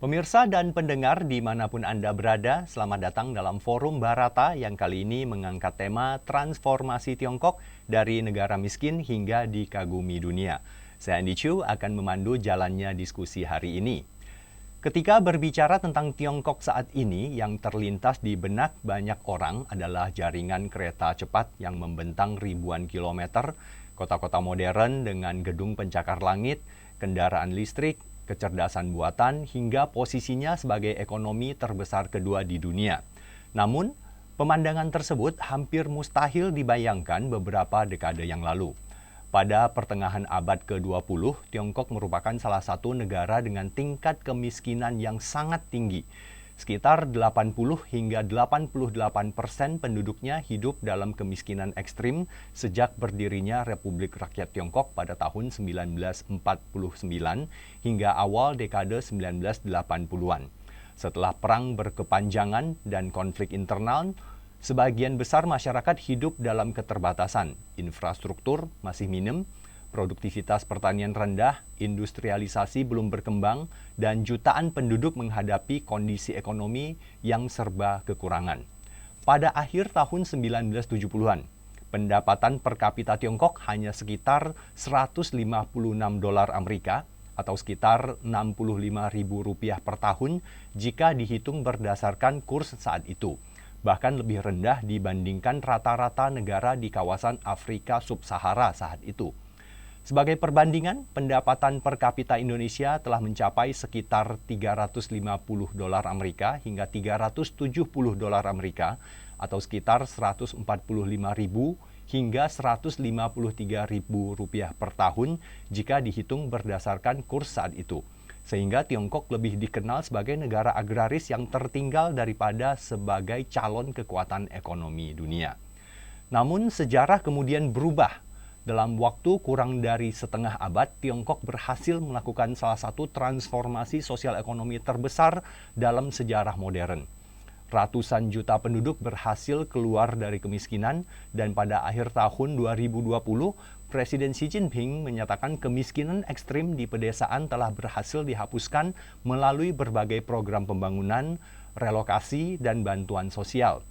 Pemirsa dan pendengar dimanapun Anda berada, selamat datang dalam Forum Barata yang kali ini mengangkat tema transformasi Tiongkok dari negara miskin hingga dikagumi dunia. Saya Andy Chu akan memandu jalannya diskusi hari ini. Ketika berbicara tentang Tiongkok saat ini, yang terlintas di benak banyak orang adalah jaringan kereta cepat yang membentang ribuan kilometer, kota-kota modern dengan gedung pencakar langit, kendaraan listrik, kecerdasan buatan, hingga posisinya sebagai ekonomi terbesar kedua di dunia. Namun, pemandangan tersebut hampir mustahil dibayangkan beberapa dekade yang lalu. Pada pertengahan abad ke-20, Tiongkok merupakan salah satu negara dengan tingkat kemiskinan yang sangat tinggi. Sekitar 80 hingga 88% penduduknya hidup dalam kemiskinan ekstrim sejak berdirinya Republik Rakyat Tiongkok pada tahun 1949 hingga awal dekade 1980-an. Setelah perang berkepanjangan dan konflik internal, sebagian besar masyarakat hidup dalam keterbatasan, infrastruktur masih minim, produktivitas pertanian rendah, industrialisasi belum berkembang, dan jutaan penduduk menghadapi kondisi ekonomi yang serba kekurangan. Pada akhir tahun 1970-an, pendapatan per kapita Tiongkok hanya sekitar 156 dolar Amerika atau sekitar 65 ribu rupiah per tahun jika dihitung berdasarkan kurs saat itu. Bahkan lebih rendah dibandingkan rata-rata negara di kawasan Afrika Sub-Sahara saat itu. Sebagai perbandingan, pendapatan per kapita Indonesia telah mencapai sekitar 350 dolar Amerika hingga 370 dolar Amerika atau sekitar 145 ribu hingga 153 ribu rupiah per tahun jika dihitung berdasarkan kurs saat itu. Sehingga Tiongkok lebih dikenal sebagai negara agraris yang tertinggal daripada sebagai calon kekuatan ekonomi dunia. Namun sejarah kemudian berubah. Dalam waktu kurang dari setengah abad, Tiongkok berhasil melakukan salah satu transformasi sosial ekonomi terbesar dalam sejarah modern. Ratusan juta penduduk berhasil keluar dari kemiskinan dan pada akhir tahun 2020, Presiden Xi Jinping menyatakan kemiskinan ekstrim di pedesaan telah berhasil dihapuskan melalui berbagai program pembangunan, relokasi, dan bantuan sosial.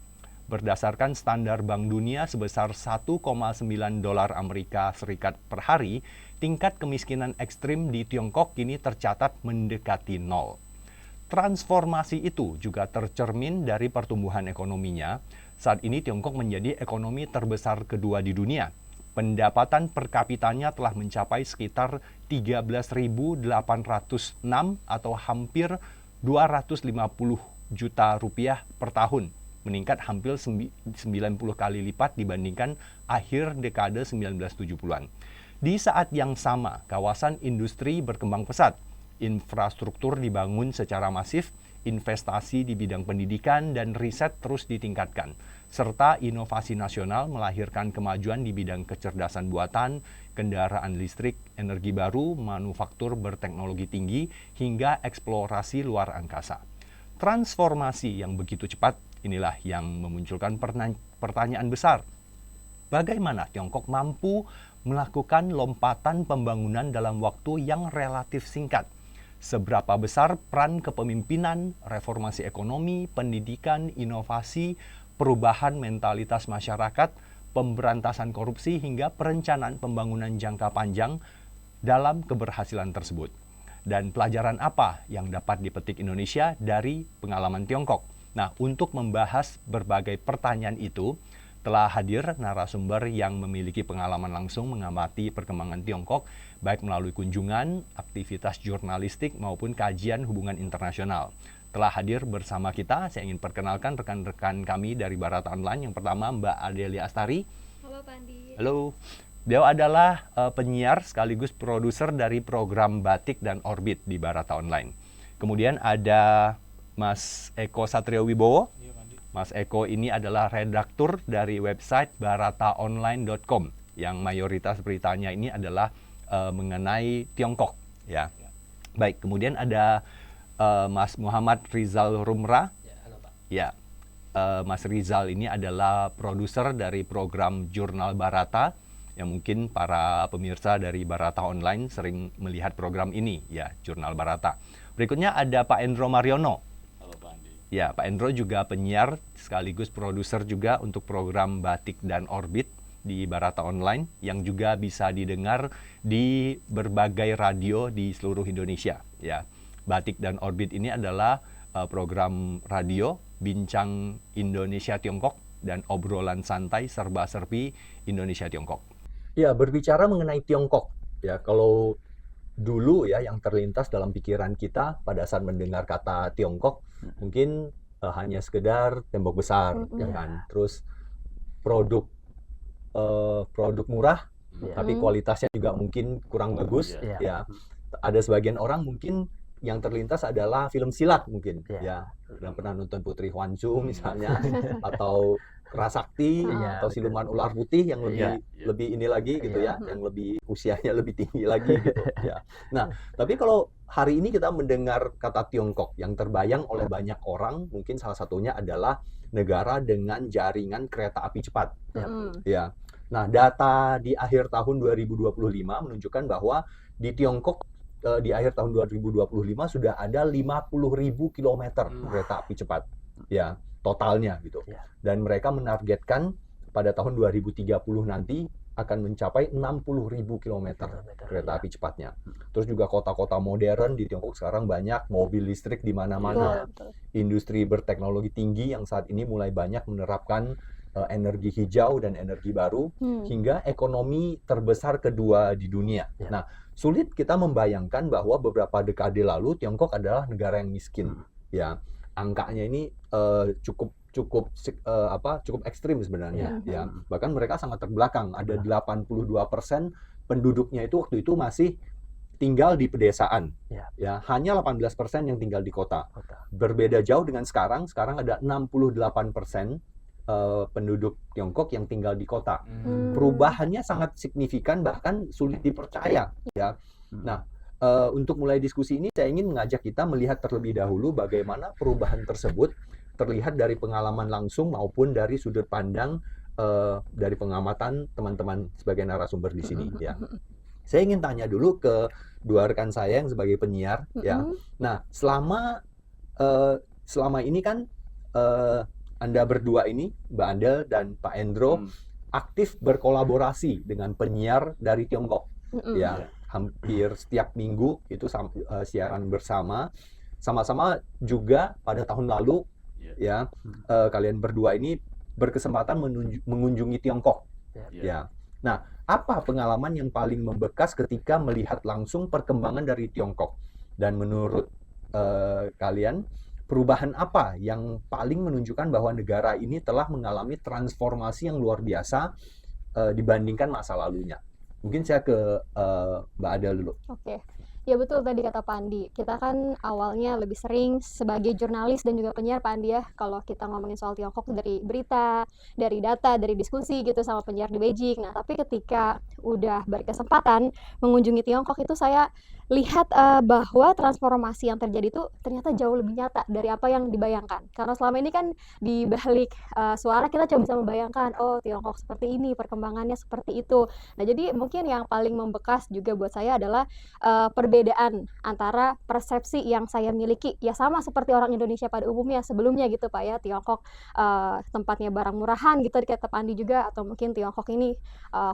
Berdasarkan standar Bank Dunia sebesar 1,9 dolar Amerika Serikat per hari, tingkat kemiskinan ekstrim di Tiongkok kini tercatat mendekati nol. Transformasi itu juga tercermin dari pertumbuhan ekonominya. Saat ini Tiongkok menjadi ekonomi terbesar kedua di dunia. Pendapatan per kapitanya telah mencapai sekitar 13.806 atau hampir 250 juta rupiah per tahun, meningkat hampir 90 kali lipat dibandingkan akhir dekade 1970-an. Di saat yang sama, kawasan industri berkembang pesat. Infrastruktur dibangun secara masif, investasi di bidang pendidikan dan riset terus ditingkatkan, serta inovasi nasional melahirkan kemajuan di bidang kecerdasan buatan, kendaraan listrik, energi baru, manufaktur berteknologi tinggi, hingga eksplorasi luar angkasa. Transformasi yang begitu cepat inilah yang memunculkan pertanyaan besar. Bagaimana Tiongkok mampu melakukan lompatan pembangunan dalam waktu yang relatif singkat? Seberapa besar peran kepemimpinan, reformasi ekonomi, pendidikan, inovasi, perubahan mentalitas masyarakat, pemberantasan korupsi, hingga perencanaan pembangunan jangka panjang dalam keberhasilan tersebut? Dan pelajaran apa yang dapat dipetik Indonesia dari pengalaman Tiongkok? Nah, untuk membahas berbagai pertanyaan itu, telah hadir narasumber yang memiliki pengalaman langsung mengamati perkembangan Tiongkok, baik melalui kunjungan, aktivitas jurnalistik, maupun kajian hubungan internasional. Telah hadir bersama kita, saya ingin perkenalkan rekan-rekan kami dari Barata Online. Yang pertama, Mbak Adelia Astari. Halo Pak Andi. Halo. Beliau adalah penyiar sekaligus produser dari program Batik dan Orbit di Barata Online. Kemudian ada Mas Eko Satrio Wibowo. Mas Eko ini adalah redaktur dari website barataonline.com yang mayoritas beritanya ini adalah mengenai Tiongkok, ya. Baik, kemudian ada Mas Muhammad Rizal Rumrah. Ya, halo Pak. Ya, Mas Rizal ini adalah produser dari program Jurnal Barata Ya mungkin para pemirsa dari Barata Online sering melihat program ini, ya, Jurnal Barata. Berikutnya ada Pak Endro Mariono. Halo Pak Andi. Ya, Pak Endro juga penyiar sekaligus produser juga untuk program Batik dan Orbit di Barata Online yang juga bisa didengar di berbagai radio di seluruh Indonesia. Ya, Batik dan Orbit ini adalah program radio bincang Indonesia Tiongkok dan obrolan santai serba-serbi Indonesia Tiongkok. Ya, berbicara mengenai Tiongkok, ya kalau dulu ya yang terlintas dalam pikiran kita pada saat mendengar kata Tiongkok mungkin hanya sekedar tembok besar, ya kan. Terus produk produk murah, tapi kualitasnya juga mungkin kurang bagus, ya. Ada sebagian orang mungkin yang terlintas adalah film silat mungkin, ya. Dan pernah nonton Putri Hwanshu misalnya, atau Kerasakti, atau Siluman Ular Putih yang lebih ini lagi gitu ya, yang lebih usianya lebih tinggi lagi gitu ya. Nah, tapi kalau hari ini kita mendengar kata Tiongkok yang terbayang oleh banyak orang, mungkin salah satunya adalah negara dengan jaringan kereta api cepat. Ya. Nah, data di akhir tahun 2025 menunjukkan bahwa di Tiongkok di akhir tahun 2025 sudah ada 50.000 kilometer kereta api cepat. Ya, totalnya gitu. Dan mereka menargetkan pada tahun 2030 nanti akan mencapai 60.000 kilometer kereta api cepatnya. Terus juga kota-kota modern di Tiongkok sekarang banyak mobil listrik di mana-mana. Industri berteknologi tinggi yang saat ini mulai banyak menerapkan energi hijau dan energi baru hingga ekonomi terbesar kedua di dunia. Nah, sulit kita membayangkan bahwa beberapa dekade lalu Tiongkok adalah negara yang miskin. Ya, angkanya ini cukup ekstrim sebenarnya. Ya, bahkan mereka sangat terbelakang. Ada 82% penduduknya itu waktu itu masih tinggal di pedesaan. Ya, hanya 18% yang tinggal di kota. Berbeda jauh dengan sekarang. Sekarang ada 68% penduduk Tiongkok yang tinggal di kota. Perubahannya sangat signifikan, bahkan sulit dipercaya. Ya. Nah, untuk mulai diskusi ini, saya ingin mengajak kita melihat terlebih dahulu bagaimana perubahan tersebut terlihat dari pengalaman langsung maupun dari sudut pandang dari pengamatan teman-teman sebagai narasumber di sini. Ya. Saya ingin tanya dulu ke dua rekan saya yang sebagai penyiar. Ya. Nah, selama ini kan Anda berdua ini, Mbak Andel dan Pak Endro, aktif berkolaborasi dengan penyiar dari Tiongkok. Ya, hampir setiap minggu itu siaran bersama. Sama-sama juga pada tahun lalu, ya, kalian berdua ini berkesempatan mengunjungi Tiongkok. Ya. Nah, apa pengalaman yang paling membekas ketika melihat langsung perkembangan dari Tiongkok? Dan menurut kalian, perubahan apa yang paling menunjukkan bahwa negara ini telah mengalami transformasi yang luar biasa dibandingkan masa lalunya? Mungkin saya ke Mbak Adel dulu. Oke. Ya betul tadi kata Pak Andi. Kita kan awalnya lebih sering sebagai jurnalis dan juga penyiar Pak Andi ya, kalau kita ngomongin soal Tiongkok dari berita, dari data, dari diskusi gitu sama penyiar di Beijing. Nah, tapi ketika udah berkesempatan mengunjungi Tiongkok itu saya lihat bahwa transformasi yang terjadi itu ternyata jauh lebih nyata dari apa yang dibayangkan. Karena selama ini kan di balik suara kita cuma bisa membayangkan, oh Tiongkok seperti ini, perkembangannya seperti itu. Nah, jadi mungkin yang paling membekas juga buat saya adalah perbedaan antara persepsi yang saya miliki, ya sama seperti orang Indonesia pada umumnya sebelumnya gitu Pak ya, Tiongkok tempatnya barang murahan gitu kata Pak Andi juga, atau mungkin Tiongkok ini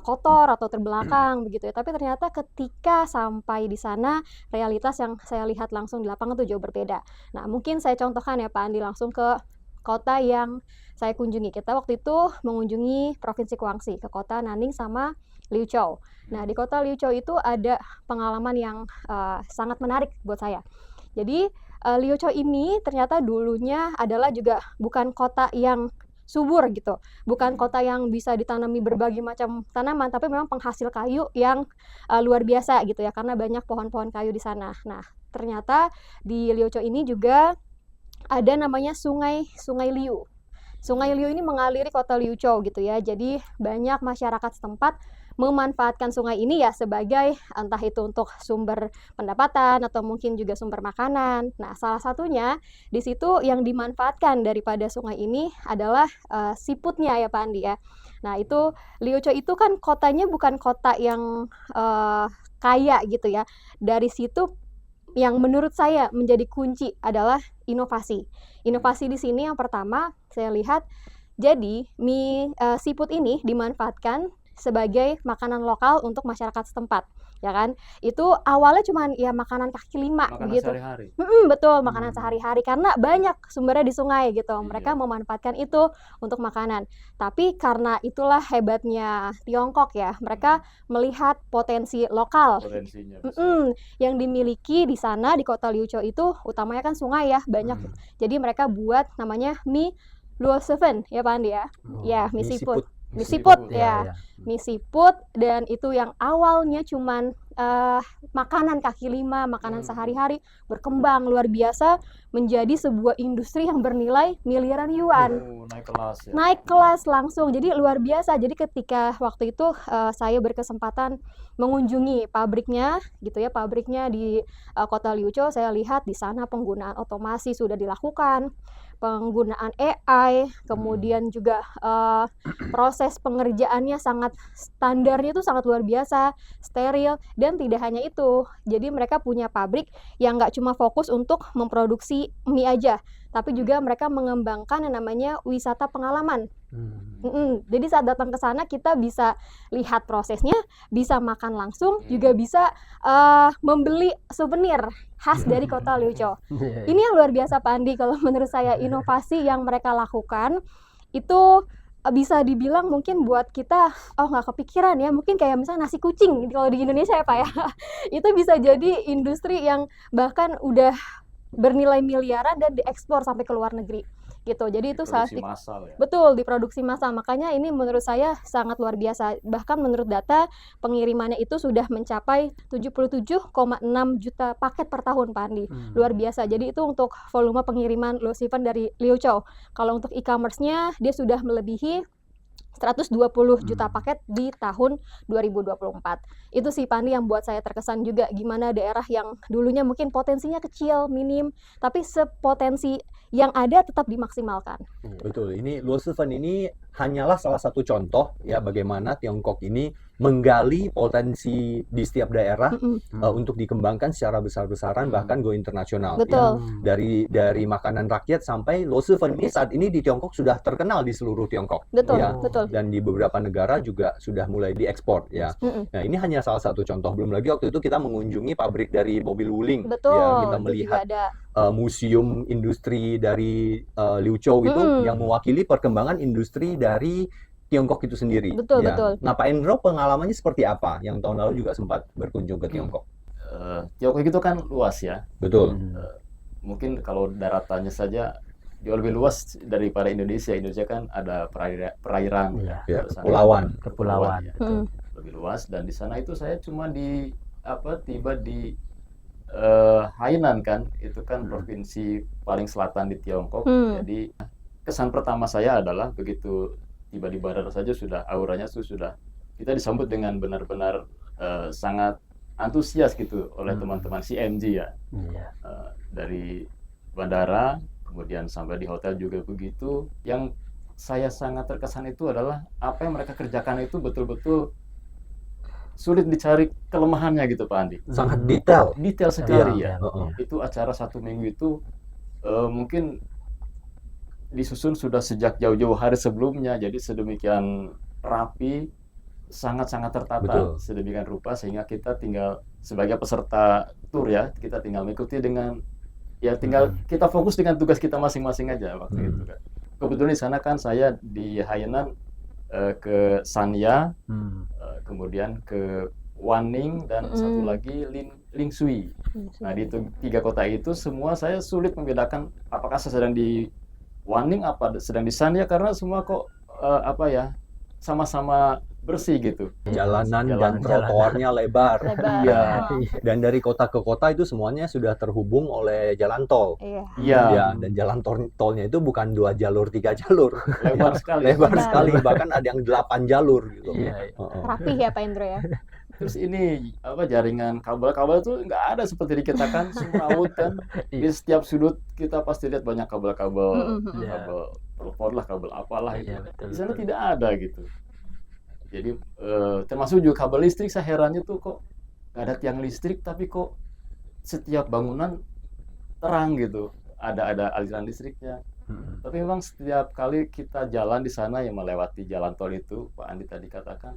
kotor atau terbelakang begitu ya. Tapi ternyata ketika sampai di sana realitas yang saya lihat langsung di lapangan tuh jauh berbeda. Nah, mungkin saya contohkan ya Pak Andi langsung ke kota yang saya kunjungi. Kita waktu itu mengunjungi Provinsi Guangxi, ke kota Nanning sama Liuzhou. Nah, di kota Liuzhou itu ada pengalaman yang sangat menarik buat saya. Jadi, Liuzhou ini ternyata dulunya adalah juga bukan kota yang subur gitu, bukan kota yang bisa ditanami berbagai macam tanaman, tapi memang penghasil kayu yang luar biasa gitu ya, karena banyak pohon-pohon kayu di sana. Nah, ternyata di Liuzhou ini juga ada namanya Sungai Liu. Sungai Liu ini mengaliri kota Liuzhou gitu ya. Jadi banyak masyarakat setempat memanfaatkan sungai ini ya sebagai entah itu untuk sumber pendapatan atau mungkin juga sumber makanan. Nah, salah satunya di situ yang dimanfaatkan daripada sungai ini adalah siputnya ya Pak Andi ya. Nah, itu Liuzhou itu kan kotanya bukan kota yang kaya gitu ya. Dari situ yang menurut saya menjadi kunci adalah inovasi. Inovasi di sini yang pertama saya lihat, jadi mie siput ini dimanfaatkan sebagai makanan lokal untuk masyarakat setempat, ya kan. Itu awalnya cuman ya makanan kaki lima Makanan begitu. sehari-hari. Betul, makanan sehari-hari karena banyak sumbernya di sungai gitu. Mereka Iya. memanfaatkan itu untuk makanan. Tapi karena itulah hebatnya Tiongkok ya, mereka melihat potensi lokal. Potensinya besar. Yang dimiliki di sana di kota Liuzhou itu utamanya kan sungai ya, banyak. Jadi mereka buat namanya mie luo seven ya Pak Andi ya. Ya, mie mie siput. siput. Mie Mie siput siput. ya. Iya. Mie siput, dan itu yang awalnya cuman makanan kaki lima, makanan sehari-hari, berkembang luar biasa menjadi sebuah industri yang bernilai miliaran yuan. Oh, naik kelas ya. Naik kelas langsung, jadi luar biasa. Jadi ketika waktu itu saya berkesempatan mengunjungi pabriknya gitu ya, pabriknya di kota Liuzhou, saya lihat di sana penggunaan otomasi sudah dilakukan, penggunaan AI, kemudian juga proses pengerjaannya standarnya itu sangat luar biasa, steril, dan tidak hanya itu. Jadi mereka punya pabrik yang nggak cuma fokus untuk memproduksi mie aja, tapi juga mereka mengembangkan yang namanya wisata pengalaman. Jadi saat datang ke sana kita bisa lihat prosesnya, bisa makan langsung, juga bisa membeli souvenir khas dari kota Liuzhou. Ini yang luar biasa Pak Andi, kalau menurut saya inovasi yang mereka lakukan itu bisa dibilang mungkin buat kita, nggak kepikiran ya, mungkin kayak misalnya nasi kucing kalau di Indonesia ya Pak ya. Itu bisa jadi industri yang bahkan udah bernilai miliaran dan diekspor sampai ke luar negeri gitu. Jadi itu Produksi massal ya. betul, diproduksi massal. Makanya ini menurut saya sangat luar biasa. Bahkan menurut data pengirimannya itu sudah mencapai 77,6 juta paket per tahun Pak Andi. Luar biasa. Jadi itu untuk volume pengiriman Luo Seven dari Liuzhou. Kalau untuk e-commerce-nya dia sudah melebihi 120 juta paket di tahun 2024. Itu sih Pak Andi yang buat saya terkesan juga, gimana daerah yang dulunya mungkin potensinya kecil, minim, tapi sepotensi yang ada tetap dimaksimalkan. Betul, ini Luo Seven ini hanyalah salah satu contoh ya bagaimana Tiongkok ini menggali potensi di setiap daerah untuk dikembangkan secara besar-besaran, bahkan go internasional. Betul. Ya. Dari makanan rakyat sampai Luo Seven ini saat ini di Tiongkok sudah terkenal di seluruh Tiongkok. Betul, Ya. betul. Dan di beberapa negara juga sudah mulai diekspor ya. Nah, ini hanya salah satu contoh. Belum lagi waktu itu kita mengunjungi pabrik dari mobil Wuling. Betul. Ya, kita Itu melihat juga ada. museum industri dari Liuzhou itu yang mewakili perkembangan industri dari Tiongkok itu sendiri. Betul, ya. betul. Nah, Pak Endro pengalamannya seperti apa? Yang tahun lalu juga sempat berkunjung ke Tiongkok. Tiongkok itu kan luas ya. Betul. Mungkin kalau daratannya saja jauh lebih luas daripada Indonesia. Indonesia kan ada perairan, Iya. Ya, Di sana Kepulauan. ya, itu lebih luas. Dan di sana itu saya cuma tiba di Hainan kan, itu kan provinsi paling selatan di Tiongkok. Jadi kesan pertama saya adalah begitu tiba di bandara saja sudah auranya sudah kita disambut dengan benar-benar sangat antusias gitu oleh teman-teman CMG ya. Iya. Dari bandara kemudian sampai di hotel juga begitu. Yang saya sangat terkesan itu adalah apa yang mereka kerjakan itu betul-betul sulit dicari kelemahannya gitu Pak Andi. Sangat detail. Detail sekali Iya, ya. Itu acara 1 minggu itu mungkin disusun sudah sejak jauh-jauh hari sebelumnya, jadi sedemikian rapi, sangat-sangat tertata. Betul. Sedemikian rupa sehingga kita tinggal sebagai peserta tur ya, kita tinggal mengikuti dengan ya tinggal kita fokus dengan tugas kita masing-masing aja waktu itu kan. Kebetulan di sana kan saya di Hainan ke Sanya, kemudian ke Wanning dan satu lagi Lingshui. Nah di 3 kota itu semua saya sulit membedakan apakah saya sedang di Wanning apa sedang di Sanya, karena semua kok sama-sama bersih gitu. Jalanan dan trotoarnya lebar. Iya. Dan dari kota ke kota itu semuanya sudah terhubung oleh jalan tol. Iya. Iya. Ya, dan jalan tolnya itu bukan 2 jalur, 3 jalur. Lebar sekali. Lebar Benar. sekali, bahkan ada yang 8 jalur gitu. Iya. Rapih ya Pak Indro ya. Terus ini jaringan kabel-kabel tuh nggak ada seperti di kita kan, semrawut kan. Di setiap sudut kita pasti lihat banyak kabel-kabel, kabel telepon lah, kabel apalah itu. Iya, betul, Di sana betul. tidak ada gitu. Jadi termasuk juga kabel listrik, saya herannya tuh kok nggak ada tiang listrik tapi kok setiap bangunan terang gitu, ada aliran listriknya. Tapi memang setiap kali kita jalan di sana yang melewati jalan tol itu, Pak Andi tadi katakan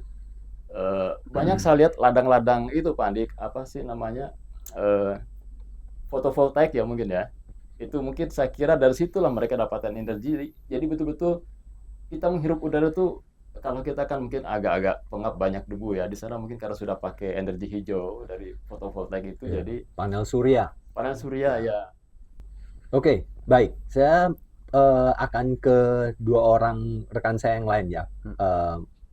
banyak saya lihat ladang-ladang itu, Pak Andi, apa sih namanya, eh, fotovoltaik ya mungkin ya. Itu mungkin saya kira dari situlah mereka dapatkan energi. Jadi betul-betul kita menghirup udara tuh, kalau kita kan mungkin agak-agak pengap, banyak debu ya. Di sana mungkin karena sudah pakai energi hijau dari fotovoltaik itu, Ya, jadi panel surya. panel surya ya. Oke, baik. Saya akan ke dua orang rekan saya yang lain ya,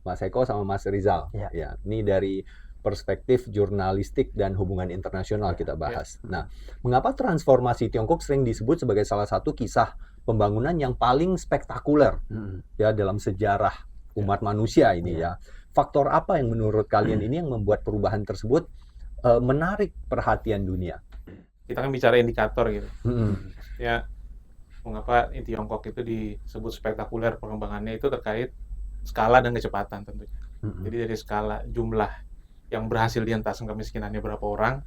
Mas Eko sama Mas Rizal. Ya. Ya, ini dari perspektif jurnalistik dan hubungan internasional kita bahas. Nah, mengapa transformasi Tiongkok sering disebut sebagai salah satu kisah pembangunan yang paling spektakuler ya dalam sejarah umat manusia ini ya? Faktor apa yang menurut kalian ini yang membuat perubahan tersebut menarik perhatian dunia? Kita kan bicara indikator gitu. Ya, mengapa Tiongkok itu disebut spektakuler perkembangannya itu terkait skala dan kecepatan tentunya. Jadi dari skala jumlah yang berhasil dientaskan kemiskinannya berapa orang,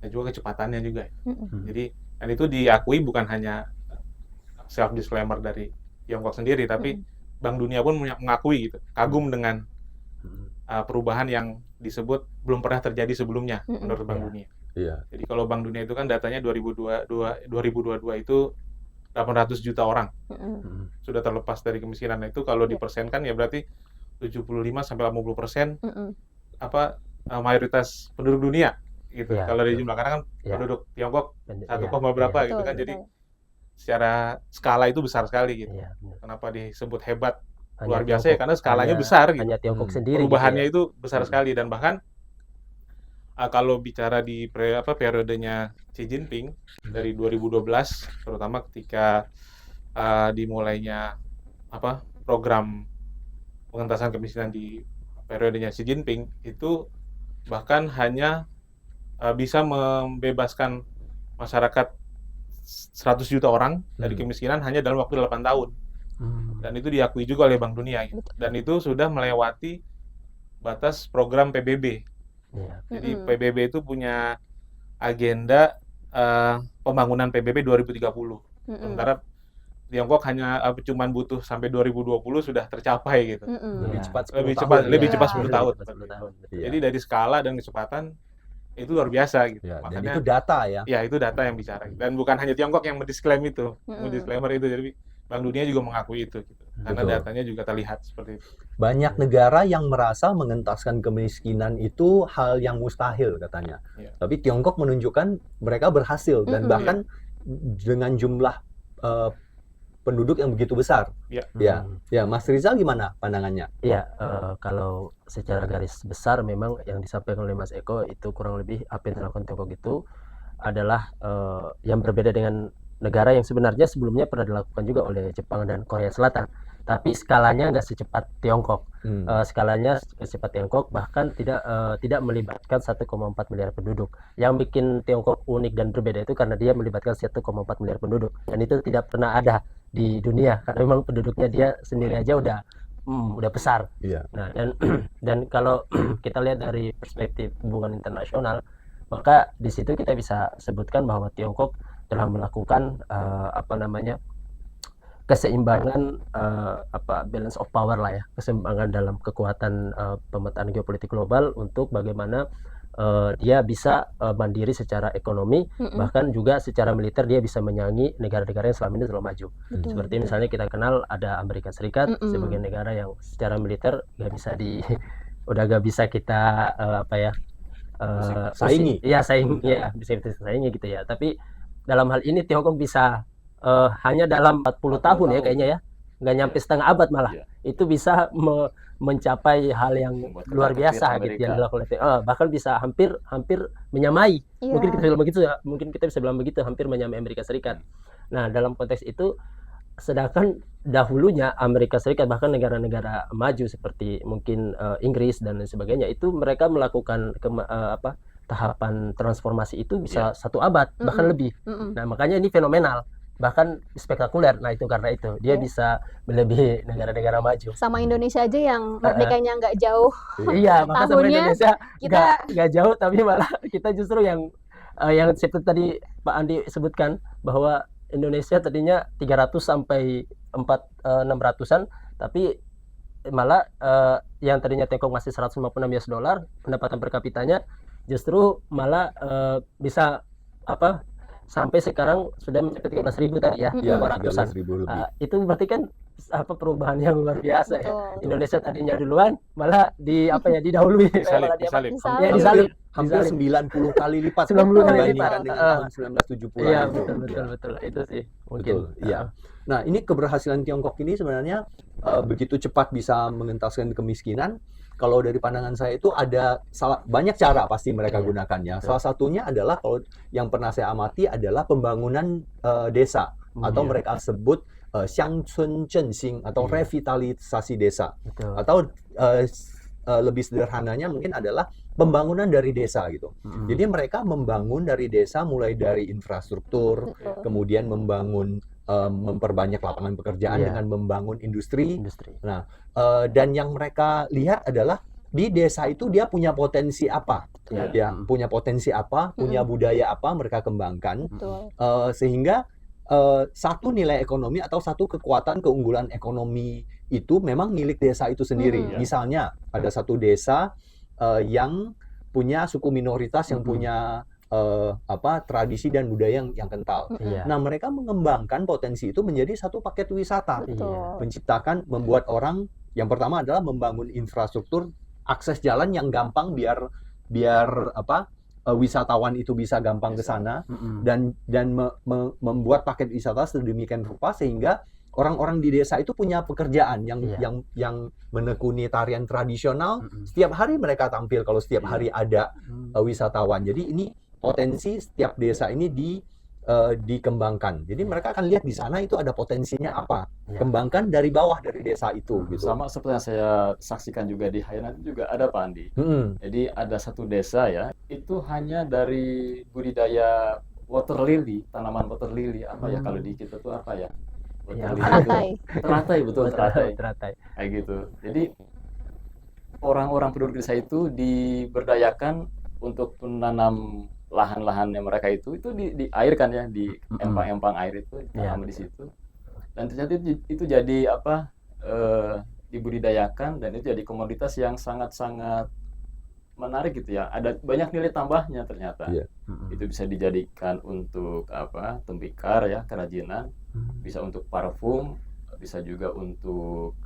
dan juga kecepatannya juga. Jadi, dan itu diakui bukan hanya self disclaimer dari Tiongkok sendiri, tapi Bank Dunia pun mengakui gitu, kagum dengan perubahan yang disebut belum pernah terjadi sebelumnya menurut Bank Dunia. Iya. Jadi kalau Bank Dunia itu kan datanya 2022 itu 800 juta orang sudah terlepas dari kemiskinan. Nah, itu kalau dipersenkan ya berarti 75-80% apa mayoritas penduduk dunia gitu. Ya, kalau dari jumlah, karena kan penduduk Tiongkok 1, berapa gitu kan. Jadi secara skala itu besar sekali gitu. Kenapa disebut hebat, luar biasa ya, karena skalanya besar gitu. Hanya Tiongkok sendiri Perubahannya gitu ya. itu besar sekali. Dan bahkan kalau bicara di periodenya Xi Jinping dari 2012, terutama ketika dimulainya program pengentasan kemiskinan di periodenya Xi Jinping, itu bahkan hanya bisa membebaskan masyarakat 100 juta orang dari kemiskinan hanya dalam waktu 8 tahun. Dan itu diakui juga oleh Bank Dunia gitu. Dan itu sudah melewati batas program PBB. Jadi PBB itu punya agenda pembangunan PBB 2030. Sementara Tiongkok hanya cuman butuh sampai 2020 sudah tercapai gitu. Lebih cepat 10 tahun. Jadi dari skala dan kecepatan itu luar biasa gitu. Ya, Makanya dan itu data ya. Ya, itu data yang bicara. Dan bukan hanya Tiongkok yang mendisklaimer itu, jadi Bank Dunia juga mengakui itu gitu. Karena datanya juga terlihat seperti itu. Banyak negara yang merasa mengentaskan kemiskinan itu hal yang mustahil katanya. Tapi Tiongkok menunjukkan mereka berhasil dan bahkan dengan jumlah penduduk yang begitu besar. Ya, Mas Rizal gimana pandangannya? Ya, kalau secara garis besar memang yang disampaikan oleh Mas Eko itu kurang lebih apa yang dilakukan Tiongkok itu adalah yang berbeda dengan negara yang sebenarnya sebelumnya pernah dilakukan juga oleh Jepang dan Korea Selatan. Tapi skalanya nggak secepat Tiongkok. Skalanya secepat Tiongkok bahkan tidak melibatkan 1,4 miliar penduduk. Yang bikin Tiongkok unik dan berbeda itu karena dia melibatkan 1,4 miliar penduduk. Dan itu tidak pernah ada di dunia karena memang penduduknya dia sendiri aja udah besar. Nah, dan kalau kita lihat dari perspektif hubungan internasional, maka di situ kita bisa sebutkan bahwa Tiongkok telah melakukan keseimbangan balance of power lah ya, keseimbangan dalam kekuatan pemetaan geopolitik global untuk bagaimana dia bisa mandiri secara ekonomi, bahkan juga secara militer dia bisa menyaingi negara-negara yang selama ini terlalu maju. Seperti misalnya kita kenal ada Amerika Serikat sebagai negara yang secara militer udah gak bisa kita saingi. Bisa kita saingi gitu ya. Tapi dalam hal ini Tiongkok bisa hanya dalam 40 tahun ya kayaknya ya, nggak nyampe setengah abad malah, itu bisa mencapai hal yang luar biasa gitu yang dilakukan oleh bahkan bisa hampir menyamai, mungkin kita bisa bilang begitu, hampir menyamai Amerika Serikat. Nah, dalam konteks itu, sedangkan dahulunya Amerika Serikat bahkan negara-negara maju seperti mungkin Inggris dan lain sebagainya itu mereka melakukan tahapan transformasi itu bisa 1 abad bahkan lebih. Nah, makanya ini fenomenal bahkan spektakuler. Nah itu karena itu dia bisa melebihi negara-negara maju. Sama Indonesia aja yang merdekanya nggak jauh. Iya, maka sama Tahunnya Indonesia kita- nggak jauh, tapi malah kita justru yang seperti tadi Pak Andi sebutkan bahwa Indonesia tadinya 300 sampai 600-an, tapi malah yang tadinya Tiongkok masih 156 US dollar pendapatan per kapitanya, justru malah bisa sampai sekarang sudah mencapai 13.000 tadi ya, Ya, 500-an. 13.000 lebih. Itu berarti kan perubahan yang luar biasa ya. Betul. Indonesia tadinya duluan malah didahului, Disalib, malah disalib. ya disalib. Hampir Disalib. 90 kali lipat 90 kali dibandingkan lipat. dengan tahun 1970. Iya, itu. betul itu sih mungkin. Betul, iya. Nah, ini keberhasilan Tiongkok ini sebenarnya begitu cepat bisa mengentaskan kemiskinan. Kalau dari pandangan saya itu ada banyak cara pasti mereka Iya, gunakannya. betul. Salah satunya adalah kalau yang pernah saya amati adalah pembangunan desa atau Iya. mereka sebut xiangcun zhenxing atau Iya. revitalisasi desa. Betul. Atau lebih sederhananya mungkin adalah pembangunan dari desa gitu. Mm-mm. Jadi mereka membangun dari desa mulai dari infrastruktur, Betul. kemudian memperbanyak lapangan pekerjaan Iya. dengan membangun industri. Industri. Dan yang mereka lihat adalah di desa itu dia punya potensi apa, Iya. ya punya potensi apa, punya budaya apa mereka kembangkan, Betul. sehingga satu nilai ekonomi atau satu kekuatan keunggulan ekonomi itu memang milik desa itu sendiri. Hmm. Misalnya ada satu desa yang punya suku minoritas yang punya tradisi dan budaya yang kental. Iya. Nah, mereka mengembangkan potensi itu menjadi satu paket wisata. Betul. Menciptakan, membuat orang, yang pertama adalah membangun infrastruktur, akses jalan yang gampang biar wisatawan itu bisa gampang ke sana, Mm-mm. dan membuat paket wisata sedemikian rupa sehingga orang-orang di desa itu punya pekerjaan Iya. yang menekuni tarian tradisional. Mm-mm. Setiap hari mereka tampil kalau setiap Iya. hari ada Mm. wisatawan. Jadi ini potensi setiap desa ini dikembangkan. Jadi mereka akan lihat di sana itu ada potensinya apa. Iya. Kembangkan dari bawah dari desa itu gitu. Sama seperti yang saya saksikan juga di Hainan itu juga ada Pak Andi. Mm-mm. Jadi ada satu desa ya, itu hanya dari budidaya water lily, tanaman water lily apa ya kalau di kita tuh apa ya? Water Ya, lily itu. Teratai. Teratai, betul teratai. Teratai. Kayak gitu. Jadi orang-orang penduduk desa itu diberdayakan untuk menanam lahan-lahannya mereka itu di air kan ya, di empang-empang air itu ditanam di situ. Dan ternyata itu jadi dibudidayakan dan itu jadi komoditas yang sangat-sangat menarik gitu ya. Ada banyak nilai tambahnya ternyata. Iya. Mm-mm. Itu bisa dijadikan untuk tembikar ya, kerajinan, bisa untuk parfum, bisa juga untuk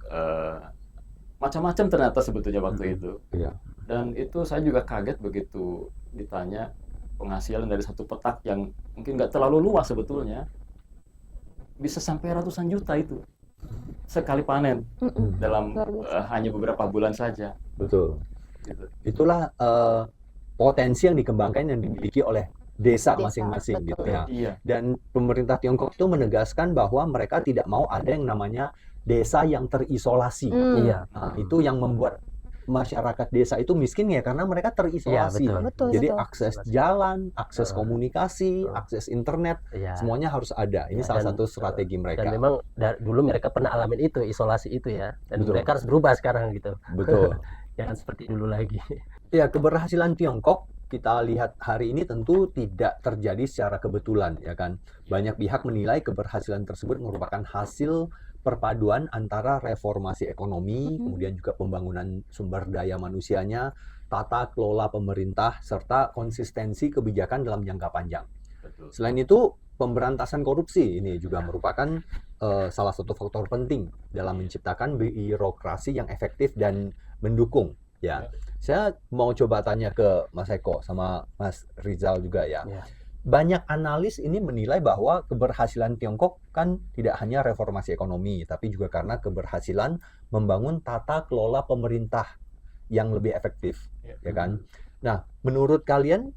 macam-macam ternyata sebetulnya waktu itu. Iya. Dan itu saya juga kaget begitu ditanya penghasilan dari satu petak yang mungkin nggak terlalu luas sebetulnya, bisa sampai ratusan juta itu sekali panen Mm-mm. dalam Luar biasa. hanya beberapa bulan saja. Betul. Gitu. Itulah potensi yang dikembangkan yang dimiliki oleh desa Desa, masing-masing betul. gitu ya. Iya, Dan pemerintah Tiongkok itu menegaskan bahwa mereka tidak mau ada yang namanya desa yang terisolasi. Hmm. Iya. Nah, itu yang membuat masyarakat desa itu miskin ya karena mereka terisolasi. Iya, Betul, Jadi betul. akses jalan, akses komunikasi, Betul. akses internet, Iya. semuanya harus ada. Ini Ya, salah dan, satu strategi Dan mereka. memang dulu mereka pernah alamin itu, isolasi itu ya. Dan Betul. mereka harus berubah sekarang gitu. Betul. Jangan seperti dulu lagi. Ya, keberhasilan Tiongkok kita lihat hari ini tentu tidak terjadi secara kebetulan, ya kan. Banyak pihak menilai keberhasilan tersebut merupakan hasil perpaduan antara reformasi ekonomi, kemudian juga pembangunan sumber daya manusianya, tata kelola pemerintah, serta konsistensi kebijakan dalam jangka panjang. betul. Selain itu, pemberantasan korupsi ini juga merupakan salah satu faktor penting dalam menciptakan birokrasi yang efektif dan mendukung. Ya, saya mau coba tanya ke Mas Eko sama Mas Rizal juga ya. Ya. Banyak analis ini menilai bahwa keberhasilan Tiongkok kan tidak hanya reformasi ekonomi, tapi juga karena keberhasilan membangun tata kelola pemerintah yang lebih efektif, ya kan? Nah, menurut kalian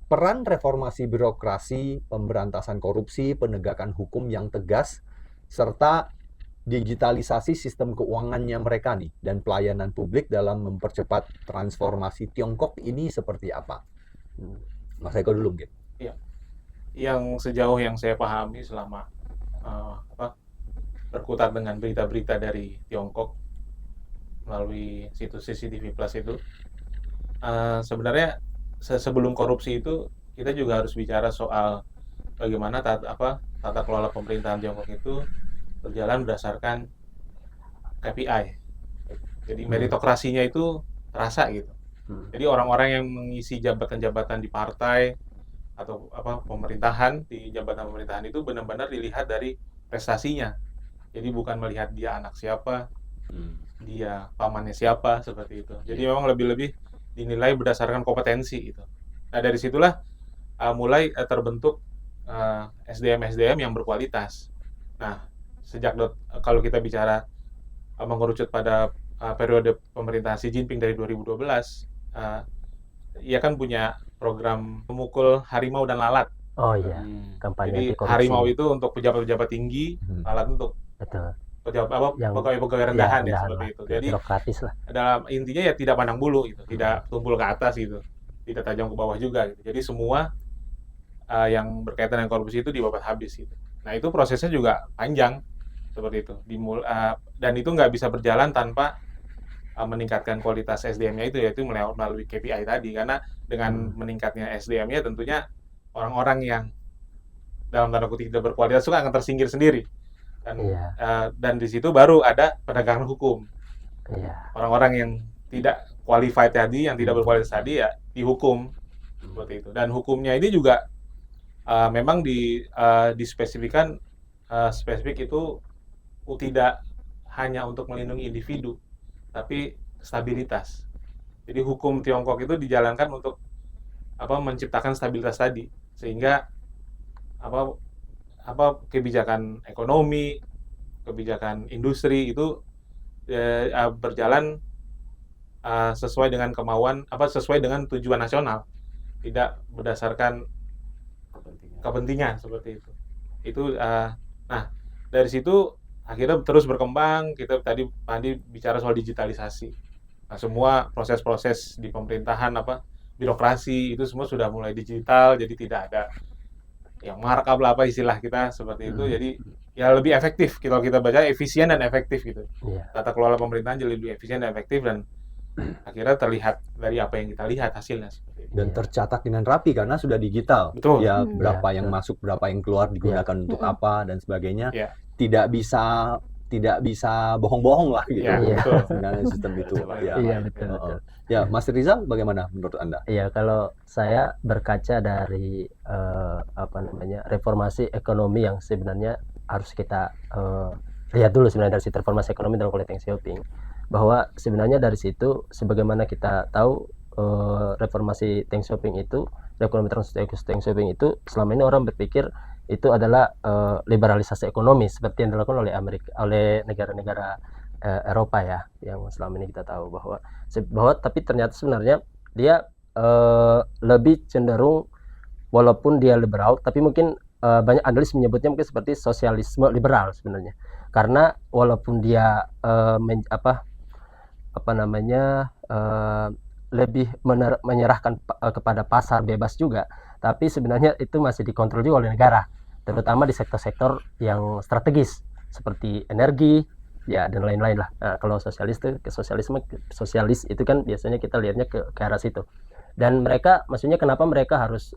peran reformasi birokrasi, pemberantasan korupsi, penegakan hukum yang tegas, serta digitalisasi sistem keuangannya mereka nih dan pelayanan publik dalam mempercepat transformasi Tiongkok ini seperti apa? Mas Eko dulu mungkin. yang sejauh yang saya pahami selama berkutat dengan berita-berita dari Tiongkok melalui situs CCTV Plus itu, sebenarnya sebelum korupsi itu kita juga harus bicara soal bagaimana tata kelola pemerintahan Tiongkok itu berjalan berdasarkan KPI. Jadi meritokrasinya itu terasa gitu. Jadi orang-orang yang mengisi jabatan-jabatan di partai atau pemerintahan, di jabatan pemerintahan itu benar-benar dilihat dari prestasinya. Jadi bukan melihat dia anak siapa, dia pamannya siapa, seperti itu. Jadi memang lebih-lebih dinilai berdasarkan kompetensi gitu. Nah dari situlah mulai terbentuk SDM-SDM yang berkualitas. Nah kalau kita bicara mengerucut pada periode pemerintahan Xi Jinping dari 2012, ia kan punya program memukul harimau dan lalat. Oh iya, kampanye Jadi anti korupsi. harimau itu untuk pejabat-pejabat tinggi, lalat untuk Betul. pegawai-pegawai Iya, rendahan ya, rendahan seperti lah, itu. Jadi birokratis lah. dalam intinya ya tidak pandang bulu gitu, tidak tumpul ke atas gitu, tidak tajam ke bawah juga gitu. Jadi semua yang berkaitan dengan korupsi itu dibabat habis gitu. Nah itu prosesnya juga panjang seperti itu. Dan itu nggak bisa berjalan tanpa meningkatkan kualitas SDM-nya itu, yaitu melalui KPI tadi. Karena dengan meningkatnya SDM-nya tentunya orang-orang yang dalam tanda kutip tidak berkualitas itu akan tersingkir sendiri. Dan di situ baru ada penegakan hukum. Orang-orang yang tidak qualified tadi, yang tidak berkualitas tadi ya dihukum seperti itu. Dan hukumnya ini juga memang dispesifikkan spesifik itu tidak hanya untuk melindungi individu, tapi stabilitas. Jadi hukum Tiongkok itu dijalankan untuk menciptakan stabilitas tadi, sehingga kebijakan ekonomi, kebijakan industri itu berjalan sesuai dengan kemauan, sesuai dengan tujuan nasional, tidak berdasarkan kepentingan seperti itu. Nah dari situ akhirnya terus berkembang. Kita tadi Pandi bicara soal digitalisasi. Nah semua proses-proses di pemerintahan birokrasi itu semua sudah mulai digital, jadi tidak ada yang markup lah istilah kita seperti itu. Jadi ya lebih efektif, kalau kita baca efisien dan efektif gitu. Tata kelola pemerintahan jadi lebih efisien dan efektif, dan akhirnya terlihat dari apa yang kita lihat hasilnya seperti itu. Dan tercatat dengan rapi karena sudah digital. Betul. Ya berapa yang masuk, berapa yang keluar, digunakan untuk apa dan sebagainya. Tidak bisa bohong-bohong lah gitu. Betul. Sebenarnya sistem itu. Betul. Ya, Mas Rizal bagaimana menurut Anda? Iya, kalau saya berkaca dari reformasi ekonomi yang sebenarnya harus kita lihat dulu sebenarnya dari reformasi ekonomi dalam konteks Deng Xiaoping, bahwa sebenarnya dari situ sebagaimana kita tahu reformasi Deng Xiaoping itu, ekonomi transformasi Deng Xiaoping itu selama ini orang berpikir itu adalah liberalisasi ekonomi seperti yang dilakukan oleh negara-negara Eropa ya, yang selama ini kita tahu bahwa tapi ternyata sebenarnya dia lebih cenderung, walaupun dia liberal, tapi mungkin banyak analis menyebutnya mungkin seperti sosialisme liberal sebenarnya, karena walaupun dia lebih menyerahkan kepada pasar bebas juga, tapi sebenarnya itu masih dikontrol juga oleh negara, terutama di sektor-sektor yang strategis seperti energi ya dan lain-lain lah. Nah, kalau sosialis itu kan biasanya kita lihatnya ke arah situ. Dan mereka, maksudnya kenapa mereka harus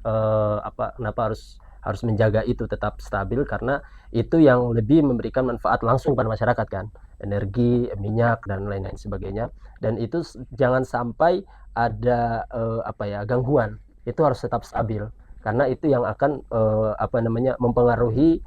harus menjaga itu tetap stabil, karena itu yang lebih memberikan manfaat langsung pada masyarakat kan, energi, minyak dan lain-lain sebagainya. Dan itu jangan sampai ada gangguan, itu harus tetap stabil, karena itu yang akan mempengaruhi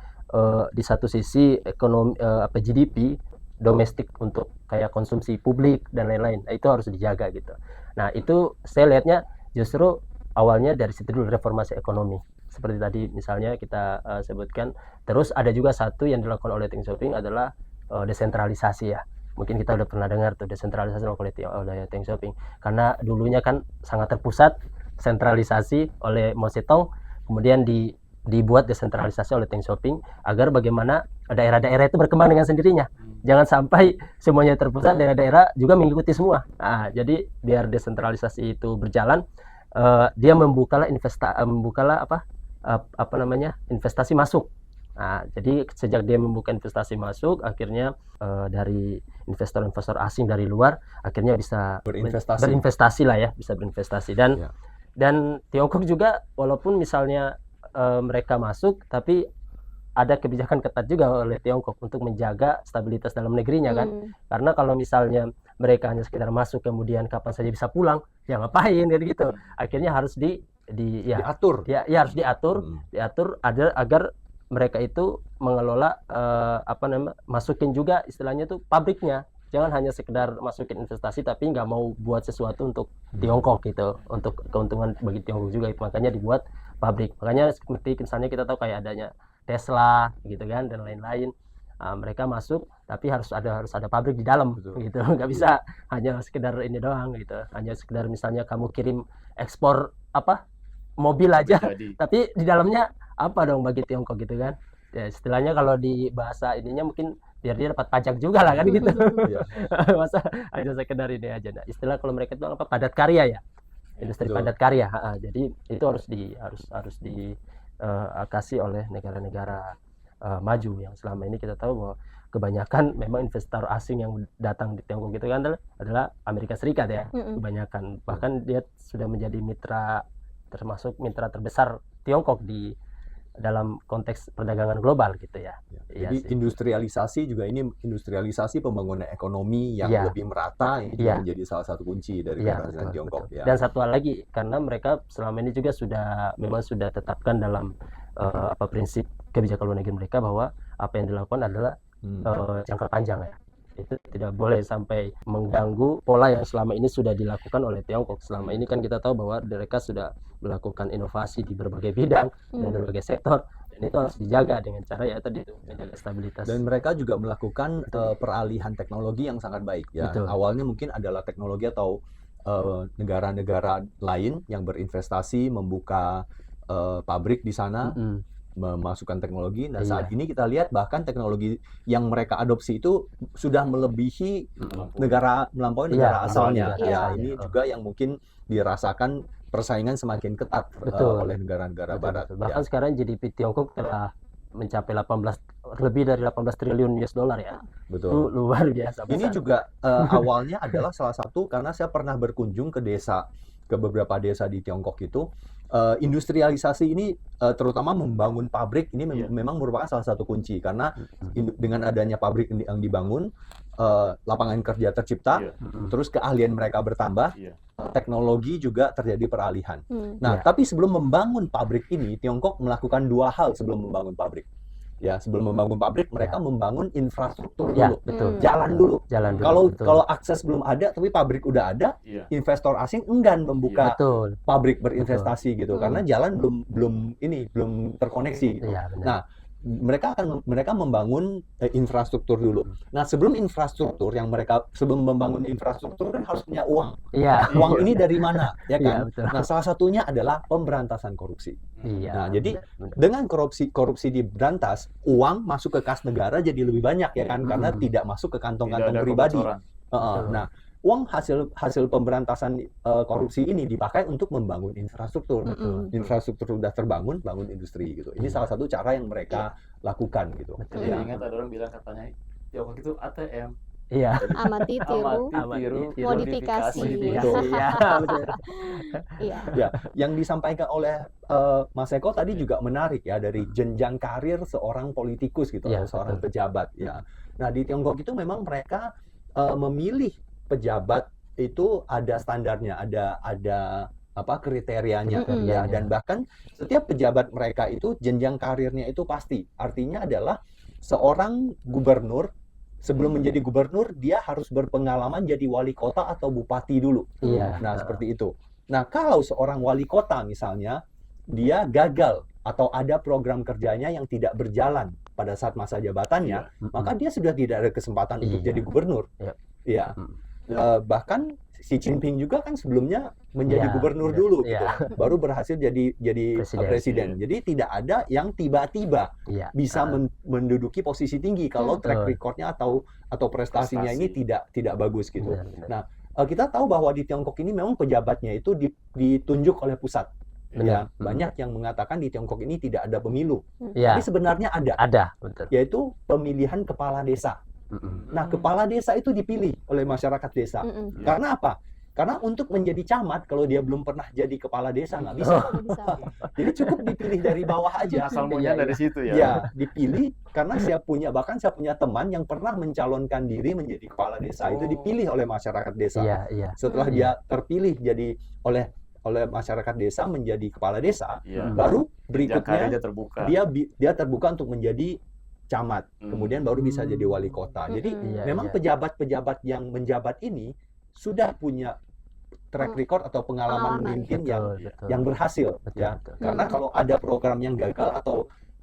di satu sisi ekonomi GDP domestik untuk kayak konsumsi publik dan lain-lain. Nah, itu harus dijaga gitu. Nah itu saya lihatnya justru awalnya dari situ dulu, reformasi ekonomi seperti tadi misalnya kita sebutkan. Terus ada juga satu yang dilakukan oleh Deng Xiaoping adalah desentralisasi ya. Mungkin kita udah pernah dengar tuh desentralisasi oleh Deng Xiaoping, karena dulunya kan sangat terpusat, sentralisasi oleh Mao Zedong, kemudian dibuat desentralisasi oleh Deng Xiaoping agar bagaimana daerah-daerah itu berkembang dengan sendirinya. Jangan sampai semuanya terpusat, daerah-daerah juga mengikuti semua. Nah, jadi biar desentralisasi itu berjalan, dia membukalah apa namanya, investasi masuk. Nah, jadi sejak dia membuka investasi masuk, akhirnya dari investor-investor asing dari luar akhirnya bisa berinvestasi lah ya, bisa berinvestasi. Dan Tiongkok juga walaupun misalnya mereka masuk, tapi ada kebijakan ketat juga oleh Tiongkok untuk menjaga stabilitas dalam negerinya kan. Karena kalau misalnya mereka hanya sekedar masuk kemudian kapan saja bisa pulang, ya ngapain gitu. Akhirnya harus diatur. Ya harus diatur agar mereka itu mengelola masukin juga istilahnya tuh pabriknya. Jangan hanya sekedar masukin investasi tapi nggak mau buat sesuatu untuk Tiongkok gitu, untuk keuntungan bagi Tiongkok juga. Itu makanya dibuat pabrik. Makanya seperti misalnya kita tahu kayak adanya Tesla gitu kan dan lain-lain. Mereka masuk tapi harus ada pabrik di dalam. Betul. Gitu. Nggak bisa hanya sekedar ini doang gitu. Hanya sekedar misalnya kamu kirim ekspor mobil aja, tapi di dalamnya apa dong bagi Tiongkok gitu kan? Ya istilahnya kalau di bahasa ininya mungkin biar dia dapat pajak juga lah kan gitu. Masa hanya sekedar ini aja. Nah, istilah kalau mereka itu padat karya ya, industri padat karya. Jadi itu harus dikasih oleh negara-negara maju yang selama ini kita tahu bahwa kebanyakan memang investor asing yang datang di Tiongkok itu kan adalah Amerika Serikat ya, kebanyakan. Bahkan dia sudah menjadi termasuk mitra terbesar Tiongkok di dalam konteks perdagangan global gitu ya. Jadi industrialisasi juga ini industrialisasi pembangunan ekonomi yang lebih merata ini juga menjadi salah satu kunci dari keberhasilan Tiongkok. Betul. Dan satu hal lagi, karena mereka selama ini juga memang sudah tetapkan dalam prinsip kebijakan luar negeri mereka bahwa apa yang dilakukan adalah jangka panjang ya. Itu tidak boleh sampai mengganggu pola yang selama ini sudah dilakukan oleh Tiongkok. Selama ini kan kita tahu bahwa mereka sudah melakukan inovasi di berbagai bidang dan berbagai sektor, dan itu harus dijaga dengan cara ya tadi itu menjaga stabilitas. Dan mereka juga melakukan peralihan teknologi yang sangat baik ya. Betul. Awalnya mungkin adalah teknologi atau negara-negara lain yang berinvestasi membuka pabrik di sana. Memasukkan teknologi. Nah, saat ini kita lihat bahkan teknologi yang mereka adopsi itu sudah melampaui negara asalnya. Ini juga yang mungkin dirasakan persaingan semakin ketat oleh negara-negara barat. Bahkan sekarang GDP Tiongkok telah mencapai lebih dari 18 triliun US dollar ya. Betul. Itu luar biasa. Ini juga awalnya adalah salah satu karena saya pernah berkunjung ke beberapa desa di Tiongkok itu. Industrialisasi ini terutama membangun pabrik ini memang merupakan salah satu kunci karena dengan adanya pabrik yang dibangun, lapangan kerja tercipta, terus keahlian mereka bertambah, teknologi juga terjadi peralihan. Nah, tapi sebelum membangun pabrik ini, Tiongkok melakukan dua hal sebelum membangun pabrik. Ya, sebelum membangun pabrik, mereka membangun infrastruktur dulu, jalan dulu. Kalau akses belum ada, tapi pabrik udah ada, investor asing enggan membuka pabrik berinvestasi gitu, karena jalan belum terkoneksi. Gitu. Nah, mereka membangun infrastruktur dulu. Nah, sebelum membangun infrastruktur kan harus punya uang. Uang ini dari mana, ya kan? Nah, salah satunya adalah pemberantasan korupsi. Nah, jadi dengan korupsi diberantas, uang masuk ke kas negara jadi lebih banyak ya kan, karena tidak masuk ke kantong-kantong pribadi. Nah, uang hasil pemberantasan korupsi ini dipakai untuk membangun infrastruktur. Infrastruktur sudah terbangun, bangun industri gitu. Ini salah satu cara yang mereka lakukan gitu. Ingat ada orang bilang katanya Tiongkok itu ATM. Iya. Amati, tiru, modifikasi. Ya, yang disampaikan oleh Mas Eko tadi juga menarik ya, dari jenjang karir seorang politikus gitu, seorang pejabat ya. Nah, di Tiongkok itu memang mereka memilih pejabat itu ada standarnya, ada kriterianya ya, dan bahkan setiap pejabat mereka itu jenjang karirnya itu pasti. Artinya adalah seorang gubernur sebelum menjadi gubernur dia harus berpengalaman jadi wali kota atau bupati dulu. Nah, seperti itu. Nah, kalau seorang wali kota misalnya dia gagal atau ada program kerjanya yang tidak berjalan pada saat masa jabatannya, maka dia sudah tidak ada kesempatan untuk jadi gubernur. Bahkan Xi Jinping juga kan sebelumnya menjadi gubernur dulu gitu, baru berhasil jadi presiden. Jadi tidak ada yang tiba-tiba bisa menduduki posisi tinggi kalau track recordnya atau prestasinya ini tidak bagus gitu. Nah, kita tahu bahwa di Tiongkok ini memang pejabatnya itu ditunjuk oleh pusat. Ya, Benar. banyak yang mengatakan di Tiongkok ini tidak ada pemilu, Ya, tapi sebenarnya ada, ada, betul. yaitu pemilihan kepala desa. Nah, kepala desa itu dipilih oleh masyarakat desa. Mm-mm. Karena apa? Karena untuk menjadi camat, kalau dia belum pernah jadi kepala desa, nggak bisa. Nggak bisa. Jadi cukup dipilih dari bawah aja. Asal maunya dari situ ya. Ya, dipilih karena bahkan saya punya teman yang pernah mencalonkan diri menjadi kepala desa. Itu dipilih oleh masyarakat desa. Iya. Setelah dia terpilih jadi oleh masyarakat desa menjadi kepala desa, Iya. baru Jenjang berikutnya karirnya terbuka. dia terbuka untuk menjadi camat. Hmm. Kemudian baru bisa jadi wali kota. Jadi Mm-mm. memang pejabat-pejabat yang menjabat ini sudah punya track record atau pengalaman Pengalaman. memimpin Betul. yang berhasil, Betul, ya. betul. Karena kalau ada program yang gagal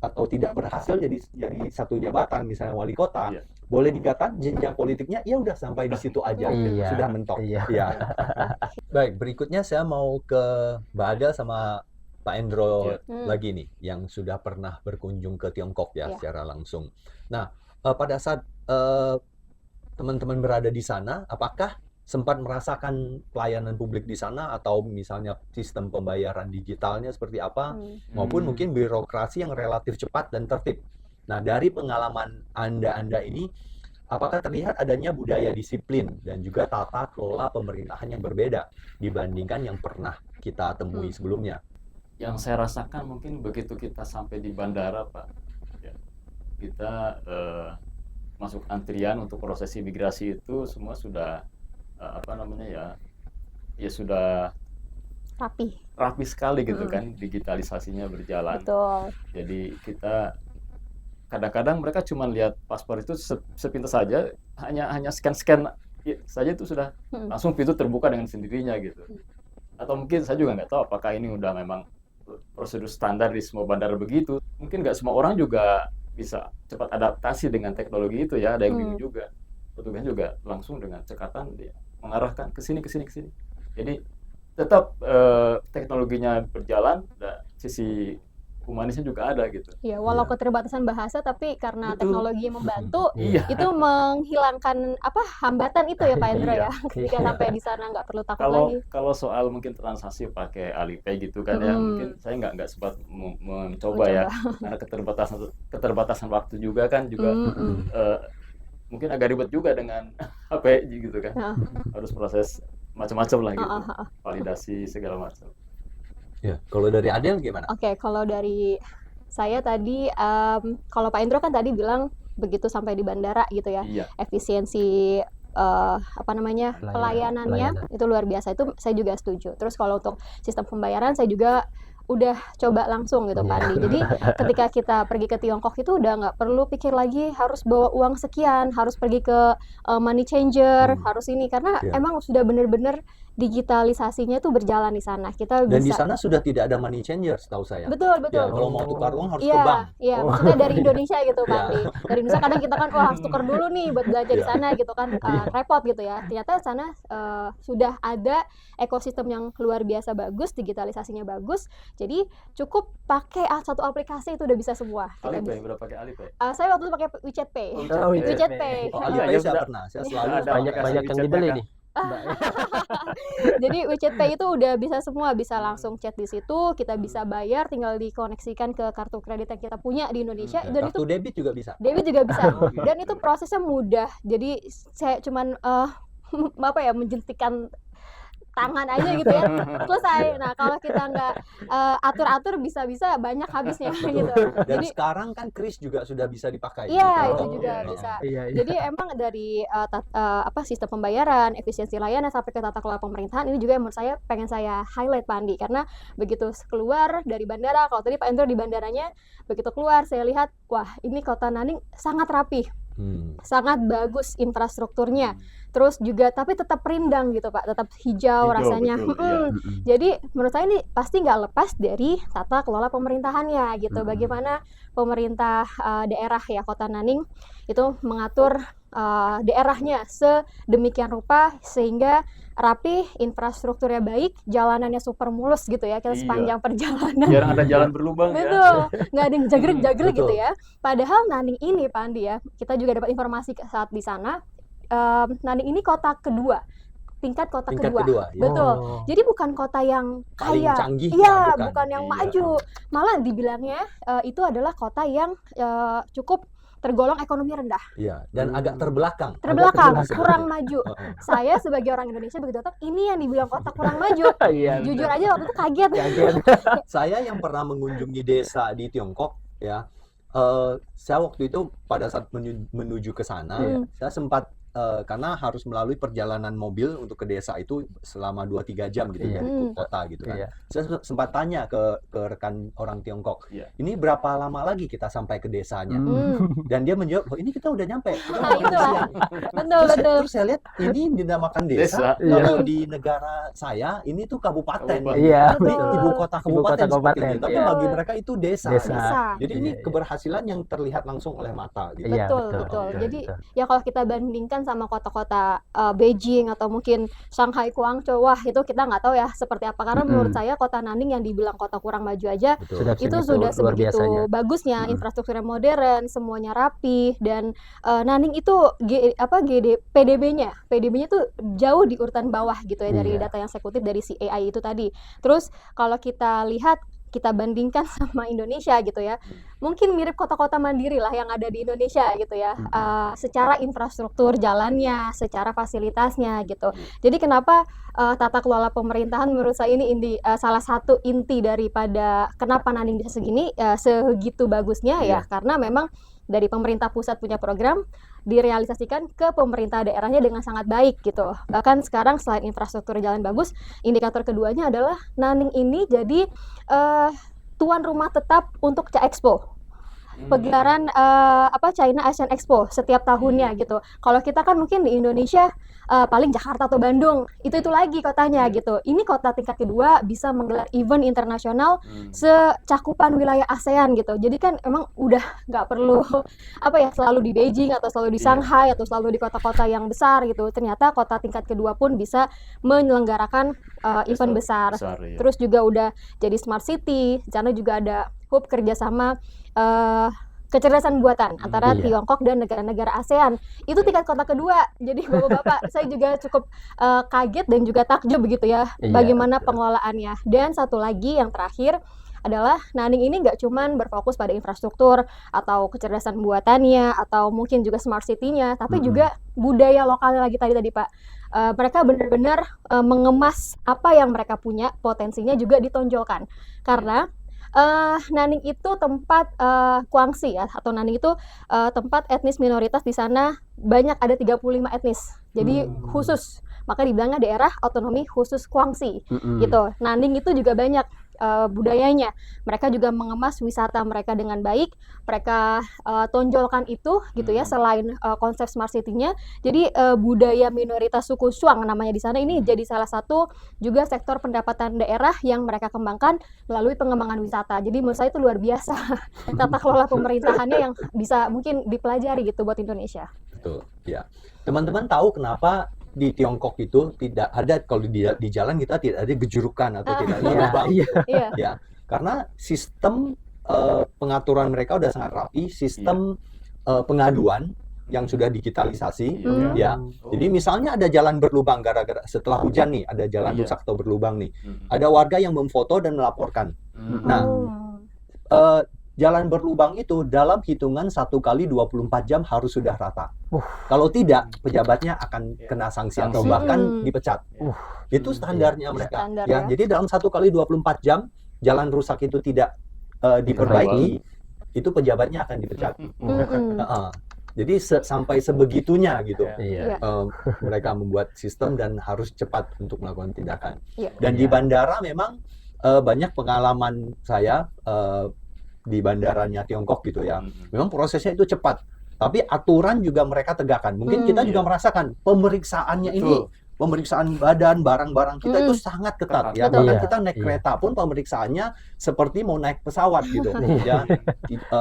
atau tidak berhasil jadi satu jabatan, misalnya wali kota, Iya. boleh dikatakan jenjang politiknya ya udah sampai di situ aja, Iya. sudah mentok. Iya. Ya. Baik, berikutnya saya mau ke Mbak Ada sama Pak Endro Iya. lagi nih, yang sudah pernah berkunjung ke Tiongkok ya Iya. secara langsung. Nah, pada saat teman-teman berada di sana, apakah sempat merasakan pelayanan publik di sana atau misalnya sistem pembayaran digitalnya seperti apa, maupun mungkin birokrasi yang relatif cepat dan tertib. Nah, dari pengalaman Anda ini, apakah terlihat adanya budaya disiplin dan juga tata kelola pemerintahan yang berbeda dibandingkan yang pernah kita temui sebelumnya? Yang saya rasakan mungkin begitu kita sampai di bandara, Pak, ya, kita masuk antrian untuk proses imigrasi itu semua sudah sudah rapi sekali gitu kan, digitalisasinya berjalan. Betul. Jadi kita kadang-kadang mereka cuma lihat paspor itu sepintas saja, hanya scan saja itu sudah langsung pintu terbuka dengan sendirinya gitu. Atau mungkin saya juga nggak tahu apakah ini udah memang prosedur standar di semua bandara begitu. Mungkin nggak semua orang juga bisa cepat adaptasi dengan teknologi itu ya, ada yang bingung juga. Petugas juga langsung dengan cekatan dia mengarahkan ke sini. Jadi tetap teknologinya berjalan, dan sisi humanisnya juga ada gitu. Ya, walau keterbatasan bahasa, tapi karena Betul. teknologi yang membantu, Iya. itu menghilangkan hambatan itu ya Pak Endro ya. Ketika sampai di sana nggak perlu takut lagi. Kalau soal mungkin transaksi pakai Alipay gitu kan ya, mungkin saya nggak sempat mencoba ya, karena keterbatasan waktu juga kan juga mungkin agak ribet juga dengan HP gitu kan. Harus proses macam-macam lah gitu, validasi segala macam. Ya, kalau dari Adel gimana? Oke, kalau dari saya tadi, kalau Pak Endro kan tadi bilang begitu sampai di bandara gitu ya, Iya. efisiensi pelayanannya itu luar biasa. Itu saya juga setuju. Terus kalau untuk sistem pembayaran saya juga udah coba langsung gitu Pak Andi. Jadi ketika kita pergi ke Tiongkok itu udah nggak perlu pikir lagi harus bawa uang sekian, harus pergi ke money changer, harus ini, karena emang sudah bener-bener digitalisasinya itu berjalan di sana. Kita Dan di bisa. sana sudah tidak ada money changer setahu saya. Betul. Ya, kalau mau tukar uang harus ke Iya, bank. iya, maksudnya dari Indonesia gitu Pak Andi. Dari Indonesia kadang kita kan harus tukar dulu nih buat belanja di sana gitu kan, repot gitu ya. Ternyata di sana sudah ada ekosistem yang luar biasa bagus, digitalisasinya bagus. Jadi cukup pakai satu aplikasi itu udah bisa semua. Kita Alipay, bisa. berapa pakai Alipay? Saya waktu itu pakai WeChat Pay. WeChat Pay. Oh, Iya, Alipay ya saya sudah. pernah. Saya selalu Ada Banyak aplikasi yang WeChat-nya dibeli kan. nih. Jadi WeChat Pay itu udah bisa semua, bisa langsung chat di situ, kita bisa bayar, tinggal dikoneksikan ke kartu kredit yang kita punya di Indonesia. Dan itu kartu debit juga bisa. Debit juga bisa. Dan itu prosesnya mudah. Jadi saya cuman menjentikan tangan aja gitu ya, selesai. Nah, kalau kita nggak atur-atur bisa-bisa banyak habisnya gitu. Dan Jadi sekarang kan kris juga sudah bisa dipakai. iya, Gitu. itu juga Oh, bisa. Iya. Jadi emang dari sistem pembayaran, efisiensi layanan sampai ke tata kelola pemerintahan, ini juga yang menurut saya pengen saya highlight Pak Andi, karena begitu keluar dari bandara, kalau tadi Pak Endro di bandaranya, begitu keluar saya lihat, wah ini kota Nanning sangat rapi, sangat bagus infrastrukturnya, terus juga tapi tetap rindang gitu Pak, tetap hijau rasanya. betul, iya. Jadi menurut saya ini pasti nggak lepas dari tata kelola pemerintahannya gitu. Bagaimana pemerintah daerah ya Kota Nanning itu mengatur daerahnya sedemikian rupa sehingga rapi, infrastrukturnya baik, jalanannya super mulus gitu ya, kita Iya. sepanjang perjalanan. Jarang ada jalan berlubang ya. Betul, nggak ada yang jagrek-jagrek Betul. gitu ya. Padahal Nanning ini Pak Andi ya, kita juga dapat informasi saat di sana, Nanning ini kota kedua tingkat kota Tingkat kedua. kedua, ya. Betul. Oh. Jadi bukan kota yang Paling kaya, canggih, iya, bukan. bukan yang Iya. maju. Malah dibilangnya itu adalah kota yang cukup tergolong ekonomi rendah, Iya, dan agak terbelakang. terbelakang, terbelakang. kurang maju. Heeh. Saya sebagai orang Indonesia begitu datang, ini yang dibilang kota kurang maju. Iya. Jujur aja waktu itu kaget. Kaget. Saya yang pernah mengunjungi desa di Tiongkok, ya, saya waktu itu pada saat menuju ke sana, saya sempat karena harus melalui perjalanan mobil untuk ke desa itu selama 2-3 jam gitu Iya. dari kota gitu kan. Iya. Saya sempat tanya ke rekan orang Tiongkok, Iya. ini berapa lama lagi kita sampai ke desanya? Dan dia menjawab, oh, ini kita udah nyampe. Kita Nah, makan itulah. siang. Betul, betul. Terus saya lihat ini dinamakan desa. Desa. Kalau di negara saya ini tuh kabupaten. Kabupaten. Iya. Ini Betul. ibu kota kabupaten Ibu kota seperti ini. kabupaten, Tapi iya. bagi mereka itu desa. Desa. Bisa. Jadi Iya, ini iya. keberhasilan yang terlihat langsung oleh mata gitu. Iya, Betul, betul, betul. betul, Jadi betul. ya kalau kita bandingkan sama kota-kota Beijing atau mungkin Shanghai, Guangzhou, wah itu kita nggak tahu ya seperti apa. Karena menurut saya kota Nanning yang dibilang kota kurang maju aja Betul. Sudah itu segitu sudah luar sebegitu biasanya. bagusnya, infrastrukturnya modern, semuanya rapi, dan Nanning itu PDB-nya tuh jauh di urutan bawah gitu ya dari Iya. data yang saya kutip dari CAI itu tadi. Terus kalau kita lihat, kita bandingkan sama Indonesia gitu ya, mungkin mirip kota-kota mandiri lah yang ada di Indonesia gitu ya, secara infrastruktur jalannya, secara fasilitasnya gitu. Jadi kenapa tata kelola pemerintahan menurut saya ini salah satu inti daripada kenapa Nanning bisa segini, segitu bagusnya ya, karena memang dari pemerintah pusat punya program direalisasikan ke pemerintah daerahnya dengan sangat baik gitu. Bahkan sekarang selain infrastruktur jalan bagus, indikator keduanya adalah Nanning ini jadi tuan rumah tetap untuk Expo. Pegelaran China Asian Expo setiap tahunnya gitu. Kalau kita kan mungkin di Indonesia paling Jakarta atau Bandung, itu lagi kotanya gitu. Ini kota tingkat kedua bisa menggelar event internasional secakupan wilayah ASEAN gitu. Jadi kan emang udah nggak perlu selalu di Beijing atau selalu di Shanghai atau selalu di kota-kota yang besar gitu. Ternyata kota tingkat kedua pun bisa menyelenggarakan event besar. Ya. Terus juga udah jadi smart city. Di sana juga ada hub kerjasama kecerdasan buatan antara Iya. Tiongkok dan negara-negara ASEAN. Itu tingkat kota kedua. Jadi bapak-bapak saya juga cukup kaget dan juga takjub begitu ya, Iya, bagaimana betul. pengelolaannya. Dan satu lagi yang terakhir adalah Nanning ini nggak cuman berfokus pada infrastruktur atau kecerdasan buatannya atau mungkin juga smart city-nya, tapi juga budaya lokalnya lagi tadi Pak. Mereka benar-benar mengemas apa yang mereka punya, potensinya juga ditonjolkan. Karena Nanning itu tempat Guangxi ya, atau Nanning itu tempat etnis minoritas di sana banyak, ada 35 etnis. Jadi khusus, maka dibilangnya daerah otonomi khusus Guangxi gitu. Nanning itu juga banyak budayanya. Mereka juga mengemas wisata mereka dengan baik. Mereka tonjolkan itu gitu ya, selain konsep smart city-nya. Jadi budaya minoritas suku Shuang namanya di sana ini jadi salah satu juga sektor pendapatan daerah yang mereka kembangkan melalui pengembangan wisata. Jadi menurut saya itu luar biasa tata kelola pemerintahannya yang bisa mungkin dipelajari gitu buat Indonesia. Betul, ya. Teman-teman tahu kenapa di Tiongkok itu tidak ada, kalau di jalan kita tidak ada gejurukan atau tidak ada lubang. Iya. Ya, karena sistem pengaturan mereka udah sangat rapi, sistem pengaduan yang sudah digitalisasi, ya. Jadi misalnya ada jalan berlubang gara-gara setelah hujan nih, ada jalan rusak atau berlubang nih, ada warga yang memfoto dan melaporkan. Nah, jalan berlubang itu dalam hitungan 1 kali 24 jam harus sudah rata. Kalau tidak, pejabatnya akan kena sanksi atau bahkan dipecat. Itu standarnya mereka. Standar, Ya, ya. jadi dalam 1 kali 24 jam jalan rusak itu tidak diperbaiki, itu pejabatnya akan dipecat. Jadi sampai sebegitunya gitu. Iya. Mereka membuat sistem dan harus cepat untuk melakukan tindakan. Iya. Dan di bandara memang banyak pengalaman saya di bandaranya Tiongkok gitu ya. Memang prosesnya itu cepat, tapi aturan juga mereka tegakkan. Mungkin kita juga merasakan pemeriksaannya ini, pemeriksaan badan, barang-barang kita itu sangat ketat ya. Betul. Bahkan Iya, kita naik iya. kereta pun pemeriksaannya seperti mau naik pesawat gitu ya.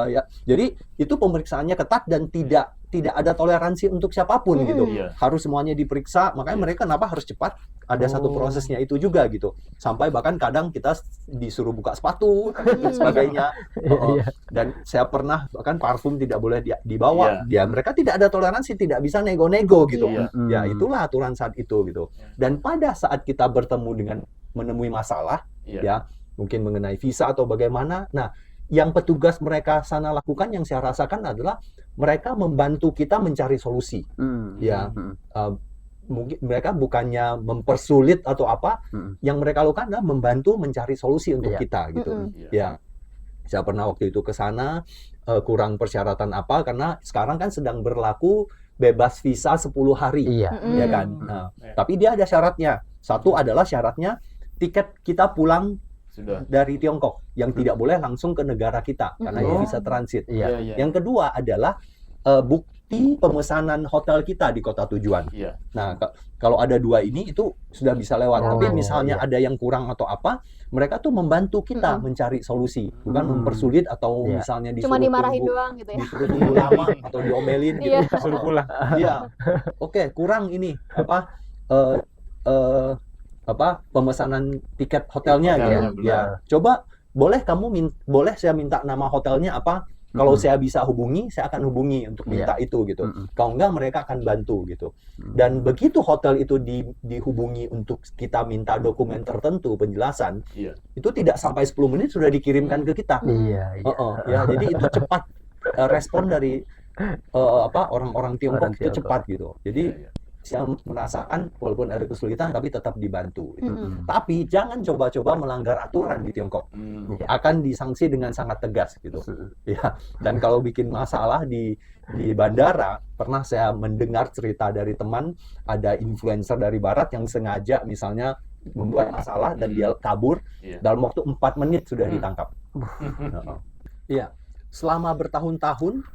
Ya. Jadi itu pemeriksaannya ketat dan tidak tidak ada toleransi untuk siapapun gitu. Iya. Harus semuanya diperiksa, makanya Iya. mereka kenapa harus cepat, ada satu prosesnya itu juga gitu. Sampai bahkan kadang kita disuruh buka sepatu dan sebagainya. Iya. Dan saya pernah bahkan parfum tidak boleh dibawa. Iya. Ya mereka tidak ada toleransi, tidak bisa nego-nego gitu. Iya. Ya itulah aturan saat itu gitu. Dan pada saat kita bertemu dengan menemui masalah, Iya. ya mungkin mengenai visa atau bagaimana. Nah, yang petugas mereka sana lakukan yang saya rasakan adalah mereka membantu kita mencari solusi. Ya, mungkin mereka bukannya mempersulit atau apa, yang mereka lakukan adalah membantu mencari solusi untuk Iya. kita gitu. Iya. Ya, saya pernah waktu itu ke sana kurang persyaratan apa karena sekarang kan sedang berlaku bebas visa 10 hari, Iya. ya kan. Nah, Iya. tapi dia ada syaratnya. Satu adalah syaratnya tiket kita pulang Sudah. dari Tiongkok yang tidak boleh langsung ke negara kita karena itu Oh. visa transit. Iya. Iya. Yang kedua adalah bukti pemesanan hotel kita di kota tujuan. Iya. Nah, kalau ada dua ini itu sudah bisa lewat. Oh, Tapi misalnya iya. ada yang kurang atau apa, mereka tuh membantu kita mencari solusi, bukan mempersulit atau Iya. misalnya Cuma disuruh dimarahin tunggu, doang gitu ya. disuruh tunggu lama atau diomelin gitu. Iya. Suruh pulang. Iya. Oke, kurang ini apa pemesanan tiket hotelnya Hotelnya gitu. belum. Ya, coba boleh boleh saya minta nama hotelnya apa? Kalau saya bisa hubungi, saya akan hubungi untuk minta itu gitu. Kalau enggak, mereka akan bantu gitu. Dan begitu hotel itu dihubungi untuk kita minta dokumen tertentu, penjelasan, Iya. itu tidak sampai 10 menit sudah dikirimkan ke kita. Iya. Ya, jadi itu cepat respon dari orang-orang Tiongkok Orang itu Tiongkok. cepat gitu. Jadi Iya. saya merasakan walaupun ada kesulitan tapi tetap dibantu. Gitu. Mm-mm. Tapi jangan coba-coba melanggar aturan di Tiongkok. Hmm. Akan disanksi dengan sangat tegas gitu. Ya. Dan kalau bikin masalah di bandara, pernah saya mendengar cerita dari teman ada influencer dari barat yang sengaja misalnya membuat masalah dan dia kabur, Iya. dalam waktu 4 menit sudah ditangkap. Iya. Selama bertahun-tahun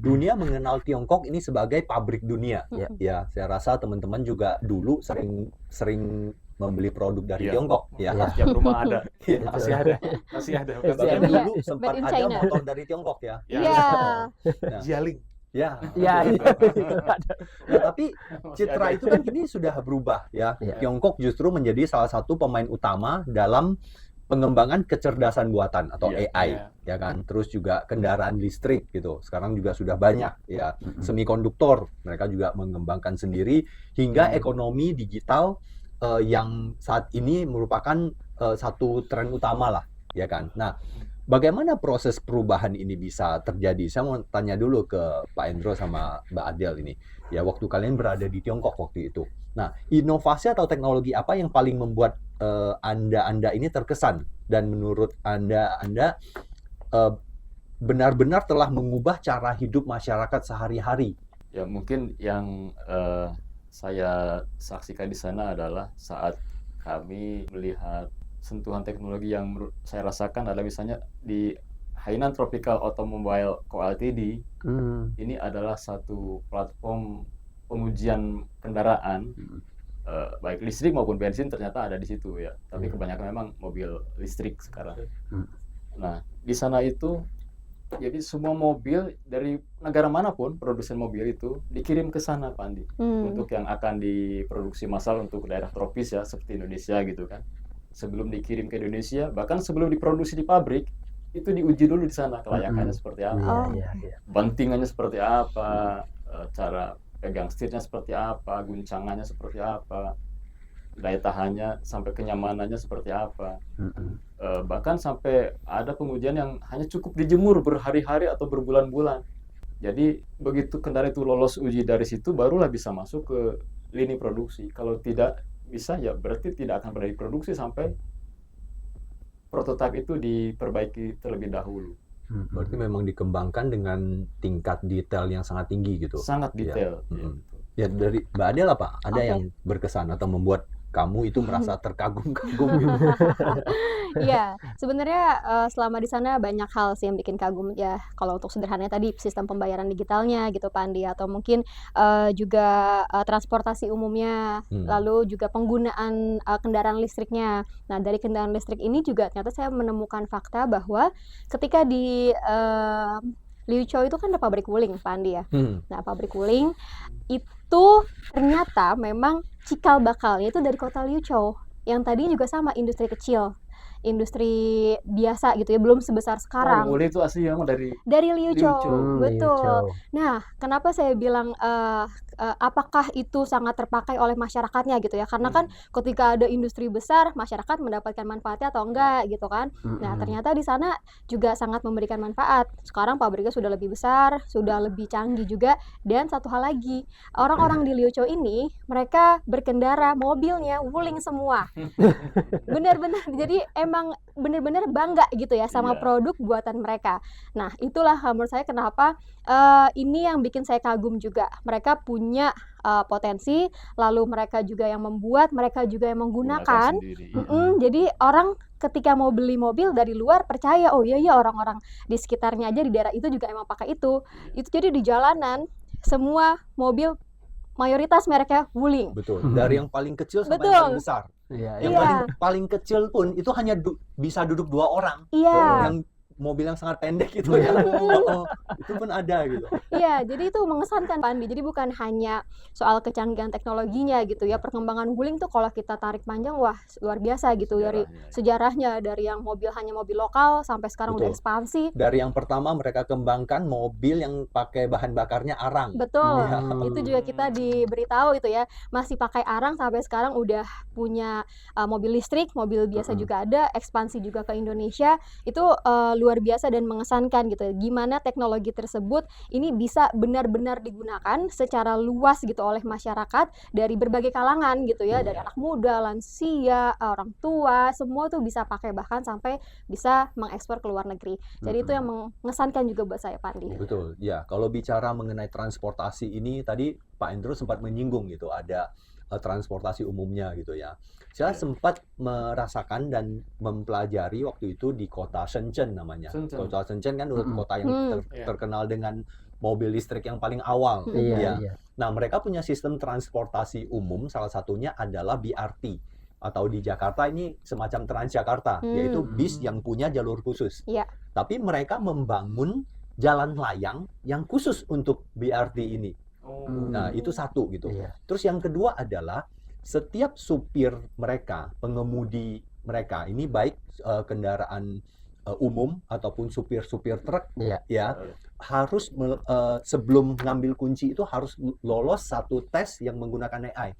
dunia mengenal Tiongkok ini sebagai pabrik dunia. Iya. Ya, saya rasa teman-teman juga dulu sering membeli produk dari Iya. Tiongkok. Ya. Iya. Setiap rumah ada. Iya. Masih ada. Masih ada. Bukan Dan ada. dulu sempat Made in ada China. motor dari Tiongkok ya. Ya. Iya. Jialing. Ya. Iya. Nah, tapi citra itu kan kini sudah berubah ya. Iya. Tiongkok justru menjadi salah satu pemain utama dalam pengembangan kecerdasan buatan atau Iya, AI, iya. ya kan. Terus juga kendaraan listrik gitu. Sekarang juga sudah banyak ya. Semikonduktor mereka juga mengembangkan sendiri hingga ekonomi digital yang saat ini merupakan satu tren utama lah, ya kan. Nah, bagaimana proses perubahan ini bisa terjadi? Saya mau tanya dulu ke Pak Endro sama Mbak Adel ini. Ya, waktu kalian berada di Tiongkok waktu itu. Nah, inovasi atau teknologi apa yang paling membuat Anda ini terkesan? Dan menurut Anda benar-benar telah mengubah cara hidup masyarakat sehari-hari? Ya mungkin yang saya saksikan di sana adalah saat kami melihat sentuhan teknologi yang saya rasakan adalah misalnya di Hainan Tropical Automobile Co Ltd. Ini adalah satu platform pengujian kendaraan baik listrik maupun bensin ternyata ada di situ ya. Tapi kebanyakan memang mobil listrik sekarang. Nah, di sana itu jadi semua mobil dari negara manapun produsen mobil itu dikirim ke sana, Pak Andi, untuk yang akan diproduksi massal untuk daerah tropis ya seperti Indonesia gitu kan. Sebelum dikirim ke Indonesia, bahkan sebelum diproduksi di pabrik itu diuji dulu di sana kelayakannya seperti apa, bantingannya seperti apa, cara pegang setirnya seperti apa, guncangannya seperti apa, daya tahannya sampai kenyamanannya seperti apa. Bahkan sampai ada pengujian yang hanya cukup dijemur berhari-hari atau berbulan-bulan. Jadi begitu kendaraan itu lolos uji dari situ barulah bisa masuk ke lini produksi. Kalau tidak bisa ya berarti tidak akan pernah diproduksi sampai prototipe itu diperbaiki terlebih dahulu. Berarti memang dikembangkan dengan tingkat detail yang sangat tinggi gitu. Sangat detail. Ya, dari Mbak Adel apa? Ada Oke. yang berkesan atau membuat kamu itu merasa terkagum-kagum gitu? Iya, sebenarnya selama di sana banyak hal sih yang bikin kagum ya. Kalau untuk sederhananya tadi sistem pembayaran digitalnya gitu Pak Andi, atau mungkin juga transportasi umumnya, lalu juga penggunaan kendaraan listriknya. Nah, dari kendaraan listrik ini juga ternyata saya menemukan fakta bahwa ketika Liu Chou itu kan ada pabrik wuling, Pak Andi ya. Hmm. Nah, pabrik wuling itu ternyata memang cikal bakalnya itu dari kota Liu Chou. Yang tadinya juga sama, industri kecil, industri biasa gitu ya, belum sebesar Oh, sekarang. Uli itu asli memang dari Dari Liu Liu Chou, Chou. Liu betul. Chou. Nah, kenapa saya bilang apakah itu sangat terpakai oleh masyarakatnya gitu ya? Karena kan ketika ada industri besar, masyarakat mendapatkan manfaatnya atau enggak gitu kan? Nah, ternyata di sana juga sangat memberikan manfaat. Sekarang pabriknya sudah lebih besar, sudah lebih canggih juga. Dan satu hal lagi, orang-orang di Liu Chou ini mereka berkendara mobilnya wuling semua. Benar-benar, jadi emang benar-benar bangga gitu ya sama Iya. produk buatan mereka. Nah, itulah menurut saya kenapa ini yang bikin saya kagum juga. Mereka punya potensi, lalu mereka juga yang membuat, mereka juga yang menggunakan. sendiri. Jadi orang ketika mau beli mobil dari luar percaya, oh iya iya orang-orang di sekitarnya aja di daerah itu juga emang pakai itu. Itu jadi di jalanan semua mobil mayoritas mereknya wuling. Betul. Dari yang paling kecil sampai yang Betul. paling besar. Iya, Yang Iya. paling kecil pun itu hanya bisa duduk 2 orang. Iya. Yang mobil yang sangat pendek gitu ya. Itu pun ada gitu. Iya, jadi itu mengesankan Pak Andi. Jadi bukan hanya soal kecanggihan teknologinya gitu ya. Perkembangan wuling tuh kalau kita tarik panjang, wah luar biasa gitu. Dari sejarahnya, dari yang hanya mobil lokal sampai sekarang udah Betul. ekspansi. Dari yang pertama mereka kembangkan mobil yang pakai bahan bakarnya arang. Betul, Iya. itu juga kita diberitahu itu ya, masih pakai arang sampai sekarang udah punya mobil listrik, mobil biasa juga ada, ekspansi juga ke Indonesia. Itu luar biasa dan mengesankan gitu. Gimana teknologi tersebut ini bisa benar-benar digunakan secara luas gitu oleh masyarakat dari berbagai kalangan gitu ya, dari anak muda, lansia, orang tua, semua tuh bisa pakai, bahkan sampai bisa mengekspor ke luar negeri. Jadi itu yang mengesankan juga buat saya, Pak Andi. Betul, ya. Kalau bicara mengenai transportasi ini tadi Pak Endro sempat menyinggung gitu, ada transportasi umumnya gitu ya. Saya sempat merasakan dan mempelajari waktu itu di kota Shenzhen namanya. Shenzhen. Kota Shenzhen kan udah kota yang Iya. terkenal dengan mobil listrik yang paling awal. Iya, ya. iya. Nah, mereka punya sistem transportasi umum, salah satunya adalah BRT. Atau di Jakarta ini semacam Transjakarta, yaitu bis yang punya jalur khusus. Iya. Tapi mereka membangun jalan layang yang khusus untuk BRT ini. Oh. Nah, itu satu gitu. Iya. Terus yang kedua adalah setiap supir mereka, pengemudi mereka, ini baik kendaraan umum ataupun supir-supir truk, Iya. ya, harus sebelum ngambil kunci itu harus lolos satu tes yang menggunakan AI.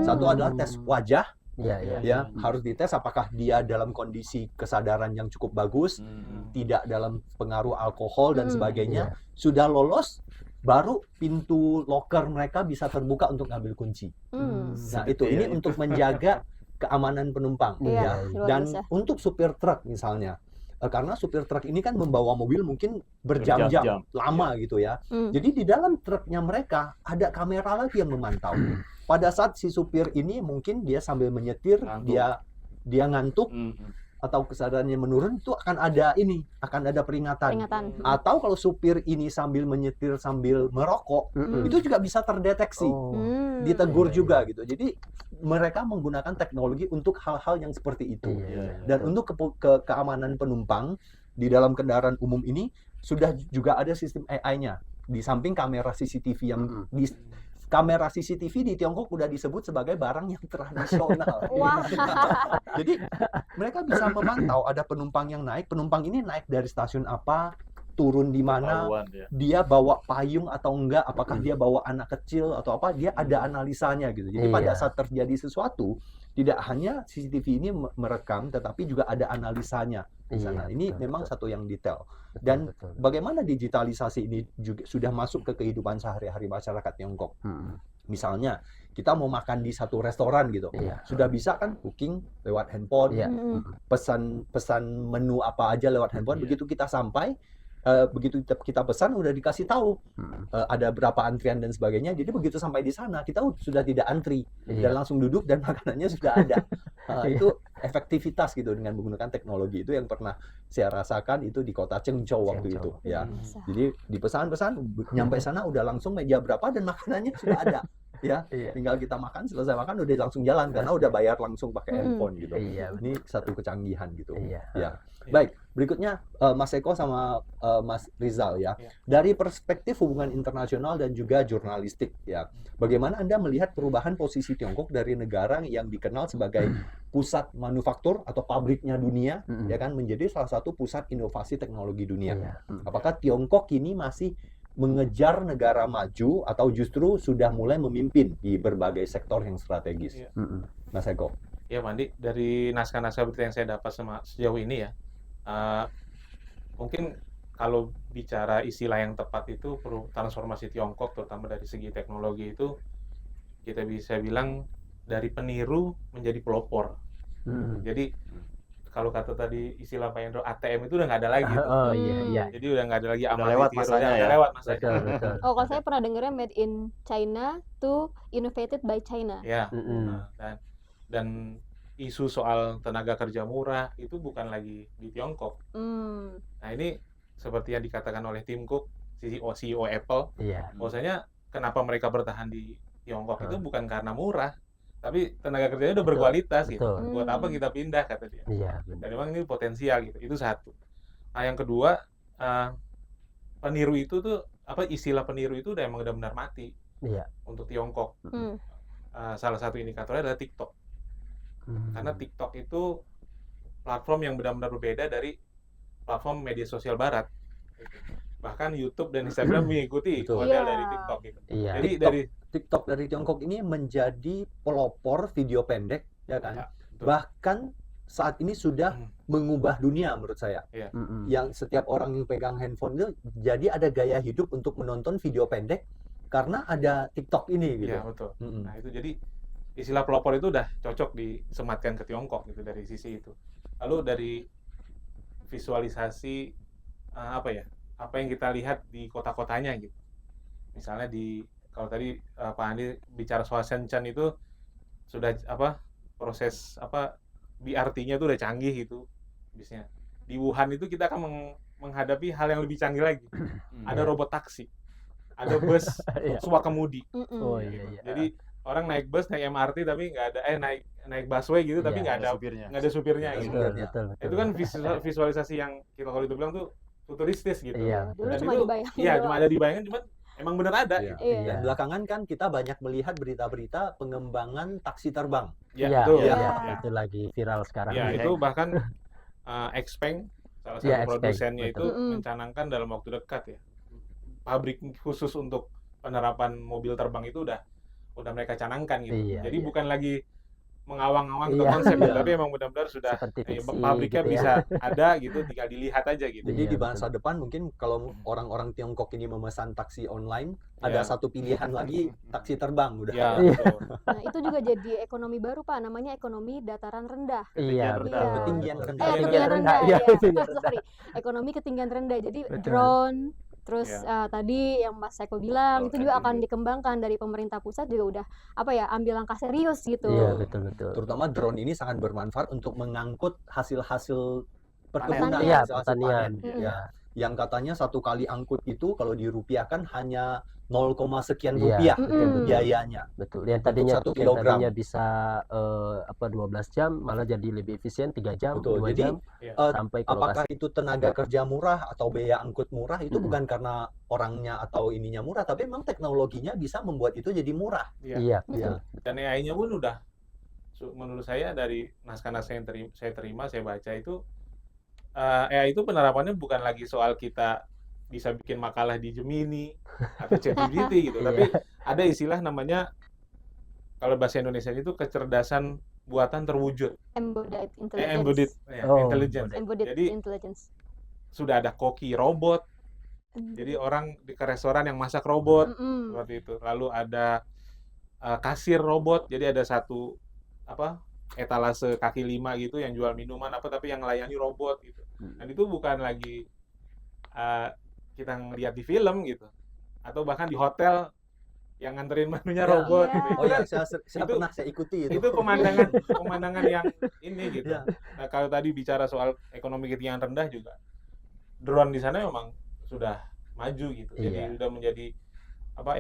Satu adalah tes wajah, Iya, iya. ya, harus dites apakah dia dalam kondisi kesadaran yang cukup bagus, tidak dalam pengaruh alkohol dan sebagainya. Sudah lolos, baru pintu loker mereka bisa terbuka untuk ngambil kunci. Nah, itu ini untuk menjaga keamanan penumpang, Iya, ya. luar Dan biasa. untuk supir truk misalnya, karena supir truk ini kan membawa mobil mungkin berjam-jam, Berjam-jam. lama gitu ya. Jadi di dalam truknya mereka ada kamera lagi yang memantau. Pada saat si supir ini mungkin dia sambil menyetir, Ngantuk. dia ngantuk atau kesadarannya menurun, itu akan ada peringatan. Atau kalau supir ini sambil menyetir sambil merokok, itu juga bisa terdeteksi, Oh. ditegur Iya, juga gitu. Jadi mereka menggunakan teknologi untuk hal-hal yang seperti itu. Iya. Dan untuk keamanan penumpang di dalam kendaraan umum ini sudah juga ada sistem AI-nya. Di samping kamera CCTV yang kamera CCTV di Tiongkok udah disebut sebagai barang yang tradisional. Wah. Jadi mereka bisa memantau ada penumpang yang naik, penumpang ini naik dari stasiun apa, turun di mana, Ketahuan, ya. dia bawa payung atau enggak, apakah dia bawa anak kecil atau apa, dia ada analisanya gitu. Jadi pada Iya. saat terjadi sesuatu, tidak hanya CCTV ini merekam, tetapi juga ada analisanya di sana. Iya, Ini betul, memang betul. satu yang detail. Betul, Dan betul. bagaimana digitalisasi ini juga sudah masuk ke kehidupan sehari-hari masyarakat Tiongkok. Misalnya kita mau makan di satu restoran gitu, Iya. sudah bisa kan booking lewat handphone, Iya. pesan menu apa aja lewat handphone. Begitu kita sampai, begitu kita pesan udah dikasih tahu ada berapa antrian dan sebagainya. Jadi begitu sampai di sana kita sudah tidak antri dan langsung duduk dan makanannya sudah ada. Itu efektivitas gitu dengan menggunakan teknologi, itu yang pernah saya rasakan itu di kota Chengzhou waktu itu ya. Jadi dipesan-pesan nyampe sana udah langsung meja berapa dan makanannya sudah ada. ya. Iya. Tinggal kita makan, selesai makan udah langsung jalan karena udah bayar langsung pakai Mm-mm. handphone gitu. Iya, Ini satu kecanggihan gitu. Iya. Ya. Baik, berikutnya Mas Eko sama Mas Rizal ya. Ya. Dari perspektif hubungan internasional dan juga jurnalistik ya. Bagaimana Anda melihat perubahan posisi Tiongkok dari negara yang dikenal sebagai pusat manufaktur atau pabriknya dunia ya kan menjadi salah satu pusat inovasi teknologi dunia. Iya. Apakah Tiongkok kini masih mengejar negara maju atau justru sudah mulai memimpin di berbagai sektor yang strategis? Iya. Mas Eko. Ya Mandi, dari naskah-naskah berita yang saya dapat sejauh ini ya, mungkin kalau bicara istilah yang tepat itu transformasi Tiongkok terutama dari segi teknologi itu kita bisa bilang dari peniru menjadi pelopor. Jadi kalau kata tadi istilah Pak Hendro ATM itu udah nggak ada lagi tuh. Oh iya, iya. Jadi udah nggak ada lagi Udah amal lewat ditiru, masanya udah ya. lewat masanya. Betul, betul. Oh, kalau saya pernah dengarnya made in China to innovated by China. Ya, Mm-mm. dan isu soal tenaga kerja murah itu bukan lagi di Tiongkok. Hmm. Nah ini seperti yang dikatakan oleh Tim Cook, CEO Apple, Iya. bahwasanya kenapa mereka bertahan di Tiongkok itu Hmm. bukan karena murah, tapi tenaga kerjanya udah Betul, berkualitas gitu. betul. Buat apa kita pindah kata dia. Iya, benar. Dan memang ini potensial gitu. Itu satu. Nah yang kedua, peniru itu tuh istilah peniru itu udah emang benar mati Iya. untuk Tiongkok. Hmm. Salah satu indikatornya adalah TikTok. Karena TikTok itu platform yang benar-benar berbeda dari platform media sosial barat. Bahkan YouTube dan Instagram mengikuti Betul. model Iya. dari TikTok gitu. Iya. Jadi TikTok. dari TikTok dari Tiongkok ini menjadi pelopor video pendek ya kan. Ya, betul. Bahkan saat ini sudah Hmm. mengubah dunia menurut saya. Yang setiap orang yang pegang handphone itu jadi ada gaya hidup untuk menonton video pendek karena ada TikTok ini gitu. Iya, betul. Mm-mm. Nah, itu jadi istilah pelopor itu udah cocok disematkan ke Tiongkok gitu dari sisi itu. Lalu dari visualisasi apa yang kita lihat di kota-kotanya gitu. Misalnya kalau tadi Pak Andi bicara soal Shenzhen itu sudah proses BRT-nya itu udah canggih gitu bisnya. Di Wuhan itu kita akan menghadapi hal yang lebih canggih lagi. Ada robot taksi, ada bus Iya. swakemudi. Mm-mm. Oh iya, iya. Jadi orang naik bus, naik MRT tapi nggak ada naik busway gitu tapi Iya. nggak ada supirnya. supirnya Nggak ada gitu. Betul, supirnya. betul, betul. Itu kan visualisasi yang kita kalau itu bilang tuh futuristis gitu. Iya. Dulu Dan cuma itu dibayangin iya doang. cuma ada di bayangan cuman emang bener ada. Iya. Iya. Dan belakangan kan kita banyak melihat berita-berita pengembangan taksi terbang. Ya, Iya, betul. iya, Iya. itu lagi viral sekarang. Ya, Iya. itu bahkan Xpeng salah satu Iya, Xpeng, produsennya itu betul. Mm-mm. mencanangkan dalam waktu dekat ya. Pabrik khusus untuk penerapan mobil terbang itu udah mereka canangkan gitu. Iya, Jadi iya. bukan lagi mengawang-awang ke Iya. konsep gitu, Iya. tapi emang benar-benar sudah Seperti fiksi pabriknya gitu ya. bisa ada gitu, tinggal dilihat aja gitu. Jadi Iya, di masa depan mungkin kalau orang-orang Tiongkok ini memesan taksi online, ada Iya. satu pilihan lagi taksi terbang udah. Ya, Iya. betul. Nah, itu juga jadi ekonomi baru, Pak, namanya ekonomi dataran rendah. Iya, Ketinggian betul. rendah. Ketinggian betul. rendah. Ketinggian rendah, Iya, ya. ketinggian rendah. Sorry. Ekonomi ketinggian rendah. Jadi Betul. drone, terus Iya. tadi yang Mas Eko bilang Betul, itu juga FPV. akan dikembangkan dari pemerintah pusat juga udah ambil langkah serius gitu. Iya, betul, betul. Terutama drone ini sangat bermanfaat untuk mengangkut hasil-hasil perkebunan, Panen. Iya, hasil-hasil pertanian. panen. Mm-mm. Ya. Yang katanya satu kali angkut itu kalau dirupiahkan hanya 0, sekian Iya, rupiah Mm-mm. biayanya. Betul. Yang tadinya satu yang kilogram. tadinya bisa 12 jam malah jadi lebih efisien 3 jam, Betul. 2 Jadi, jam Iya. sampai ke Apakah lokasi. itu tenaga kerja murah atau biaya angkut murah itu Mm-mm. bukan karena orangnya atau ininya murah, tapi memang teknologinya bisa membuat itu jadi murah. Iya. Iya, Iya. betul. Dan AI-nya pun udah menurut saya dari naskah-naskah yang saya baca itu AI itu penerapannya bukan lagi soal kita bisa bikin makalah di Gemini atau ChatGPT gitu, Iya. tapi ada istilah namanya kalau bahasa Indonesia itu kecerdasan buatan terwujud, Embodied intelligence. embodied ya, Oh, intelligence. Embodied Jadi intelligence. sudah ada koki robot, jadi orang ke restoran yang masak robot Mm-mm. seperti itu. Lalu ada kasir robot, jadi ada satu etalase kaki 5 gitu yang jual minuman tapi yang melayani robot gitu. Dan itu bukan lagi kita ngelihat di film gitu, atau bahkan di hotel yang nganterin menunya Ya. robot Iya. gitu. Oh ya, saya itu- pernah saya ikuti itu. Itu pemandangan yang ini gitu. Ya. Nah, kalau tadi bicara soal ekonomi ketinggian rendah juga, drone di sana memang sudah maju gitu. Jadi Iya. sudah menjadi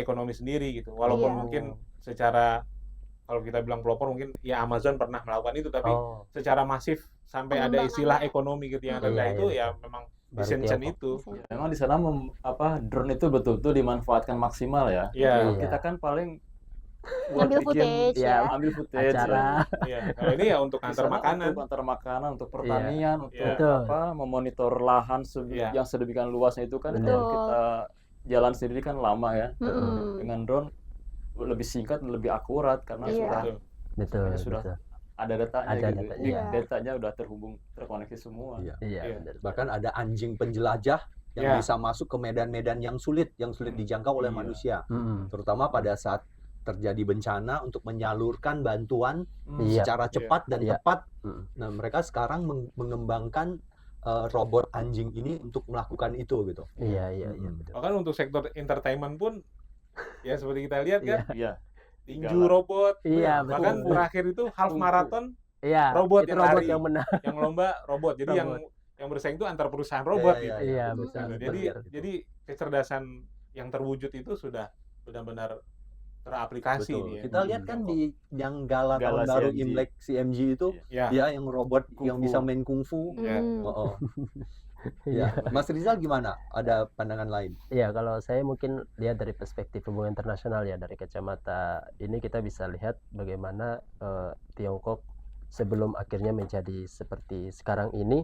ekonomi sendiri gitu. Walaupun Iya. mungkin secara kalau kita bilang pelopor mungkin ya Amazon pernah melakukan itu, tapi Oh, secara masif sampai ada istilah Pengembangannya. ekonomi gitu yang Mm-mm. rendah Iya, itu iya, ya betul. memang di Baru Shenzhen Tiongkok. itu. Bisa. Memang di sana drone itu betul-betul dimanfaatkan maksimal ya. Iya. Kalau Iya. kita kan paling buat Ngambil bikin footage Iya, ya. ambil footage ya. acara. Iya, kalau ini ya untuk Di antar sana makanan. untuk antar makanan, untuk Iya, pertanian, untuk Iya. betul. memonitor lahan Iya. yang sedemikian luasnya itu kan Betul. kalau kita jalan sendiri kan lama ya. Mm-mm. Dengan drone lebih singkat dan lebih akurat karena Iya. sudah Betul. Betul, semuanya sudah betul. ada datanya Ada gitu. datanya. Big Iya. datanya udah terkoneksi semua. Iya. Iya, Iya. benar. Bahkan ada anjing penjelajah yang Iya. bisa masuk ke medan-medan yang sulit dijangkau oleh Iya. manusia. Mm-mm. Terutama pada saat terjadi bencana untuk menyalurkan bantuan Iya. secara cepat dan Iya. tepat. Mm. Nah, mereka sekarang mengembangkan robot anjing ini untuk melakukan itu gitu. Iya, iya, iya, Mm-mm. betul. Bahkan untuk sektor entertainment pun ya seperti kita lihat kan, Iya. tinju Galak. robot, Iya, bahkan betul. terakhir itu half Kungfu. marathon Iya, robot itu yang robot lari. yang menang. yang lomba robot. Jadi Robot. yang bersaing itu antar perusahaan robot Iya, gitu. iya, Iya, betul. betul. Nah, betul. jadi kecerdasan yang terwujud itu sudah benar-benar teraplikasi Betul. nih ya. Kita lihat kan Tiongkok. di yang gala Gala tahun baru CMG. Imlek CMG itu Ya, ya yang robot yang Kungfu. bisa main kungfu. ya. Mm. Oh, Iya. ya. Mas Rizal gimana? Ada pandangan lain? Iya, kalau saya mungkin lihat dari perspektif hubungan internasional ya, dari kacamata ini kita bisa lihat bagaimana Tiongkok sebelum akhirnya menjadi seperti sekarang ini,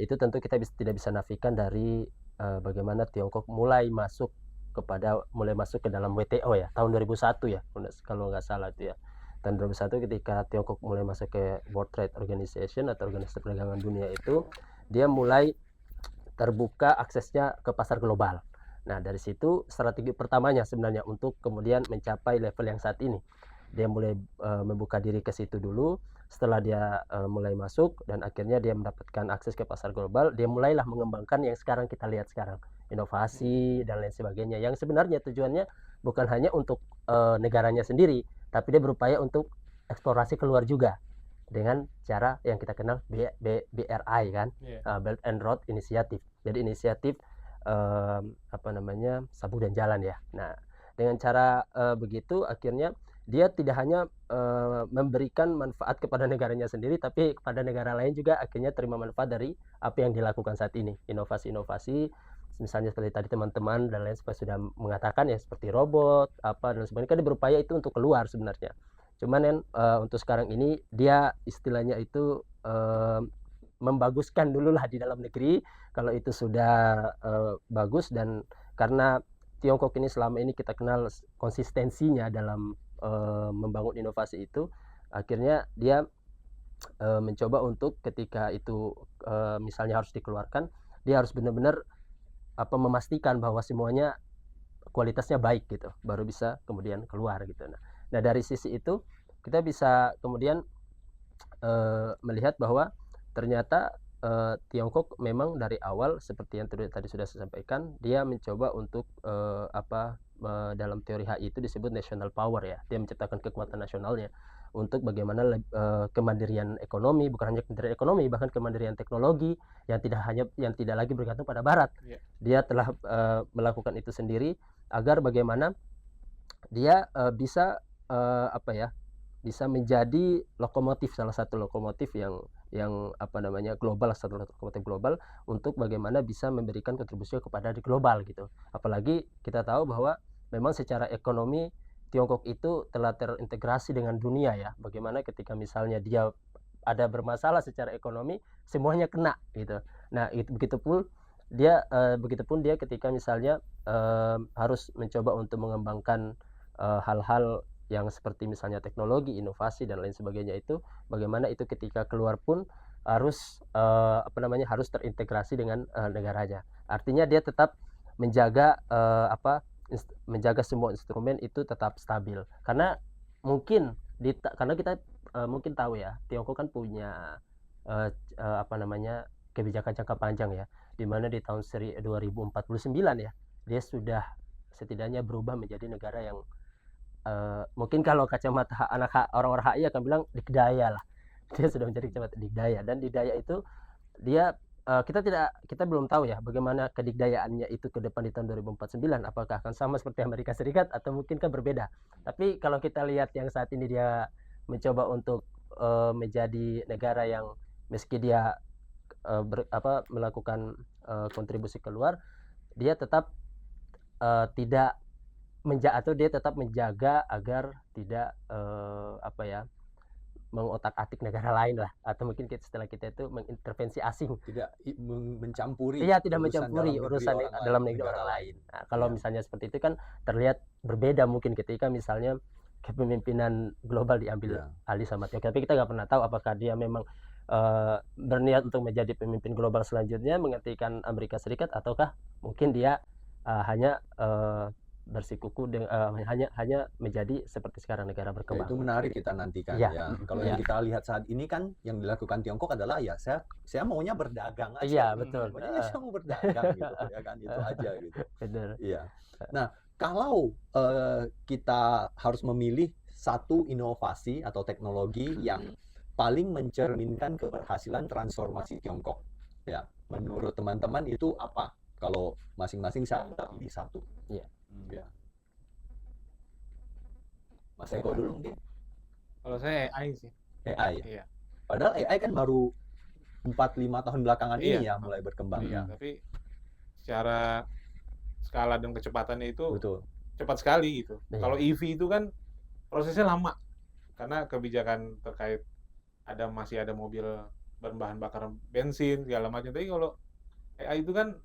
itu tentu kita tidak bisa nafikan dari bagaimana Tiongkok mulai masuk ke dalam WTO ya, tahun 2001 ya, kalau nggak salah itu ya. Tahun 2001 ketika Tiongkok mulai masuk ke World Trade Organization atau Organisasi Perdagangan Dunia itu, dia mulai terbuka aksesnya ke pasar global. Nah, dari situ strategi pertamanya sebenarnya untuk kemudian mencapai level yang saat ini. Dia mulai membuka diri ke situ dulu. Setelah dia mulai masuk dan akhirnya dia mendapatkan akses ke pasar global, dia mulailah mengembangkan yang sekarang kita lihat sekarang, inovasi dan lain sebagainya. Yang sebenarnya tujuannya bukan hanya untuk negaranya sendiri, tapi dia berupaya untuk eksplorasi keluar juga dengan cara yang kita kenal BRI kan, Iya. Belt and Road Initiative. Jadi inisiatif sabu dan jalan ya. Nah, dengan cara begitu akhirnya dia tidak hanya memberikan manfaat kepada negaranya sendiri, tapi kepada negara lain juga akhirnya terima manfaat dari apa yang dilakukan saat ini. Inovasi-inovasi, misalnya seperti tadi teman-teman dan lain sebagainya sudah mengatakan ya, seperti robot, apa dan sebagainya, kan dia berupaya itu untuk keluar sebenarnya. Cuman kan untuk sekarang ini dia istilahnya itu membaguskan dulu lah di dalam negeri. Kalau itu sudah bagus, dan karena Tiongkok ini selama ini kita kenal konsistensinya dalam membangun inovasi itu, akhirnya dia mencoba untuk ketika itu misalnya harus dikeluarkan, dia harus benar-benar memastikan bahwa semuanya kualitasnya baik gitu, baru bisa kemudian keluar gitu. Nah, dari sisi itu kita bisa kemudian melihat bahwa ternyata Tiongkok memang dari awal seperti yang tadi sudah saya sampaikan, dia mencoba untuk dalam teori HI itu disebut national power ya. Dia menciptakan kekuatan nasionalnya untuk bagaimana kemandirian ekonomi, bukan hanya kemandirian ekonomi, bahkan kemandirian teknologi yang tidak lagi bergantung pada Barat. Yeah. Dia telah melakukan itu sendiri agar bagaimana dia bisa bisa menjadi lokomotif, salah satu lokomotif yang global, satu lokomotif global untuk bagaimana bisa memberikan kontribusi kepada di global gitu. Apalagi kita tahu bahwa memang secara ekonomi Tiongkok itu telah terintegrasi dengan dunia ya. Bagaimana ketika misalnya dia ada bermasalah secara ekonomi, semuanya kena gitu. Nah, begitupun dia ketika misalnya harus mencoba untuk mengembangkan hal-hal yang seperti misalnya teknologi, inovasi dan lain sebagainya, itu bagaimana itu ketika keluar pun harus harus terintegrasi dengan negaranya. Artinya dia tetap menjaga menjaga semua instrumen itu tetap stabil. Karena karena kita mungkin tahu ya, Tiongkok kan punya kebijakan jangka panjang ya, di mana di tahun 2049 ya, dia sudah setidaknya berubah menjadi negara yang mungkin kalau kacamata orang-orang HI akan bilang dikdaya lah. Dia sudah menjadi kacamata dikdaya, dan dikdaya itu dia kita belum tahu ya bagaimana kedikdayaannya itu ke depan di tahun 2049, apakah akan sama seperti Amerika Serikat atau mungkin kan berbeda. Tapi kalau kita lihat yang saat ini dia mencoba untuk menjadi negara yang meski dia melakukan kontribusi keluar, dia tetap tidak dia tetap menjaga agar tidak mengotak-atik negara lain lah, atau mungkin setelah kita itu mengintervensi asing, tidak mencampuri tidak mencampuri urusan dalam negeri orang lain. Nah, kalau misalnya seperti itu kan terlihat berbeda mungkin ketika misalnya kepemimpinan global diambil alih sama Tiongkok. Tapi kita nggak pernah tahu apakah dia memang berniat untuk menjadi pemimpin global selanjutnya menggantikan Amerika Serikat, ataukah mungkin dia hanya bersikuku hanya menjadi seperti sekarang negara berkembang. Itu menarik kita nantikan ya. Kalau yang kita lihat saat ini kan yang dilakukan Tiongkok adalah ya saya maunya berdagang aja. Iya, betul. Pokoknya saya mau berdagang gitu ya kan, itu aja gitu. Benar. Iya. Nah, kalau kita harus memilih satu inovasi atau teknologi yang paling mencerminkan keberhasilan transformasi Tiongkok, ya, menurut teman-teman itu apa? Kalau masing-masing saya pilih satu. Iya. Ya. Mas Eko dulu mungkin. Kalau saya AI sih. AI ya. Iya. Padahal AI kan baru 4-5 tahun belakangan ini ya Iya. mulai berkembang ya. Tapi secara skala dan kecepatannya itu Betul. cepat sekali gitu. Iya. Kalau EV itu kan prosesnya lama karena kebijakan terkait masih ada mobil berbahan bakar bensin segala macam. Tapi kalau AI itu kan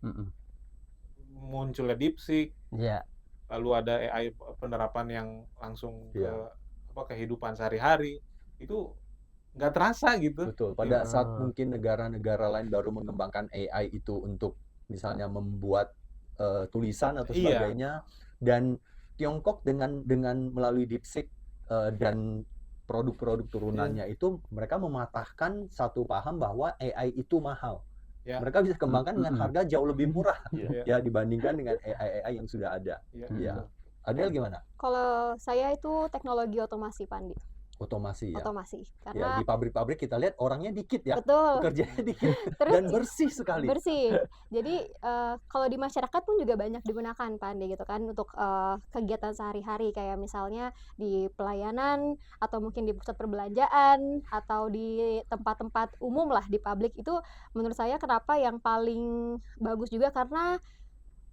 munculnya DeepSeek, Iya. lalu ada AI penerapan yang langsung ke Iya. kehidupan sehari-hari, itu nggak terasa gitu. Betul. Pada saat mungkin negara-negara lain baru mengembangkan AI itu untuk misalnya membuat tulisan atau Iya. sebagainya, dan Tiongkok dengan melalui DeepSeek dan produk-produk turunannya itu mereka mematahkan satu paham bahwa AI itu mahal. Ya. Mereka bisa kembangkan dengan harga jauh lebih murah Iya. ya dibandingkan dengan AI yang sudah ada. Iya. Ya. Adel gimana? Kalau saya itu teknologi otomasi, Pandi. Otomasi ya. Otomasi. Ya, Karena di pabrik-pabrik kita lihat orangnya dikit ya. betul. Pekerjaannya dikit Terus dan bersih sekali. bersih. Jadi kalau di masyarakat pun juga banyak digunakan, Pandi, gitu kan, untuk kegiatan sehari-hari kayak misalnya di pelayanan atau mungkin di pusat perbelanjaan atau di tempat-tempat umum lah di publik. Itu menurut saya kenapa yang paling bagus juga, karena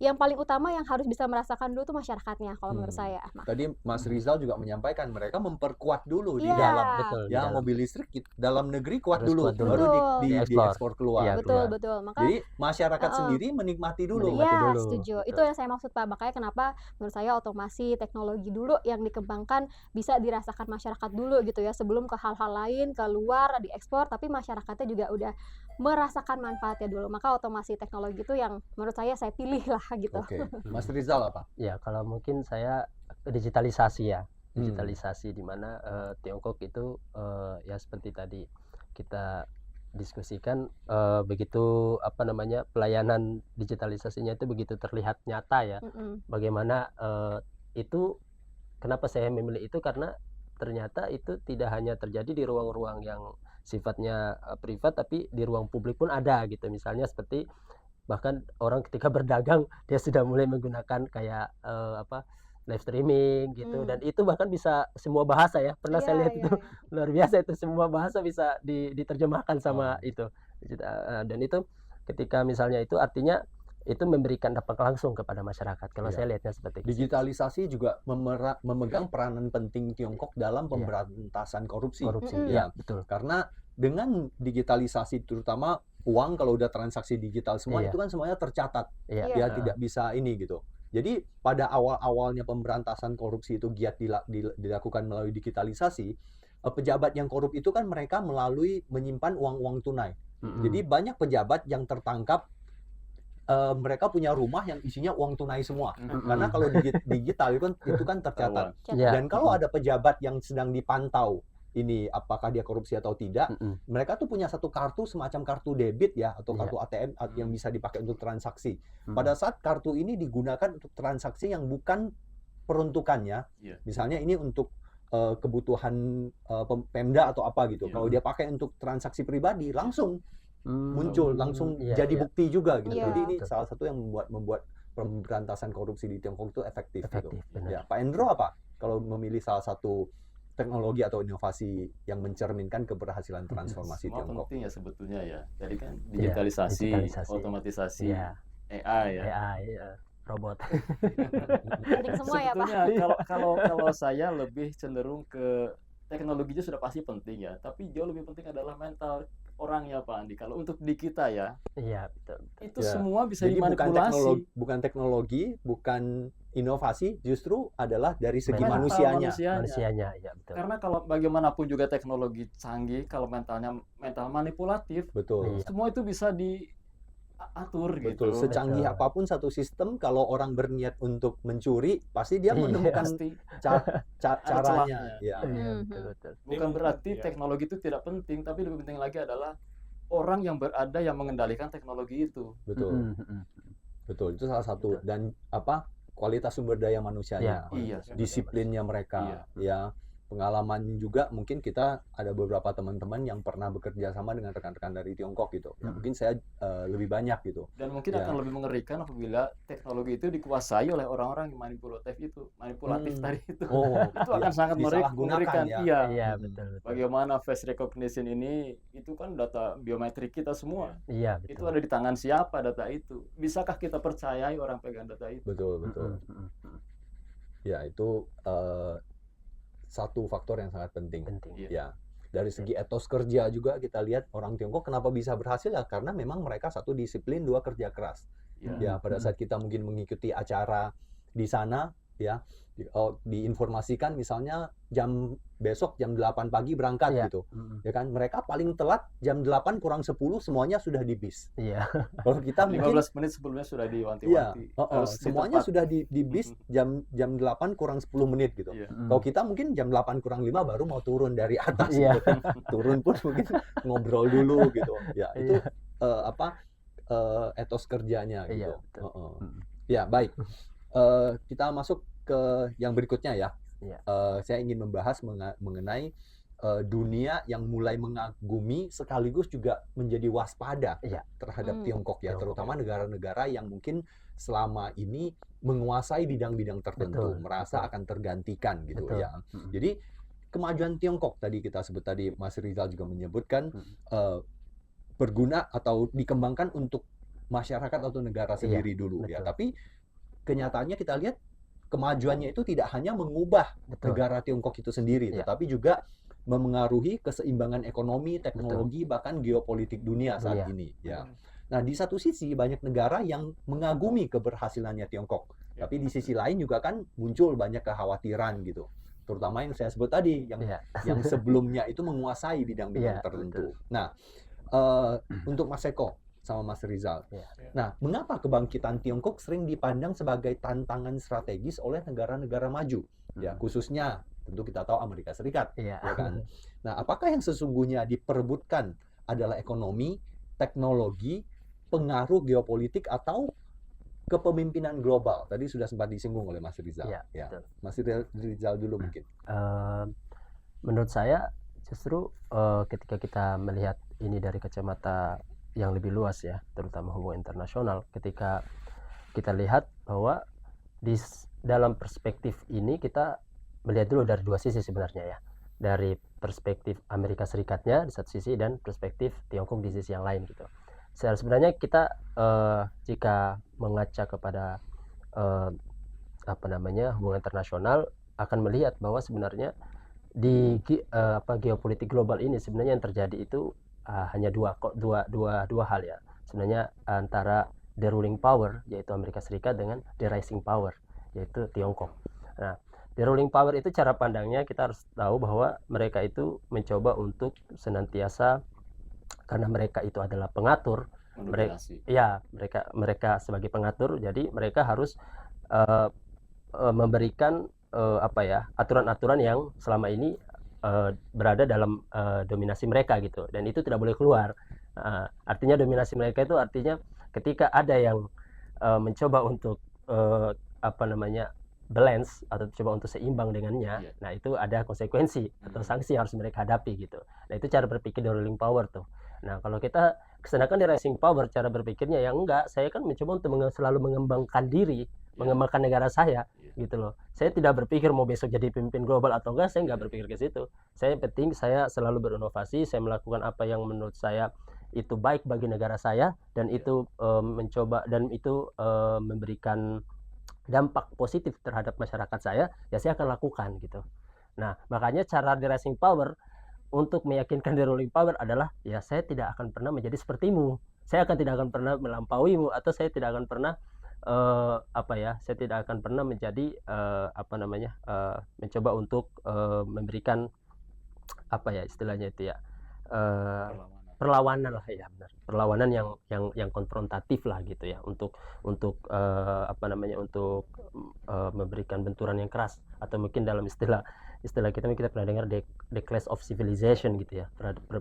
yang paling utama yang harus bisa merasakan dulu tuh masyarakatnya kalau menurut saya. Tadi Mas Rizal juga menyampaikan mereka memperkuat dulu di Iya. dalam Betul. ya mobil listrik dalam negeri kuat Harus dulu, kuat dulu. baru Betul. diekspor keluar. Iya, Betul, keluar. betul. Maka Jadi masyarakat sendiri menikmati dulu. Menikmati iya, dulu. setuju. Betul. Itu yang saya maksud, Pak. Makanya kenapa menurut saya otomasi teknologi dulu yang dikembangkan bisa dirasakan masyarakat dulu gitu ya, sebelum ke hal-hal lain, keluar, diekspor, tapi masyarakatnya juga udah merasakan manfaatnya dulu. Maka otomasi teknologi itu yang menurut saya pilih lah gitu. Oke. Mas Rizal apa? Ya, kalau mungkin saya digitalisasi ya. Digitalisasi di mana Tiongkok itu ya seperti tadi kita diskusikan, begitu pelayanan digitalisasinya itu begitu terlihat nyata ya. Bagaimana itu, kenapa saya memilih itu, karena ternyata itu tidak hanya terjadi di ruang-ruang yang sifatnya privat, tapi di ruang publik pun ada gitu. Misalnya seperti bahkan orang ketika berdagang dia sudah mulai menggunakan kayak live streaming gitu, dan itu bahkan bisa semua bahasa ya. Pernah saya lihat itu luar biasa, itu semua bahasa bisa diterjemahkan sama itu. Dan itu ketika misalnya itu artinya itu memberikan dampak langsung kepada masyarakat. Kalau saya lihatnya seperti itu. Digitalisasi juga memegang peranan penting Tiongkok dalam pemberantasan korupsi. Ya, betul. Karena dengan digitalisasi terutama uang kalau udah transaksi digital semua itu kan semuanya tercatat. Ya tidak bisa ini gitu. Jadi pada awal-awalnya pemberantasan korupsi itu giat dilakukan melalui digitalisasi, pejabat yang korup itu kan mereka menyimpan uang-uang tunai. Jadi banyak pejabat yang tertangkap mereka punya rumah yang isinya uang tunai semua. Karena kalau digital itu kan tercatat. Dan kalau ada pejabat yang sedang dipantau ini apakah dia korupsi atau tidak, mereka tuh punya satu kartu semacam kartu debit ya, atau kartu ATM yang bisa dipakai untuk transaksi. Pada saat kartu ini digunakan untuk transaksi yang bukan peruntukannya, misalnya ini untuk kebutuhan Pemda atau apa gitu. Kalau dia pakai untuk transaksi pribadi, langsung muncul langsung Iya, jadi iya. bukti juga gitu. Iya. Jadi ini Betul. salah satu yang membuat pemberantasan korupsi di Tiongkok itu efektif gitu. Efektif, benar. Ya, Pak Endro apa kalau memilih salah satu teknologi atau inovasi yang mencerminkan keberhasilan transformasi Semua Tiongkok? penting ya sebetulnya ya. Jadi kan Iya, digitalisasi, digitalisasi. otomatisasi, Iya, AI ya. AI, robot. Penting semua ya, Pak. Sebetulnya kalau saya lebih cenderung ke teknologinya sudah pasti penting ya, tapi jauh lebih penting adalah mental orangnya Pak Andi. Kalau untuk di kita ya, Iya, betul. itu Ya. semua bisa Jadi dimanipulasi. bukan teknologi, bukan inovasi, justru adalah dari segi Mental manusianya. Manusianya, ya betul. Karena kalau bagaimanapun juga teknologi canggih, kalau mental manipulatif, Betul. Iya. semua itu bisa diatur Betul. gitu. Secanggih Betul. apapun satu sistem, kalau orang berniat untuk mencuri, pasti dia Iya. menemukan Pasti caranya. celahnya. Ya. Iya, Mhm. betul, betul. bukan berarti Iya. teknologi itu tidak penting, tapi lebih penting lagi adalah orang yang berada yang mengendalikan teknologi itu. Betul. Betul. Itu salah satu. Betul. Dan kualitas sumber daya manusianya. Iya. Disiplinnya mereka, ya, pengalaman juga. Mungkin kita ada beberapa teman-teman yang pernah bekerja sama dengan rekan-rekan dari Tiongkok gitu. Ya, mungkin saya lebih banyak gitu. Dan mungkin Ya. akan lebih mengerikan apabila teknologi itu dikuasai oleh orang-orang yang manipulatif tadi itu. Oh, Itu akan sangat disalahgunakan mengerikan. ya. Iya. Iya, betul, betul. Bagaimana face recognition ini, itu kan data biometrik kita semua. Iya, Itu betul. ada di tangan siapa data itu? Bisakah kita percayai orang pegang data itu? Betul, betul. Ya, itu satu faktor yang sangat penting. Penting. Iya. Ya, dari segi etos kerja juga kita lihat orang Tiongkok kenapa bisa berhasil ya, karena memang mereka satu disiplin, dua kerja keras. Iya. Ya, pada saat kita mungkin mengikuti acara di sana, ya, diinformasikan misalnya besok jam 8 pagi berangkat Iya. gitu. Ya kan, mereka paling telat jam 8 kurang 10 semuanya sudah di bis. Iya. Kalau kita mungkin 15 menit sebelumnya sudah iya, diwanti-wanti. Harus di semuanya tempat. sudah di bis jam 8 kurang 10 menit gitu. Iya. Kalau kita mungkin jam 8 kurang 5 baru mau turun dari atas Iya. gitu kan. Turun pun mungkin ngobrol dulu gitu. Ya, itu etos kerjanya Iya, gitu. betul. Ya, baik. Kita masuk ke yang berikutnya ya. Iya. Saya ingin membahas mengenai dunia yang mulai mengagumi sekaligus juga menjadi waspada Iya. terhadap Tiongkok ya, Tiongkok. terutama negara-negara yang mungkin selama ini menguasai bidang-bidang tertentu, Betul, merasa betul. akan tergantikan gitu Betul. ya. Jadi kemajuan Tiongkok tadi kita sebut tadi, Mas Rizal juga menyebutkan berguna atau dikembangkan untuk masyarakat atau negara sendiri dulu ya. betul. Tapi kenyataannya kita lihat kemajuannya itu tidak hanya mengubah Betul. negara Tiongkok itu sendiri, Iya. tetapi juga memengaruhi keseimbangan ekonomi, teknologi, bahkan geopolitik dunia saat Dunia. ini. Ya. Nah, di satu sisi banyak negara yang mengagumi keberhasilannya Tiongkok, Ya. tapi di sisi lain juga kan muncul banyak kekhawatiran gitu. Terutama yang saya sebut tadi, yang Iya. yang sebelumnya itu menguasai bidang-bidang Iya, tertentu. Nah, untuk Mas Eko sama Mas Rizal. Iya. Nah, mengapa kebangkitan Tiongkok sering dipandang sebagai tantangan strategis oleh negara-negara maju? Ya, khususnya tentu kita tahu Amerika Serikat, Iya. ya kan? Nah, apakah yang sesungguhnya diperebutkan adalah ekonomi, teknologi, pengaruh geopolitik atau kepemimpinan global? Tadi sudah sempat disinggung oleh Mas Rizal. Iya, Ya. betul. Mas Rizal dulu mungkin. Menurut saya justru ketika kita melihat ini dari kacamata yang lebih luas ya, terutama hubungan internasional, ketika kita lihat bahwa dalam perspektif ini kita melihat dulu dari dua sisi sebenarnya ya, dari perspektif Amerika Serikatnya di satu sisi dan perspektif Tiongkok di sisi yang lain gitu. Sebenarnya kita jika mengaca kepada hubungan internasional akan melihat bahwa sebenarnya di geopolitik global ini sebenarnya yang terjadi itu hanya dua hal ya. Sebenarnya antara the ruling power yaitu Amerika Serikat dengan the rising power yaitu Tiongkok. Nah, the ruling power itu cara pandangnya kita harus tahu bahwa mereka itu mencoba untuk senantiasa, karena mereka itu adalah pengatur, mereka sebagai pengatur, jadi mereka harus memberikan aturan-aturan yang selama ini berada dalam dominasi mereka gitu, dan itu tidak boleh keluar. Artinya dominasi mereka itu artinya ketika ada yang mencoba untuk balance atau coba untuk seimbang dengannya, nah itu ada konsekuensi atau sanksi yang harus mereka hadapi gitu. Nah itu cara berpikir dari ruling power tuh. Nah, kalau kita sedangkan di rising power cara berpikirnya ya enggak, saya kan mencoba untuk selalu mengembangkan diri, mengembangkan negara saya gitu loh. Saya tidak berpikir mau besok jadi pemimpin global atau enggak, saya enggak berpikir ke situ. Saya penting saya selalu berinovasi, saya melakukan apa yang menurut saya itu baik bagi negara saya dan itu mencoba dan itu memberikan dampak positif terhadap masyarakat saya, ya saya akan lakukan gitu. Nah, makanya cara di rising power untuk meyakinkan the ruling power adalah ya saya tidak akan pernah menjadi sepertimu. Saya tidak akan pernah melampauimu atau saya tidak akan pernah saya tidak akan pernah menjadi mencoba untuk memberikan apa ya istilahnya itu ya perlawanan lah ya benar perlawanan yang konfrontatif lah gitu ya untuk memberikan benturan yang keras atau mungkin dalam istilah kita pernah dengar the clash of civilization gitu ya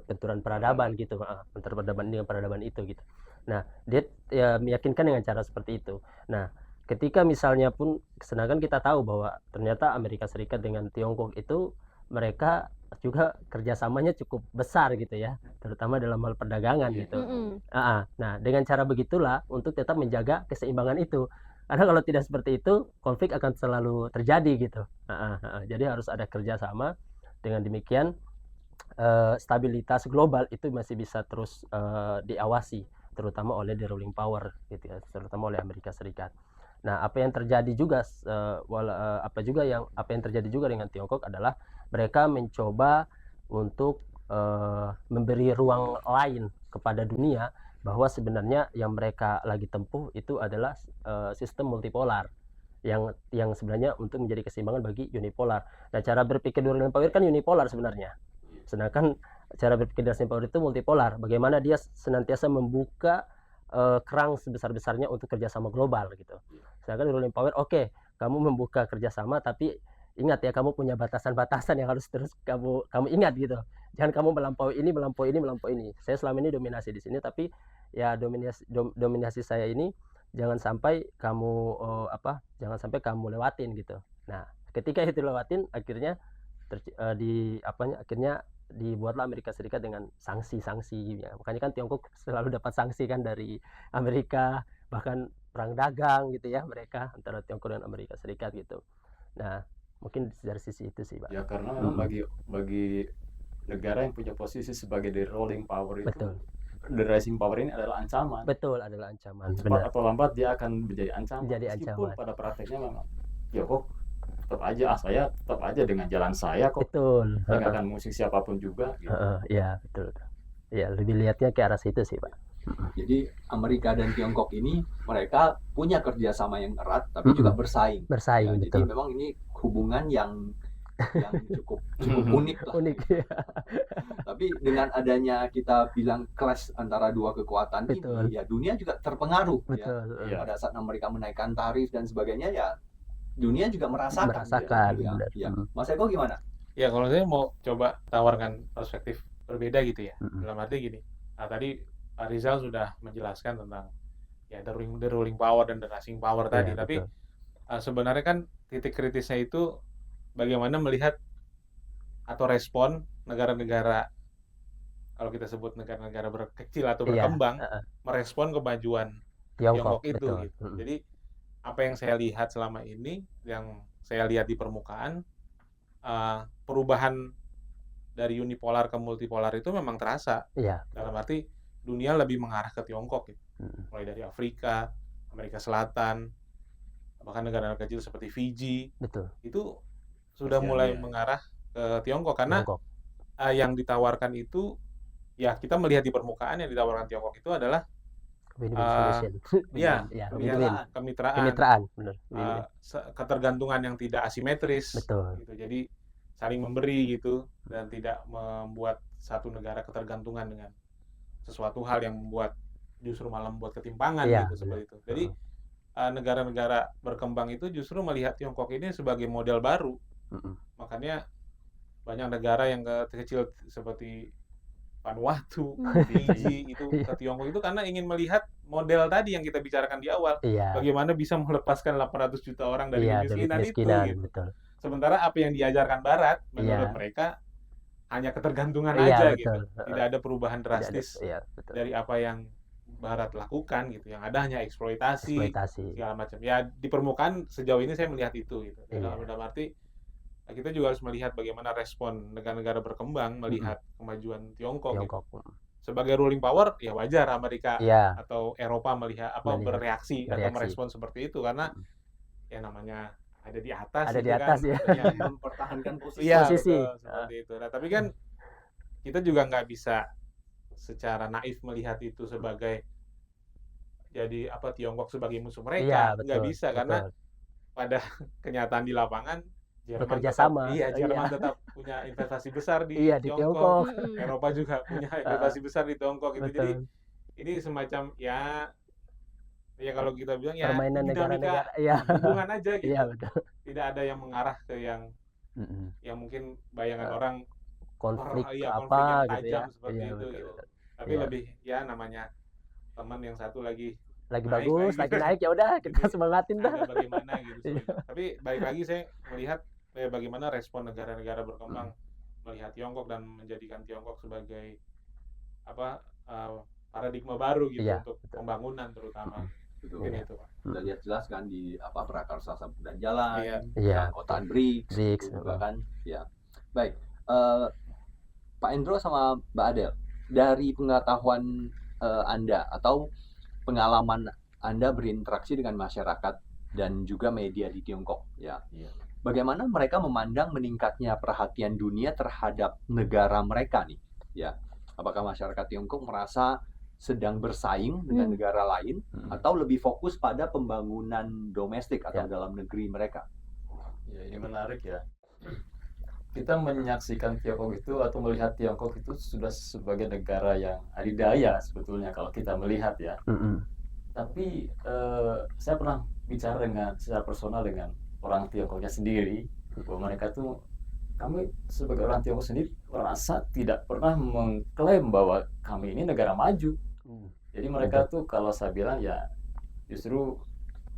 benturan peradaban gitu antara peradaban dengan peradaban itu gitu. Nah dia ya, meyakinkan dengan cara seperti itu. Nah ketika misalnya pun sedangkan kita tahu bahwa ternyata Amerika Serikat dengan Tiongkok itu mereka juga kerjasamanya cukup besar gitu ya, terutama dalam hal perdagangan gitu. Nah dengan cara begitulah untuk tetap menjaga keseimbangan itu, karena kalau tidak seperti itu konflik akan selalu terjadi gitu. Jadi harus ada kerjasama. Dengan demikian stabilitas global itu masih bisa terus diawasi, terutama oleh the ruling power gitu ya, terutama oleh Amerika Serikat. Nah, apa yang terjadi juga dengan Tiongkok adalah mereka mencoba untuk memberi ruang lain kepada dunia bahwa sebenarnya yang mereka lagi tempuh itu adalah sistem multipolar yang sebenarnya untuk menjadi keseimbangan bagi unipolar. Nah, cara berpikir ruling power kan unipolar sebenarnya. Sedangkan cara berpikir rising power itu multipolar. Bagaimana dia senantiasa membuka kerang sebesar-besarnya untuk kerjasama global gitu. Sedangkan ruling power, oke, kamu membuka kerjasama, tapi ingat ya kamu punya batasan-batasan yang harus terus kamu ingat gitu. Jangan kamu melampaui ini. Saya selama ini dominasi di sini, tapi ya dominasi saya ini jangan sampai kamu lewatin gitu. Nah, ketika itu lewatin, akhirnya dibuatlah Amerika Serikat dengan sanksi-sanksi ya. Makanya kan Tiongkok selalu dapat sanksi kan dari Amerika, bahkan perang dagang gitu ya mereka antara Tiongkok dan Amerika Serikat gitu. Nah, mungkin dari sisi itu sih, Pak. Ya karena memang bagi negara yang punya posisi sebagai the ruling power itu, Betul. the rising power ini adalah ancaman. Betul, adalah ancaman. Cepat atau lambat dia akan menjadi ancaman. Menjadi Meskipun ancaman. pada prakteknya memang Tiongkok saya tetap aja dengan jalan saya kok. Betul. Saya nggak akan mengusik siapapun juga. Gitu. Ya betul. Ya lebih lihatnya ke arah situ sih, Pak. Jadi Amerika dan Tiongkok ini mereka punya kerjasama yang erat, tapi juga bersaing. Bersaing, Ya, betul. jadi memang ini hubungan yang cukup unik lah. Unik ya. Tapi dengan adanya kita bilang clash antara dua kekuatan Betul. ini, ya dunia juga terpengaruh. Ya. Betul. Ya. Pada saat Amerika menaikkan tarif dan sebagainya, ya dunia juga merasakan. Ya. benar. Ya. Mas Eko gimana? Ya kalau saya mau coba tawarkan perspektif berbeda gitu ya. Dalam arti gini, tadi Pak Rizal sudah menjelaskan tentang ya the ruling power dan the rising power tadi. Ya, Tapi sebenarnya kan titik kritisnya itu bagaimana melihat atau respon negara-negara, kalau kita sebut negara-negara berkecil atau berkembang, merespon kemajuan Tiongkok itu. Gitu. Jadi apa yang saya lihat selama ini, yang saya lihat di permukaan, perubahan dari unipolar ke multipolar itu memang terasa. Iya. Dalam arti dunia lebih mengarah ke Tiongkok, gitu. Mulai dari Afrika, Amerika Selatan, bahkan negara kecil seperti Fiji, itu sudah mulai mengarah ke Tiongkok karena yang ditawarkan itu, ya kita melihat di permukaan yang ditawarkan Tiongkok itu adalah kemitraan, ketergantungan yang tidak asimetris, gitu. Jadi saling memberi gitu dan tidak membuat satu negara ketergantungan dengan sesuatu hal yang justru malah membuat ketimpangan gitu seperti itu. Jadi negara-negara berkembang itu justru melihat Tiongkok ini sebagai model baru. Makanya banyak negara yang kecil seperti Vanuatu, Fiji itu ke Tiongkok itu karena ingin melihat model tadi yang kita bicarakan di awal. Bagaimana bisa melepaskan 800 juta orang dari kemiskinan itu gitu. Sementara apa yang diajarkan Barat menurut mereka hanya ketergantungan Iya, aja betul. gitu. Tidak ada perubahan Tidak ada, drastis iya, betul. dari apa yang Barat lakukan gitu. Yang ada hanya eksploitasi Eksploitasi. segala macam. Ya di permukaan sejauh ini saya melihat itu gitu. Iya. Dalam arti kita juga harus melihat bagaimana respon negara-negara berkembang melihat kemajuan Tiongkok gitu. Tiongkok. Sebagai ruling power ya wajar Amerika Iya, atau Eropa melihat bereaksi atau bereaksi. merespon seperti itu karena ya namanya ada di atas Ada gitu di atas, kan. ya. Tentunya mempertahankan posisi. Iya, Posisi. betul, seperti itu. Nah, tapi kan kita juga nggak bisa secara naif melihat itu sebagai jadi Tiongkok sebagai musuh Iya, mereka. betul. Nggak bisa karena betul. pada kenyataan di lapangan Jerman Bekerja tetap, sama. Jerman Iya. tetap punya investasi besar di Iya, di Tiongkok. Eropa juga punya investasi besar di Tiongkok gitu. Jadi Betul. ini semacam ya kalau kita bilang ya Permainan dinamika negara-negara. Iya. hubungan aja gitu. Iya, betul. Tidak ada yang mengarah ke yang mungkin bayangan orang Konflik konflik apa yang gitu ya. tajam seperti Iya, itu betul, gitu. betul. Tapi Iya. lebih ya namanya teman yang satu lagi Lagi naik, bagus, naik lagi gitu. naik ya udah kita Jadi, semangatin dah. agak bagaimana gitu. Iya. Tapi balik lagi saya melihat bagaimana respon negara-negara berkembang melihat Tiongkok dan menjadikan Tiongkok sebagai paradigma baru gitu Iya, untuk betul. pembangunan terutama. Betul. Mungkin itu, Pak. Kita lihat jelas kan di prakarsa dan jalan, Iya. Iya. keanggotaan BRICS, BRICS, itu juga kan. Ya. Baik. Pak Endro sama Mbak Adel, dari pengetahuan Anda atau pengalaman Anda berinteraksi dengan masyarakat dan juga media di Tiongkok, ya. Iya. Bagaimana mereka memandang meningkatnya perhatian dunia terhadap negara mereka nih, ya? Apakah masyarakat Tiongkok merasa sedang bersaing dengan negara lain atau lebih fokus pada pembangunan domestik atau dalam negeri mereka? Ya, ini menarik ya. Kita menyaksikan Tiongkok itu atau melihat Tiongkok itu sudah sebagai negara yang adidaya sebetulnya kalau kita melihat ya. Tapi saya pernah bicara secara personal dengan orang Tiongkoknya sendiri bahwa mereka tuh kami sebagai orang Tiongkok sendiri merasa tidak pernah mengklaim bahwa kami ini negara maju. Jadi mereka tuh kalau saya bilang ya justru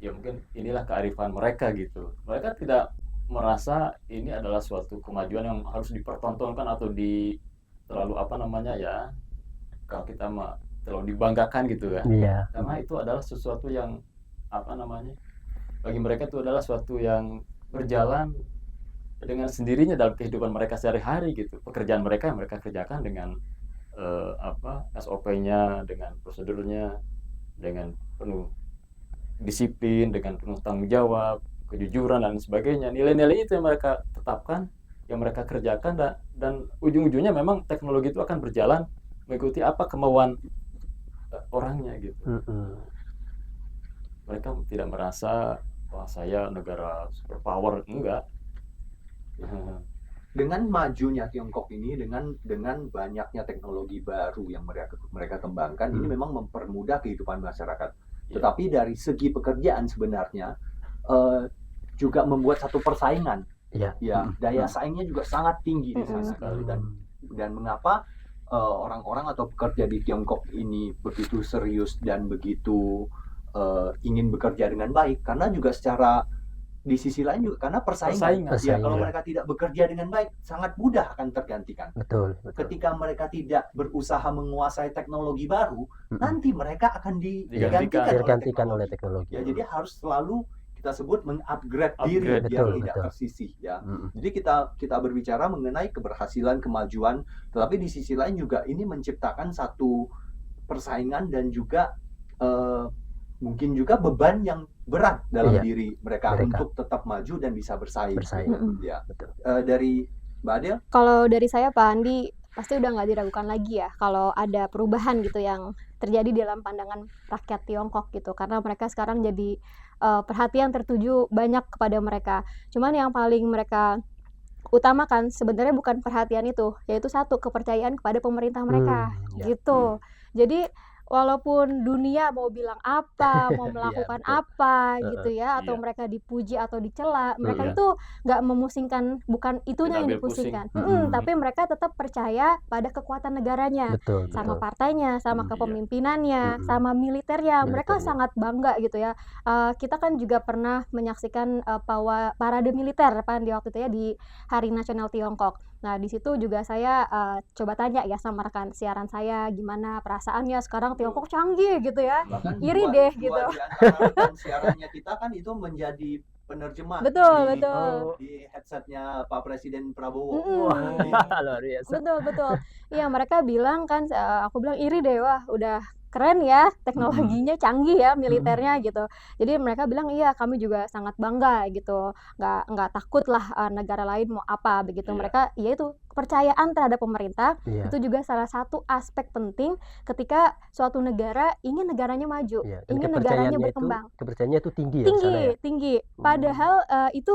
ya mungkin inilah kearifan mereka gitu. Mereka tidak merasa ini adalah suatu kemajuan yang harus dipertontonkan atau terlalu kalau kita terlalu dibanggakan gitu ya. Iya. Karena itu adalah sesuatu yang bagi mereka itu adalah suatu yang berjalan dengan sendirinya dalam kehidupan mereka sehari-hari gitu. Pekerjaan mereka yang mereka kerjakan dengan SOP-nya, dengan prosedurnya, dengan penuh disiplin, dengan penuh tanggung jawab, kejujuran dan sebagainya. Nilai-nilai itu yang mereka tetapkan, yang mereka kerjakan dan ujung-ujungnya memang teknologi itu akan berjalan mengikuti apa kemauan orangnya gitu. Mereka tidak merasa wah saya negara superpower, enggak. Dengan majunya Tiongkok ini, dengan banyaknya teknologi baru yang mereka kembangkan, ini memang mempermudah kehidupan masyarakat. Tetapi dari segi pekerjaan sebenarnya juga membuat satu persaingan. Iya. Ya, daya saingnya juga sangat tinggi di sana sekali. Dan mengapa orang-orang atau pekerja di Tiongkok ini begitu serius dan begitu ingin bekerja dengan baik? Karena juga secara di sisi lain juga karena persaingan. Ya, kalau mereka tidak bekerja dengan baik, sangat mudah akan tergantikan. Betul. Ketika mereka tidak berusaha menguasai teknologi baru, nanti mereka akan digantikan oleh teknologi. Ya, jadi harus selalu kita sebut mengupgrade diri biar tidak tersisih. Ya. Jadi kita berbicara mengenai keberhasilan, kemajuan, tetapi di sisi lain juga ini menciptakan satu persaingan dan juga mungkin juga beban yang berat dalam diri mereka untuk tetap maju dan bisa bersaing. Ya. Dari Mbak Adel? Kalau dari saya Pak Andi pasti udah nggak diragukan lagi ya kalau ada perubahan gitu yang terjadi dalam pandangan rakyat Tiongkok gitu, karena mereka sekarang jadi perhatian tertuju banyak kepada mereka. Cuman yang paling mereka utamakan sebenarnya bukan perhatian itu, yaitu satu, kepercayaan kepada pemerintah mereka gitu. Jadi walaupun dunia mau bilang apa, mau melakukan apa gitu ya, atau mereka dipuji atau dicela, mereka itu nggak memusingkan, bukan itunya yang dipusingkan. Tapi mereka tetap percaya pada kekuatan negaranya, sama partainya, sama kepemimpinannya, sama militernya. Mereka sangat bangga gitu ya. Kita kan juga pernah menyaksikan parade militer di waktu itu ya di Hari Nasional Tiongkok. Nah, di situ juga saya coba tanya ya sama rekan siaran saya, gimana perasaannya sekarang Tiongkok canggih gitu ya. Bahkan Iri dua, deh dua gitu. di antara rekan siarannya kita kan itu menjadi penerjemah Betul, di, betul. di headsetnya Pak Presiden Prabowo. Mm-mm. Luar biasa. Betul, betul. Iya, mereka bilang kan, aku bilang iri deh, wah udah keren ya teknologinya, canggih ya militernya gitu. Jadi mereka bilang iya kami juga sangat bangga gitu, nggak takut lah negara lain mau apa begitu. Iya. Mereka ya itu kepercayaan terhadap pemerintah Iya. itu juga salah satu aspek penting ketika suatu negara ingin negaranya maju, Iya, dan ingin negaranya kepercayaannya berkembang. kepercayaannya itu tinggi ya di sana ya. Tinggi. Padahal itu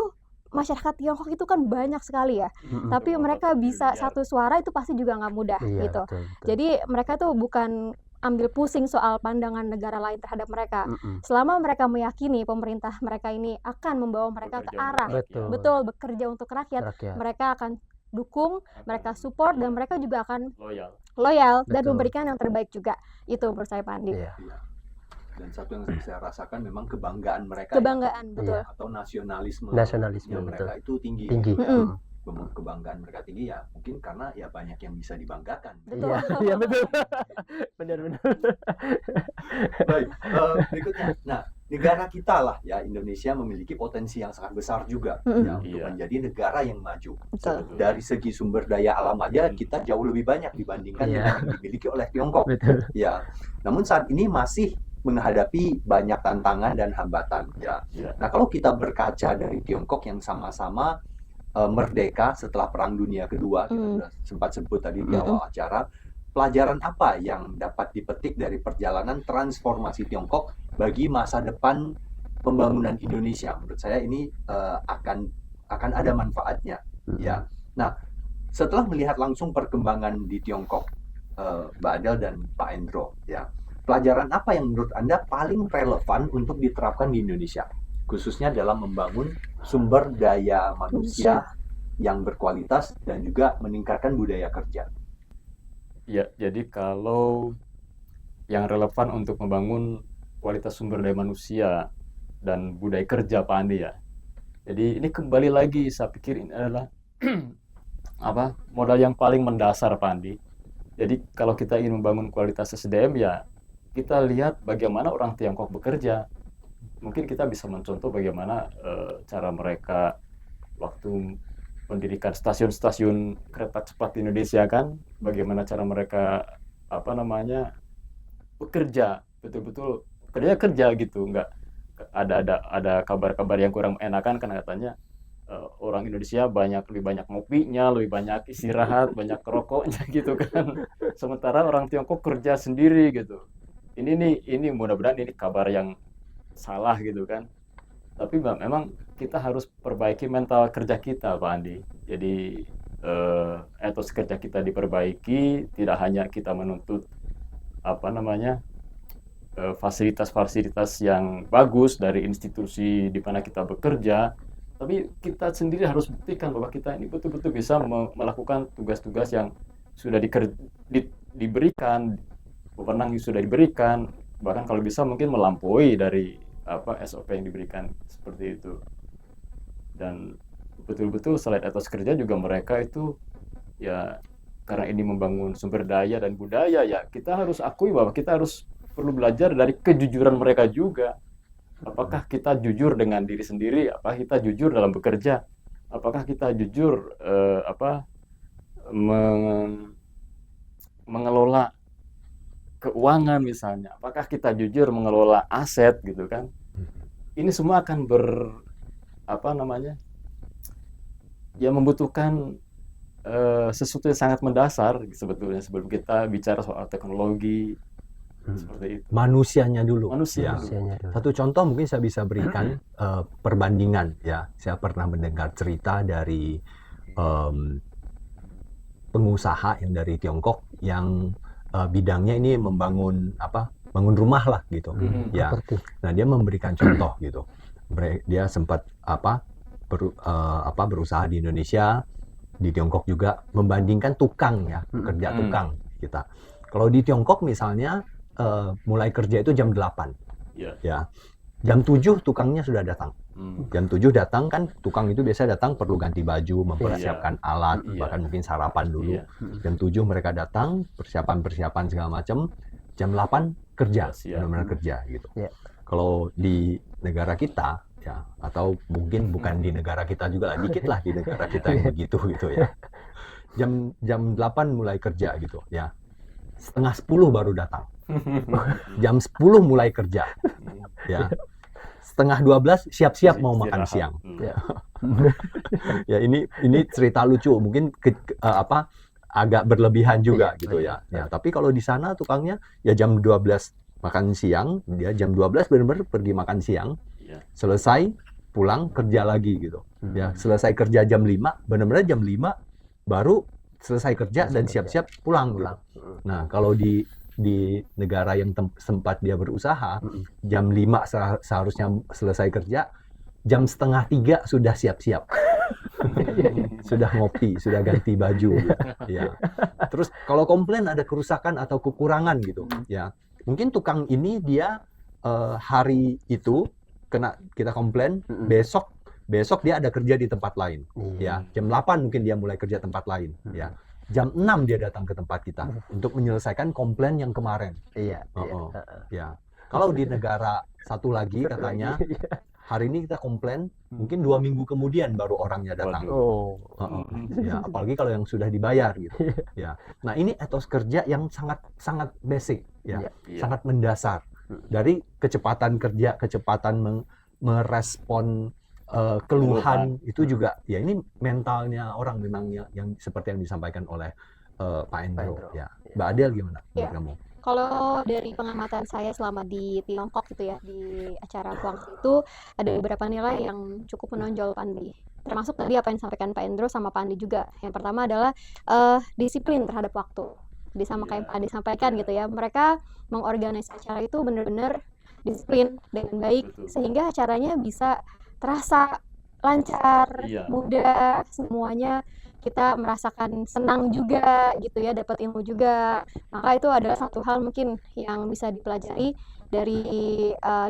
masyarakat Tiongkok itu kan banyak sekali ya. Mm-mm. Tapi mereka bisa Miliar. satu suara itu pasti juga nggak mudah Iya, gitu. betul, betul. Jadi mereka tuh bukan ambil pusing soal pandangan negara lain terhadap mereka. Mm-mm. Selama mereka meyakini pemerintah mereka ini akan membawa mereka ke Bekerja untuk arah Betul. betul bekerja untuk rakyat, Rakyat. mereka akan dukung, mereka support dan mereka juga akan Loyal. loyal dan Betul. memberikan yang terbaik juga. Itu menurut saya Pak Andi. Iya. Dan satu yang saya rasakan memang kebanggaan mereka Kebanggaan, ya, betul. atau nasionalisme Nasionalisme, mereka itu tinggi. Tinggi. Mm-mm. Kebanggaan mereka tinggi ya mungkin karena ya banyak yang bisa dibanggakan. Betul. Iya, iya betul. Benar-benar. Baik, berikutnya. Nah, negara kita lah ya Indonesia memiliki potensi yang sangat besar juga ya untuk Iya. menjadi negara yang maju. Betul. Dari segi sumber daya alam aja kita jauh lebih banyak dibandingkan Iya. dengan yang dimiliki oleh Tiongkok. Betul. Ya, namun saat ini masih menghadapi banyak tantangan dan hambatan. Ya, Iya. nah kalau kita berkaca dari Tiongkok yang sama-sama merdeka setelah Perang Dunia Kedua, kita sudah sempat sebut tadi di awal acara, pelajaran apa yang dapat dipetik dari perjalanan transformasi Tiongkok bagi masa depan pembangunan Indonesia? Menurut saya ini akan ada manfaatnya. Ya, nah setelah melihat langsung perkembangan di Tiongkok, Mbak Adel dan Pak Endro, ya, pelajaran apa yang menurut Anda paling relevan untuk diterapkan di Indonesia, khususnya dalam membangun sumber daya manusia yang berkualitas dan juga meningkatkan budaya kerja? Ya, jadi kalau yang relevan untuk membangun kualitas sumber daya manusia dan budaya kerja Pak Andi ya. Jadi ini kembali lagi saya pikir ini adalah modal yang paling mendasar Pak Andi. Jadi kalau kita ingin membangun kualitas SDM ya kita lihat bagaimana orang Tiongkok bekerja. Mungkin kita bisa mencontoh bagaimana cara mereka waktu mendirikan stasiun-stasiun kereta cepat di Indonesia kan, bagaimana cara mereka bekerja betul-betul kerja gitu, nggak ada kabar-kabar yang kurang enakan kan katanya orang Indonesia lebih banyak ngopinya, lebih banyak istirahat, banyak rokoknya gitu kan. Sementara orang Tiongkok kerja sendiri gitu. Ini mudah-mudahan ini kabar yang salah gitu kan. Tapi memang kita harus perbaiki mental kerja kita Pak Andi. Jadi etos kerja kita diperbaiki, tidak hanya kita menuntut fasilitas-fasilitas yang bagus dari institusi di mana kita bekerja, tapi kita sendiri harus buktikan bahwa kita ini betul-betul bisa melakukan tugas-tugas yang sudah diberikan, wewenang yang sudah diberikan, bahkan kalau bisa mungkin melampaui dari SOP yang diberikan seperti itu. Dan betul-betul selain etos kerja juga mereka itu ya karena ini membangun sumber daya dan budaya ya kita harus akui bahwa kita harus perlu belajar dari kejujuran mereka juga. Apakah kita jujur dengan diri sendiri? Apakah kita jujur dalam bekerja? Apakah kita jujur mengelola keuangan misalnya? Apakah kita jujur mengelola aset gitu kan? Ini semua akan membutuhkan sesuatu yang sangat mendasar sebetulnya sebelum kita bicara soal teknologi seperti itu. Manusianya dulu. Manusia. Satu contoh mungkin saya bisa berikan perbandingan ya. Saya pernah mendengar cerita dari pengusaha yang dari Tiongkok yang bidangnya ini bangun rumah lah gitu. Ya. Nah, dia memberikan contoh gitu. Dia sempat berusaha di Indonesia, di Tiongkok juga membandingkan tukang ya, kerja tukang kita. Kalau di Tiongkok misalnya mulai kerja itu jam 8. Yeah. Ya. Jam 7 tukangnya sudah datang. Hmm. Jam 7 datang kan, tukang itu biasa datang perlu ganti baju, mempersiapkan alat, Iya. bahkan mungkin sarapan dulu. Iya. Jam 7 mereka datang, persiapan-persiapan segala macam. Jam 8 kerja, Siap. benar-benar kerja gitu. Iya. Kalau di negara kita ya, atau mungkin bukan di negara kita juga lah, dikit lah di negara kita yang begitu gitu ya. Jam 8 mulai kerja gitu ya. Setengah 10 baru datang. Jam 10 mulai kerja. Ya. Setengah 12 siap-siap mau makan Istirahat. siang. Ya. Ya ini cerita lucu, mungkin agak berlebihan juga gitu ya. Ya, tapi kalau di sana tukangnya ya jam 12 makan siang, dia jam 12 benar-benar pergi makan siang. Iya. Selesai pulang kerja lagi gitu. Ya, selesai kerja jam 5, benar-benar jam 5 baru selesai kerja dan siap-siap pulang gitu. Nah, kalau di negara yang sempat dia berusaha, jam 5 seharusnya selesai kerja, jam setengah 3 sudah siap-siap. Sudah ngopi, sudah ganti baju. Ya. Terus kalau komplain ada kerusakan atau kekurangan gitu, ya. Mungkin tukang ini dia hari itu kita komplain, besok dia ada kerja di tempat lain. Ya, jam 8 mungkin dia mulai kerja tempat lain, ya. Jam 6 dia datang ke tempat kita untuk menyelesaikan komplain yang kemarin. Iya. Ya. Kalau di negara satu lagi katanya, hari ini kita komplain, mungkin 2 minggu kemudian baru orangnya datang. Oh. Ya, apalagi kalau yang sudah dibayar gitu. Ya. Nah, ini etos kerja yang sangat basic, ya. Iya. Sangat mendasar. Dari kecepatan kerja, kecepatan merespon keluhan itu juga, ya ini mentalnya orang memang yang seperti yang disampaikan oleh Pak Endro. Ya. Mbak Adel gimana menurut kamu? Kalau dari pengamatan saya selama di Tiongkok gitu ya, di acara Guangzhou itu ada beberapa nilai yang cukup menonjol Pandi. Termasuk tadi apa yang disampaikan Pak Endro sama Pak Andi juga. Yang pertama adalah disiplin terhadap waktu. Jadi sama kayak Pak Andi sampaikan gitu ya, mereka mengorganisasi acara itu benar-benar disiplin dengan baik, sehingga acaranya bisa terasa lancar, Iya. mudah, semuanya kita merasakan senang juga gitu ya, dapat ilmu juga. Maka itu adalah satu hal mungkin yang bisa dipelajari dari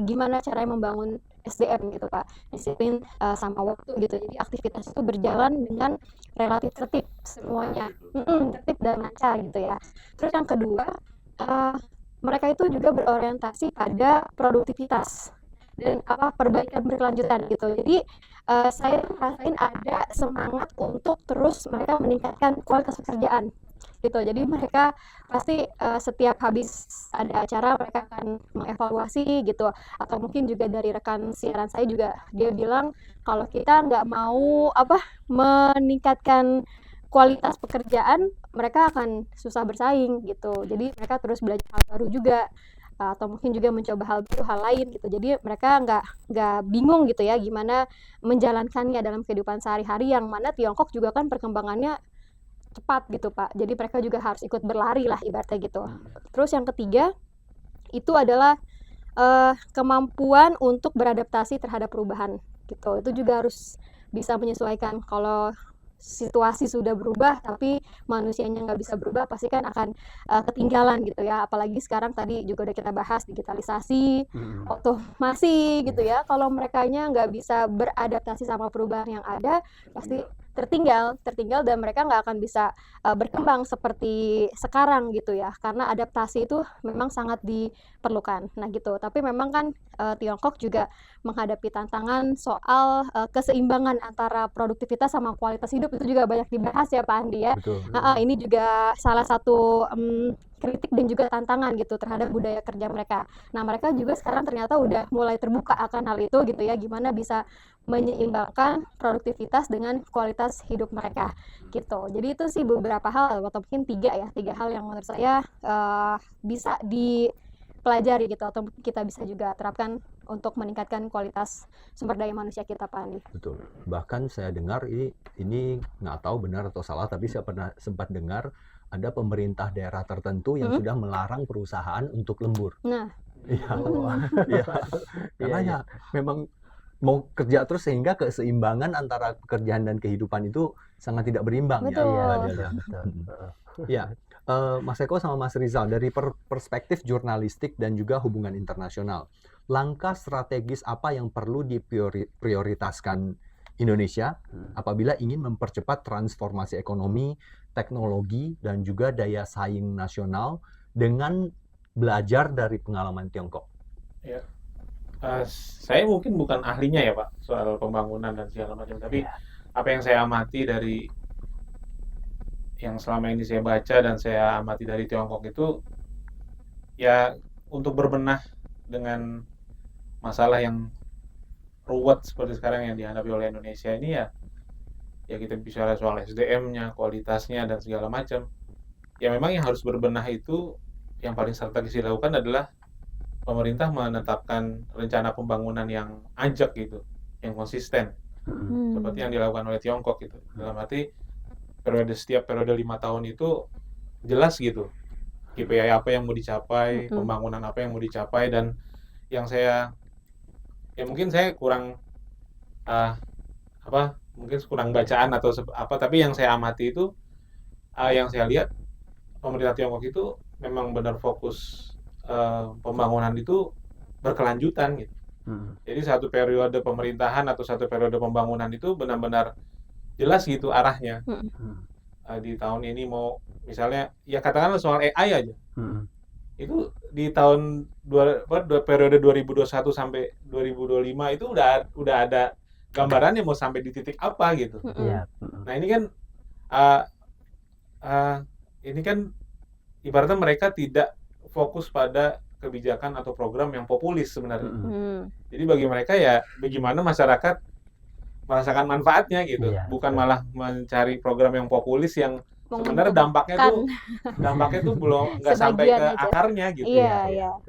gimana caranya membangun SDM gitu Pak, disiplin sama waktu gitu. Jadi aktivitas itu berjalan dengan relatif tertib semuanya, tertib dan lancar gitu ya. Terus yang kedua, mereka itu juga berorientasi pada produktivitas dan perbaikan berkelanjutan gitu. Jadi saya rasain ada semangat untuk terus mereka meningkatkan kualitas pekerjaan gitu. Jadi mereka pasti setiap habis ada acara mereka akan mengevaluasi gitu. Atau mungkin juga dari rekan siaran saya juga dia bilang kalau kita nggak mau meningkatkan kualitas pekerjaan, mereka akan susah bersaing gitu. Jadi mereka terus belajar hal baru juga, atau mungkin juga mencoba hal baru, hal lain gitu. Jadi mereka nggak bingung gitu ya gimana menjalankannya dalam kehidupan sehari-hari, yang mana Tiongkok juga kan perkembangannya cepat gitu Pak. Jadi mereka juga harus ikut berlari lah ibaratnya gitu. Terus yang ketiga itu adalah kemampuan untuk beradaptasi terhadap perubahan gitu. Itu juga harus bisa menyesuaikan. Kalau situasi sudah berubah tapi manusianya nggak bisa berubah, pasti kan akan ketinggalan gitu ya. Apalagi sekarang tadi juga udah kita bahas digitalisasi, otomasi gitu ya. Kalau merekanya nggak bisa beradaptasi sama perubahan yang ada, pasti tertinggal dan mereka nggak akan bisa berkembang seperti sekarang gitu ya, karena adaptasi itu memang sangat diperlukan. Nah gitu, tapi memang kan Tiongkok juga menghadapi tantangan soal keseimbangan antara produktivitas sama kualitas hidup, itu juga banyak dibahas ya Pak Andi ya. Betul. Ini juga salah satu kritik dan juga tantangan gitu terhadap budaya kerja mereka. Nah mereka juga sekarang ternyata udah mulai terbuka akan hal itu gitu ya, gimana bisa menyeimbangkan produktivitas dengan kualitas hidup mereka gitu. Jadi itu sih beberapa hal, atau mungkin tiga hal yang menurut saya bisa dipelajari gitu, atau mungkin kita bisa juga terapkan untuk meningkatkan kualitas sumber daya manusia kita Pak Andi. Betul. Bahkan saya dengar ini nggak tahu benar atau salah, tapi saya pernah sempat dengar ada pemerintah daerah tertentu yang sudah melarang perusahaan untuk lembur. Nah, Iya, karena ya memang mau kerja terus, sehingga keseimbangan antara pekerjaan dan kehidupan itu sangat tidak berimbang. Betul. Ya, Mbak Adel ya. Betul. Ya, Mas Eko sama Mas Rizal, dari perspektif jurnalistik dan juga hubungan internasional, langkah strategis apa yang perlu diprioritaskan Indonesia apabila ingin mempercepat transformasi ekonomi, teknologi, dan juga daya saing nasional dengan belajar dari pengalaman Tiongkok? Ya. Saya mungkin bukan ahlinya ya Pak soal pembangunan dan segala macam, tapi apa yang saya amati dari yang selama ini saya baca dan saya amati dari Tiongkok itu, ya untuk berbenah dengan masalah yang ruwet seperti sekarang yang dihadapi oleh Indonesia ini ya kita bicara soal SDM-nya, kualitasnya dan segala macam. Ya memang yang harus berbenah itu yang paling strategis dilakukan adalah pemerintah menetapkan rencana pembangunan yang ajak gitu, yang konsisten, seperti yang dilakukan oleh Tiongkok gitu. Dalam arti setiap periode 5 tahun itu jelas gitu, KPI apa yang mau dicapai, pembangunan apa yang mau dicapai, dan yang ya mungkin saya kurang mungkin kurang bacaan atau tapi yang saya amati itu, yang saya lihat pemerintah Tiongkok itu memang benar fokus pembangunan itu berkelanjutan gitu. Jadi satu periode pemerintahan atau satu periode pembangunan itu benar-benar jelas gitu arahnya. Di tahun ini mau misalnya ya katakanlah soal AI aja. Itu di tahun periode 2021 sampai 2025 itu udah ada gambarannya mau sampai di titik apa gitu. Nah ini kan ini kan ibaratnya mereka tidak fokus pada kebijakan atau program yang populis sebenarnya. Jadi bagi mereka ya bagaimana masyarakat merasakan manfaatnya gitu, bukan malah mencari program yang populis yang sebenarnya dampaknya tuh belum nggak sampai ke akarnya gitu.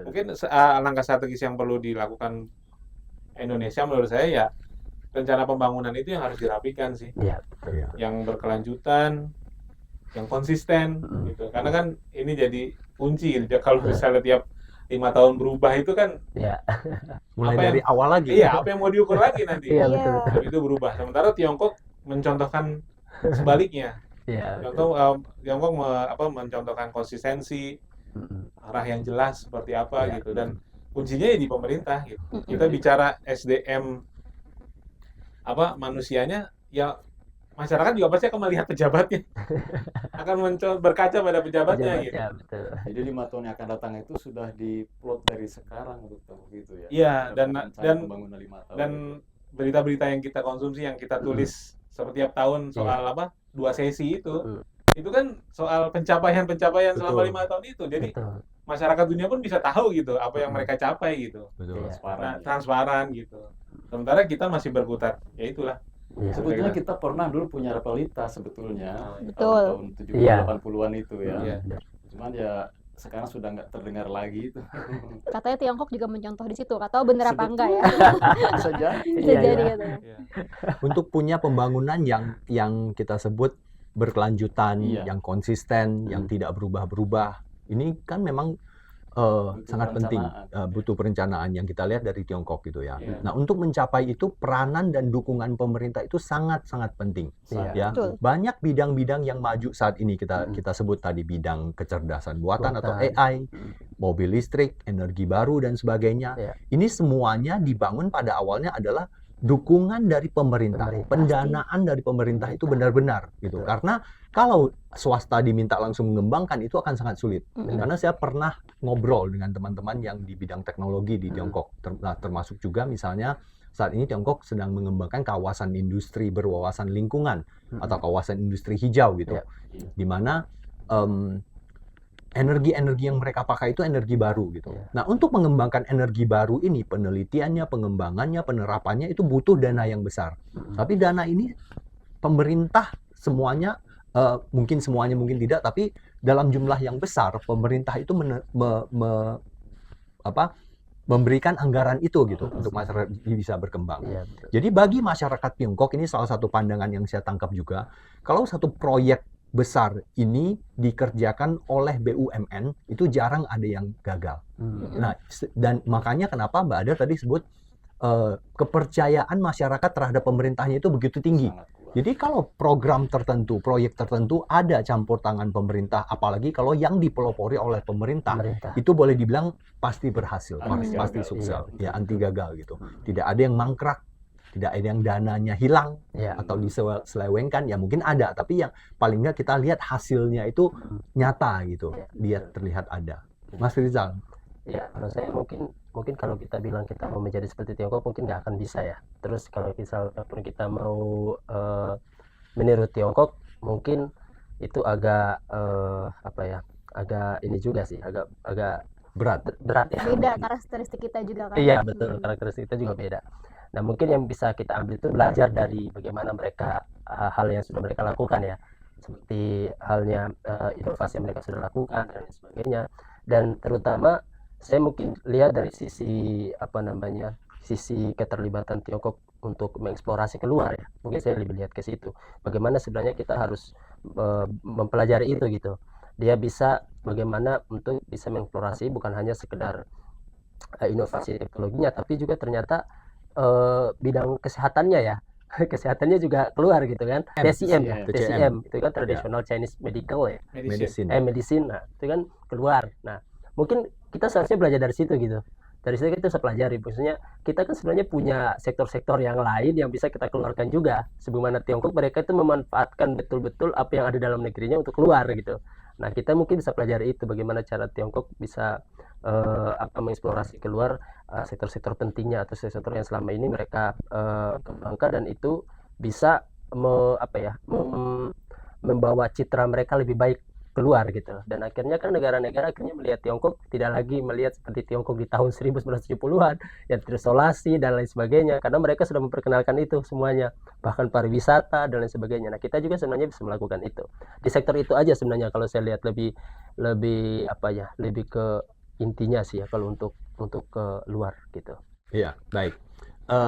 Mungkin langkah strategis yang perlu dilakukan Indonesia menurut saya ya rencana pembangunan itu yang harus dirapikan sih, yang berkelanjutan, yang konsisten gitu. Karena kan ini jadi kunci gitu. Kalau misalnya tiap 5 tahun berubah itu kan mulai dari awal lagi. Iya, apa yang mau diukur lagi nanti? Betul. Itu berubah. Sementara Tiongkok mencontohkan sebaliknya. Tiongkok mencontohkan konsistensi, arah yang jelas seperti apa gitu, dan kuncinya ya di pemerintah gitu. Kita bicara SDM manusianya ya masyarakat juga pasti akan melihat pejabatnya, akan berkaca pada pejabatnya gitu. Betul. Jadi 5 tahun yang akan datang itu sudah diplot dari sekarang gitu ya. Iya, pembangunan 5 tahun. Dan berita-berita yang kita konsumsi, yang kita tulis setiap tahun soal 2 sesi itu kan soal pencapaian selama 5 tahun itu. Jadi masyarakat dunia pun bisa tahu gitu apa yang mereka capai gitu. Transparan gitu. Sementara kita masih berkutat, ya itulah. Sebetulnya kita pernah dulu punya rivalitas sebetulnya Betul. tahun 70-80-an itu ya. Cuman ya sekarang sudah nggak terdengar lagi itu. Katanya Tiongkok juga mencontoh di situ. Atau bener apa enggak ya? Bisa jadi. Bisa jadi gitu. Untuk punya pembangunan yang kita sebut berkelanjutan, yang konsisten, yang tidak berubah-berubah. Ini kan memang sangat penting, butuh perencanaan yang kita lihat dari Tiongkok gitu ya. Nah, untuk mencapai itu peranan dan dukungan pemerintah itu sangat-sangat penting. Ya, banyak bidang-bidang yang maju saat ini kita sebut tadi bidang kecerdasan buatan atau AI, mobil listrik, energi baru dan sebagainya. Ini semuanya dibangun pada awalnya adalah dukungan dari pemerintah, pendanaan dari pemerintah itu benar-benar gitu. Karena kalau swasta diminta langsung mengembangkan itu akan sangat sulit. Karena saya pernah ngobrol dengan teman-teman yang di bidang teknologi di Tiongkok, termasuk juga misalnya saat ini Tiongkok sedang mengembangkan kawasan industri berwawasan lingkungan atau kawasan industri hijau gitu, di mana energi-energi yang mereka pakai itu energi baru gitu. Nah, untuk mengembangkan energi baru ini, penelitiannya, pengembangannya, penerapannya itu butuh dana yang besar. Tapi dana ini pemerintah semuanya, mungkin semuanya mungkin tidak, tapi dalam jumlah yang besar pemerintah itu memberikan anggaran itu gitu untuk masyarakat bisa berkembang. Jadi bagi masyarakat Tiongkok ini salah satu pandangan yang saya tangkap juga, kalau satu proyek besar ini dikerjakan oleh BUMN itu jarang ada yang gagal. Nah, dan makanya kenapa Mbak Ada tadi sebut kepercayaan masyarakat terhadap pemerintahnya itu begitu tinggi. Jadi kalau program tertentu, proyek tertentu ada campur tangan pemerintah, apalagi kalau yang dipelopori oleh pemerintah, itu boleh dibilang pasti berhasil, Anti pasti gagal. sukses, Iya. ya anti gagal gitu. Tidak ada yang mangkrak, tidak ada yang dananya hilang Ya. atau diselewengkan, ya mungkin ada, tapi yang paling nggak kita lihat hasilnya itu nyata gitu, dia terlihat ada. Mas Rizal, Ya, kalau saya mungkin kalau kita bilang kita mau menjadi seperti Tiongkok mungkin nggak akan bisa ya. Terus kalau misalkan kita mau meniru Tiongkok mungkin itu agak apa ya? Agak ini juga sih, agak berat. berat ya. Beda karakteristik kita juga kan. Iya, betul. Karakteristik kita juga beda. Nah, mungkin yang bisa kita ambil itu belajar dari bagaimana mereka hal yang sudah mereka lakukan ya. Seperti halnya inovasi yang mereka sudah lakukan dan lain sebagainya. Dan terutama saya mungkin lihat dari sisi sisi keterlibatan Tiongkok untuk mengeksplorasi keluar ya. Mungkin saya lebih lihat ke situ. Bagaimana sebenarnya kita harus mempelajari itu gitu. Dia bisa bagaimana untuk bisa mengeksplorasi bukan hanya sekedar inovasi teknologinya, tapi juga ternyata bidang kesehatannya ya. Kesehatannya juga keluar gitu kan. TCM, itu kan traditional Chinese medical ya. Medicine. Medicine, nah itu kan keluar. Nah mungkin kita seharusnya belajar dari situ gitu. Dari situ kita bisa pelajari, maksudnya kita kan sebenarnya punya sektor-sektor yang lain yang bisa kita keluarkan juga. Sebagaimana Tiongkok mereka itu memanfaatkan betul-betul apa yang ada dalam negerinya untuk keluar gitu. Nah kita mungkin bisa pelajari itu bagaimana cara Tiongkok bisa mengeksplorasi keluar sektor-sektor pentingnya atau sektor yang selama ini mereka kembangkan, dan itu bisa membawa citra mereka lebih baik keluar gitu. Dan akhirnya kan negara-negara akhirnya melihat Tiongkok tidak lagi melihat seperti Tiongkok di tahun 1970-an yang terisolasi dan lain sebagainya, karena mereka sudah memperkenalkan itu semuanya, bahkan pariwisata dan lain sebagainya. Nah kita juga sebenarnya bisa melakukan itu di sektor itu aja sebenarnya. Kalau saya lihat lebih ke intinya sih ya kalau untuk ke luar gitu. Iya, baik.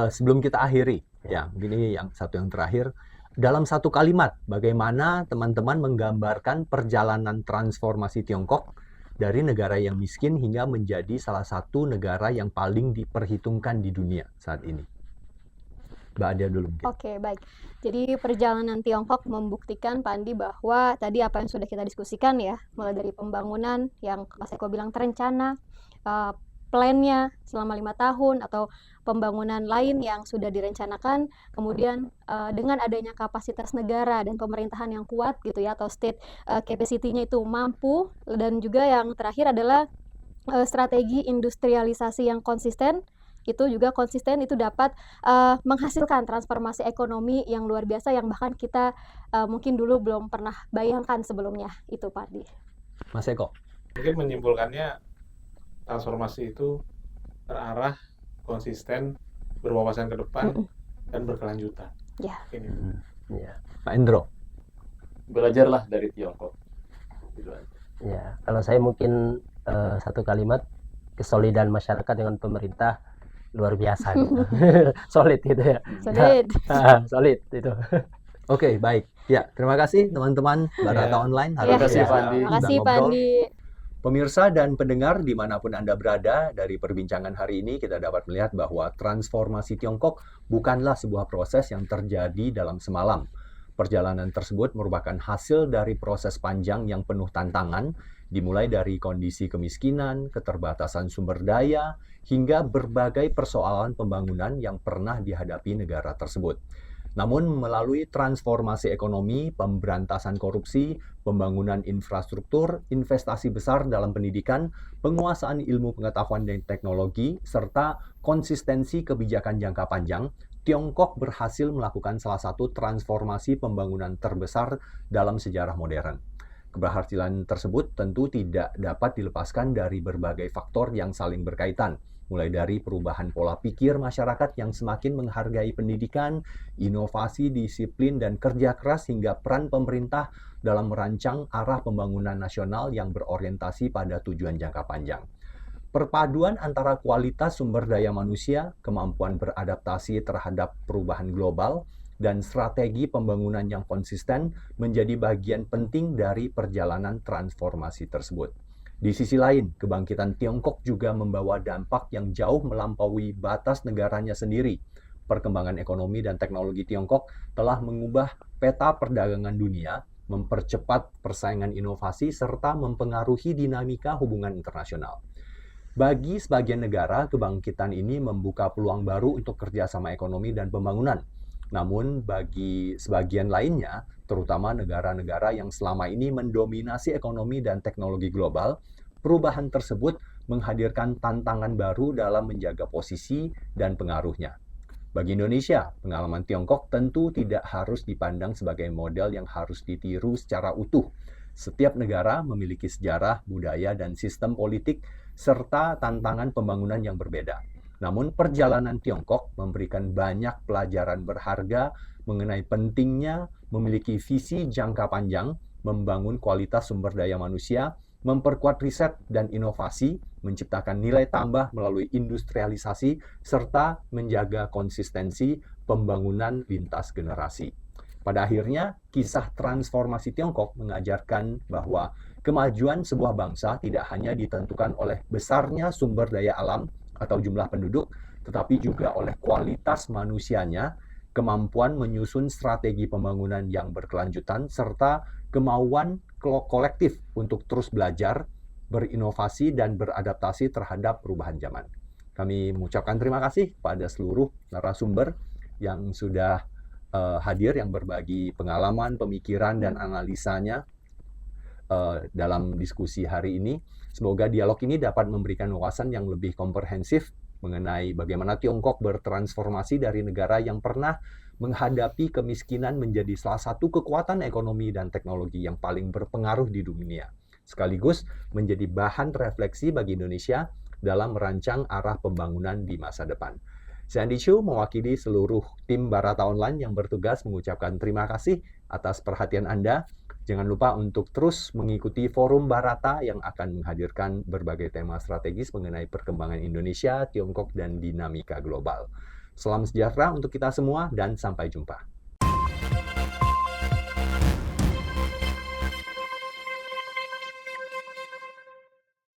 Sebelum kita akhiri, ya, begini yang terakhir. Dalam satu kalimat, bagaimana teman-teman menggambarkan perjalanan transformasi Tiongkok dari negara yang miskin hingga menjadi salah satu negara yang paling diperhitungkan di dunia saat ini? Mbak Adia dulu mungkin. Oke, baik. Jadi perjalanan Tiongkok membuktikan Pak Andi bahwa tadi apa yang sudah kita diskusikan ya, mulai dari pembangunan yang Mas Eko bilang terencana, plannya selama 5 tahun, atau pembangunan lain yang sudah direncanakan, kemudian dengan adanya kapasitas negara dan pemerintahan yang kuat gitu ya, atau state capacity-nya itu mampu, dan juga yang terakhir adalah strategi industrialisasi yang konsisten, itu juga konsisten, itu dapat menghasilkan transformasi ekonomi yang luar biasa yang bahkan kita mungkin dulu belum pernah bayangkan sebelumnya. Itu Pak Adi. Mas Eko. Mungkin menyimpulkannya transformasi itu terarah, konsisten, berwawasan ke depan, dan berkelanjutan. Ya. Ini. Ya. Pak Endro. Belajarlah dari Tiongkok. Gitu aja. Ya, kalau saya mungkin satu kalimat, kesolidan masyarakat dengan pemerintah luar biasa gitu. Solid gitu ya. Solid. Solid itu. Oke, baik. Ya, terima kasih teman-teman Barata Online. Terima kasih, Pak Andi. Terima kasih Pak Andi. Pemirsa dan pendengar dimanapun Anda berada, dari perbincangan hari ini kita dapat melihat bahwa transformasi Tiongkok bukanlah sebuah proses yang terjadi dalam semalam. Perjalanan tersebut merupakan hasil dari proses panjang yang penuh tantangan, dimulai dari kondisi kemiskinan, keterbatasan sumber daya, hingga berbagai persoalan pembangunan yang pernah dihadapi negara tersebut. Namun melalui transformasi ekonomi, pemberantasan korupsi, pembangunan infrastruktur, investasi besar dalam pendidikan, penguasaan ilmu pengetahuan dan teknologi, serta konsistensi kebijakan jangka panjang, Tiongkok berhasil melakukan salah satu transformasi pembangunan terbesar dalam sejarah modern. Keberhasilan tersebut tentu tidak dapat dilepaskan dari berbagai faktor yang saling berkaitan, mulai dari perubahan pola pikir masyarakat yang semakin menghargai pendidikan, inovasi, disiplin, dan kerja keras, hingga peran pemerintah dalam merancang arah pembangunan nasional yang berorientasi pada tujuan jangka panjang. Perpaduan antara kualitas sumber daya manusia, kemampuan beradaptasi terhadap perubahan global, dan strategi pembangunan yang konsisten menjadi bagian penting dari perjalanan transformasi tersebut. Di sisi lain, kebangkitan Tiongkok juga membawa dampak yang jauh melampaui batas negaranya sendiri. perkembangan ekonomi dan teknologi Tiongkok telah mengubah peta perdagangan dunia, mempercepat persaingan inovasi, serta mempengaruhi dinamika hubungan internasional. Bagi sebagian negara, kebangkitan ini membuka peluang baru untuk kerjasama ekonomi dan pembangunan. Namun bagi sebagian lainnya, terutama negara-negara yang selama ini mendominasi ekonomi dan teknologi global, perubahan tersebut menghadirkan tantangan baru dalam menjaga posisi dan pengaruhnya. Bagi Indonesia, pengalaman Tiongkok tentu tidak harus dipandang sebagai model yang harus ditiru secara utuh. Setiap negara memiliki sejarah, budaya, dan sistem politik, serta tantangan pembangunan yang berbeda. Namun perjalanan Tiongkok memberikan banyak pelajaran berharga mengenai pentingnya memiliki visi jangka panjang, membangun kualitas sumber daya manusia, memperkuat riset dan inovasi, menciptakan nilai tambah melalui industrialisasi, serta menjaga konsistensi pembangunan lintas generasi. Pada akhirnya, kisah transformasi Tiongkok mengajarkan bahwa kemajuan sebuah bangsa tidak hanya ditentukan oleh besarnya sumber daya alam atau jumlah penduduk, tetapi juga oleh kualitas manusianya, kemampuan menyusun strategi pembangunan yang berkelanjutan, serta kemauan kolektif untuk terus belajar, berinovasi, dan beradaptasi terhadap perubahan zaman. Kami mengucapkan terima kasih pada seluruh narasumber yang sudah hadir, yang berbagi pengalaman, pemikiran, dan analisanya dalam diskusi hari ini. Semoga dialog ini dapat memberikan wawasan yang lebih komprehensif mengenai bagaimana Tiongkok bertransformasi dari negara yang pernah menghadapi kemiskinan menjadi salah satu kekuatan ekonomi dan teknologi yang paling berpengaruh di dunia, sekaligus menjadi bahan refleksi bagi Indonesia dalam merancang arah pembangunan di masa depan. Saya Andi Chu mewakili seluruh tim Barata Online yang bertugas mengucapkan terima kasih atas perhatian Anda. Jangan lupa untuk terus mengikuti Forum Barata yang akan menghadirkan berbagai tema strategis mengenai perkembangan Indonesia, Tiongkok, dan dinamika global. Salam sejahtera untuk kita semua dan sampai jumpa.